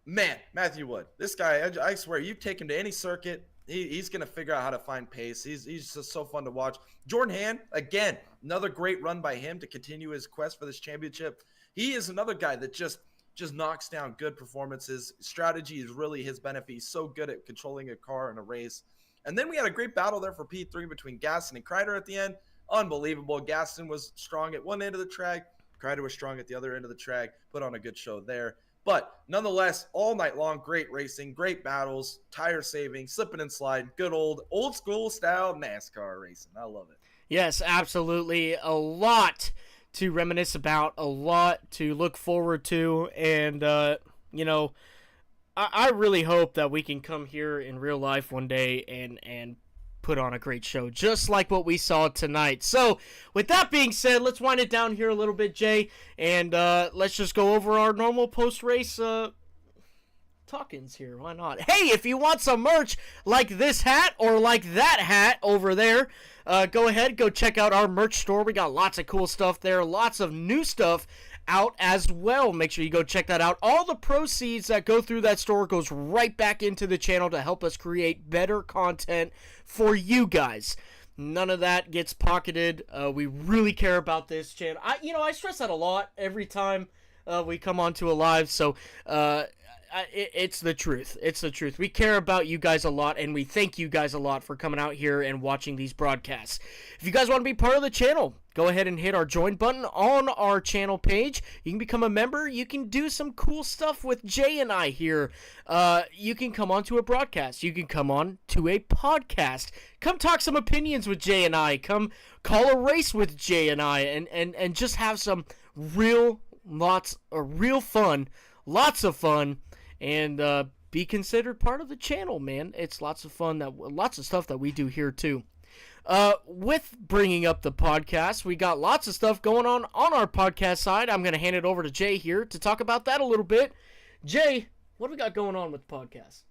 man, Matthew Wood, this guy, I swear, you take him to any circuit, he's going to figure out how to find pace. He's just so fun to watch. Jordan Hand, again, another great run by him to continue his quest for this championship. He is another guy that just knocks down good performances. Strategy is really his benefit. He's so good at controlling a car in a race. And then we had a great battle there for P3 between Gaston and Kreider at the end. Unbelievable. Gaston was strong at one end of the track. Kreider was strong at the other end of the track, put on a good show there. But nonetheless, all night long, great racing, great battles, tire saving, slipping and sliding, good old school style NASCAR racing. I love it. Yes, absolutely. A lot to reminisce about, a lot to look forward to. And, I really hope that we can come here in real life one day and put on a great show, just like what we saw tonight. So, with that being said, let's wind it down here a little bit, Jay, and let's just go over our normal post-race talk-ins here. Why not? Hey, if you want some merch like this hat or like that hat over there, go ahead, go check out our merch store. We got lots of cool stuff there, lots of new stuff out as well. Make sure you go check that out. All the proceeds that go through that store goes right back into the channel to help us create better content for you guys. None of that gets pocketed. We really care about this channel. I stress that a lot every time we come onto a live. So I it's the truth. It's the truth. We care about you guys a lot, and we thank you guys a lot for coming out here and watching these broadcasts. If you guys want to be part of the channel, go ahead and hit our join button on our channel page. You can become a member. You can do some cool stuff with Jay and I here. You can come on to a broadcast. You can come on to a podcast. Come talk some opinions with Jay and I. Come call a race with Jay and I, and just have some real fun. Lots of fun, and be considered part of the channel, man. It's lots of fun, lots of stuff that we do here too. With bringing up the podcast, we got lots of stuff going on our podcast side. I'm going to hand it over to Jay here to talk about that a little bit. Jay, what do we got going on with the podcast?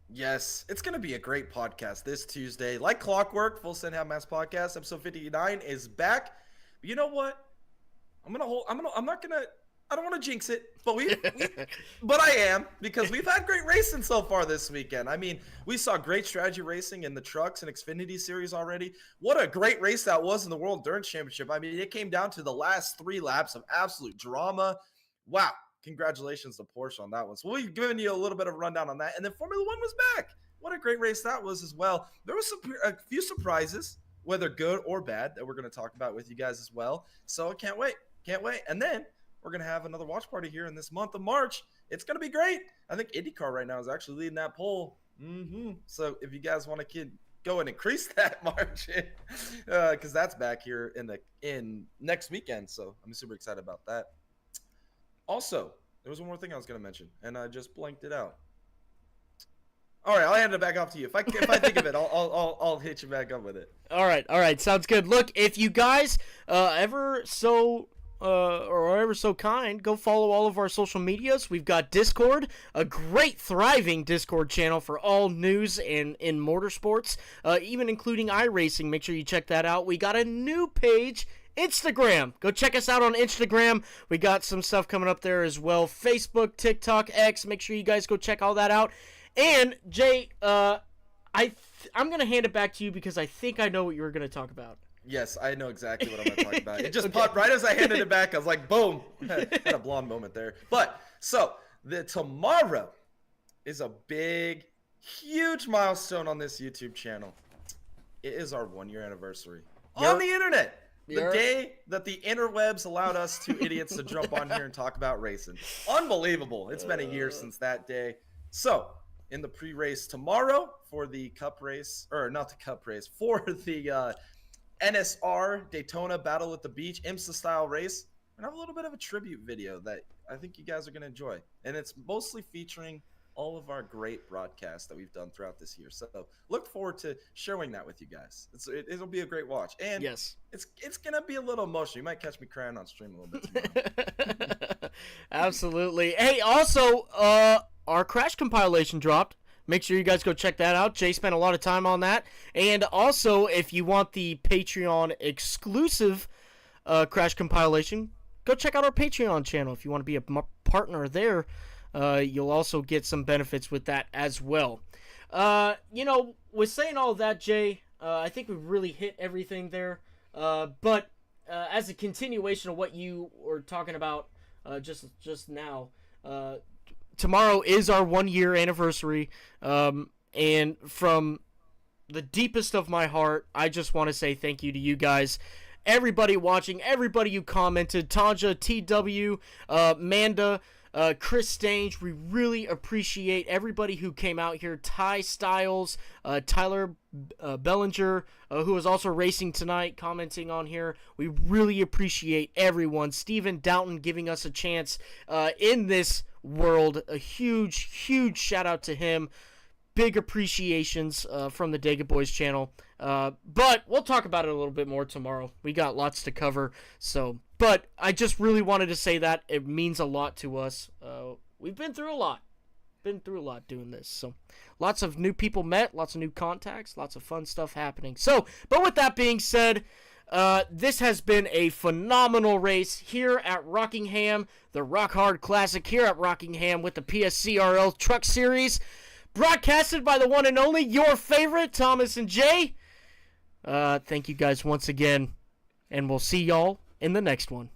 Yes, it's going to be a great podcast this Tuesday. Like clockwork, Full Send Half Mass Podcast, episode 59 is back. But you know what? I don't want to jinx it, but but I am, because we've had great racing so far this weekend. I mean, we saw great strategy racing in the trucks and Xfinity series already. What a great race that was in the World Endurance Championship. I mean, it came down to the last 3 laps of absolute drama. Wow. Congratulations to Porsche on that one. So we've given you a little bit of a rundown on that. And then Formula One was back. What a great race that was as well. There was a few surprises, whether good or bad, that we're going to talk about with you guys as well. So can't wait. Can't wait. And then we're going to have another watch party here in this month of March. It's going to be great. I think IndyCar right now is actually leading that poll. So if you guys want to go and increase that margin, because that's back here in next weekend. So I'm super excited about that. Also, there was one more thing I was going to mention, and I just blanked it out. All right, I'll hand it back off to you. If I think of it, I'll hit you back up with it. All right, sounds good. Look, if you guys ever so kind, go follow all of our social medias. We've got Discord, a great thriving Discord channel for all news in motorsports, even including iRacing. Make sure you check that out. We got a new page, Instagram. Go check us out on Instagram. We got some stuff coming up there as well. Facebook, TikTok, X. Make sure you guys go check all that out. And Jay, I'm gonna hand it back to you because I think I know what you were gonna talk about. Yes, I know exactly what I'm going to talk about. It just popped right as I handed it back. I was like, boom. Had a blonde moment there. But, so, tomorrow is a big, huge milestone on this YouTube channel. It is our 1-year anniversary. On the internet. The day that the interwebs allowed us two idiots to jump on here and talk about racing. Unbelievable. It's been a year since that day. So, in the pre-race tomorrow for the cup race, or not the cup race, for the NSR Daytona Battle at the Beach IMSA style race, and I have a little bit of a tribute video that I think you guys are going to enjoy, and it's mostly featuring all of our great broadcasts that we've done throughout this year. So look forward to sharing that with you guys. It'll be a great watch, and yes, it's going to be a little emotional. You might catch me crying on stream a little bit tomorrow. Absolutely. Hey, also our Crash compilation dropped. Make sure you guys go check that out. Jay spent a lot of time on that. And also, if you want the Patreon exclusive Crash compilation, go check out our Patreon channel. If you want to be a partner there, you'll also get some benefits with that as well. With saying all that, Jay, I think we've really hit everything there. But as a continuation of what you were talking about just now, tomorrow is our 1-year anniversary, and from the deepest of my heart, I just want to say thank you to you guys, everybody watching, everybody who commented, Tanja, TW, Manda, Chris Stange. We really appreciate everybody who came out here. Ty Styles, Tyler Bellinger, who was also racing tonight, commenting on here. We really appreciate everyone. Stephen Doughton giving us a chance in this world. A huge shout out to him. Big appreciations from the Dega Boys channel. But we'll talk about it a little bit more tomorrow. We got lots to cover. But I just really wanted to say that it means a lot to us. We've been through a lot. Doing this. So lots of new people met, lots of new contacts, lots of fun stuff happening. But with that being said, this has been a phenomenal race here at Rockingham, the Rock Hard Classic here at Rockingham with the PSCRL Truck Series, broadcasted by the one and only, your favorite, Thomas and Jay. Thank you guys once again, and we'll see y'all in the next one.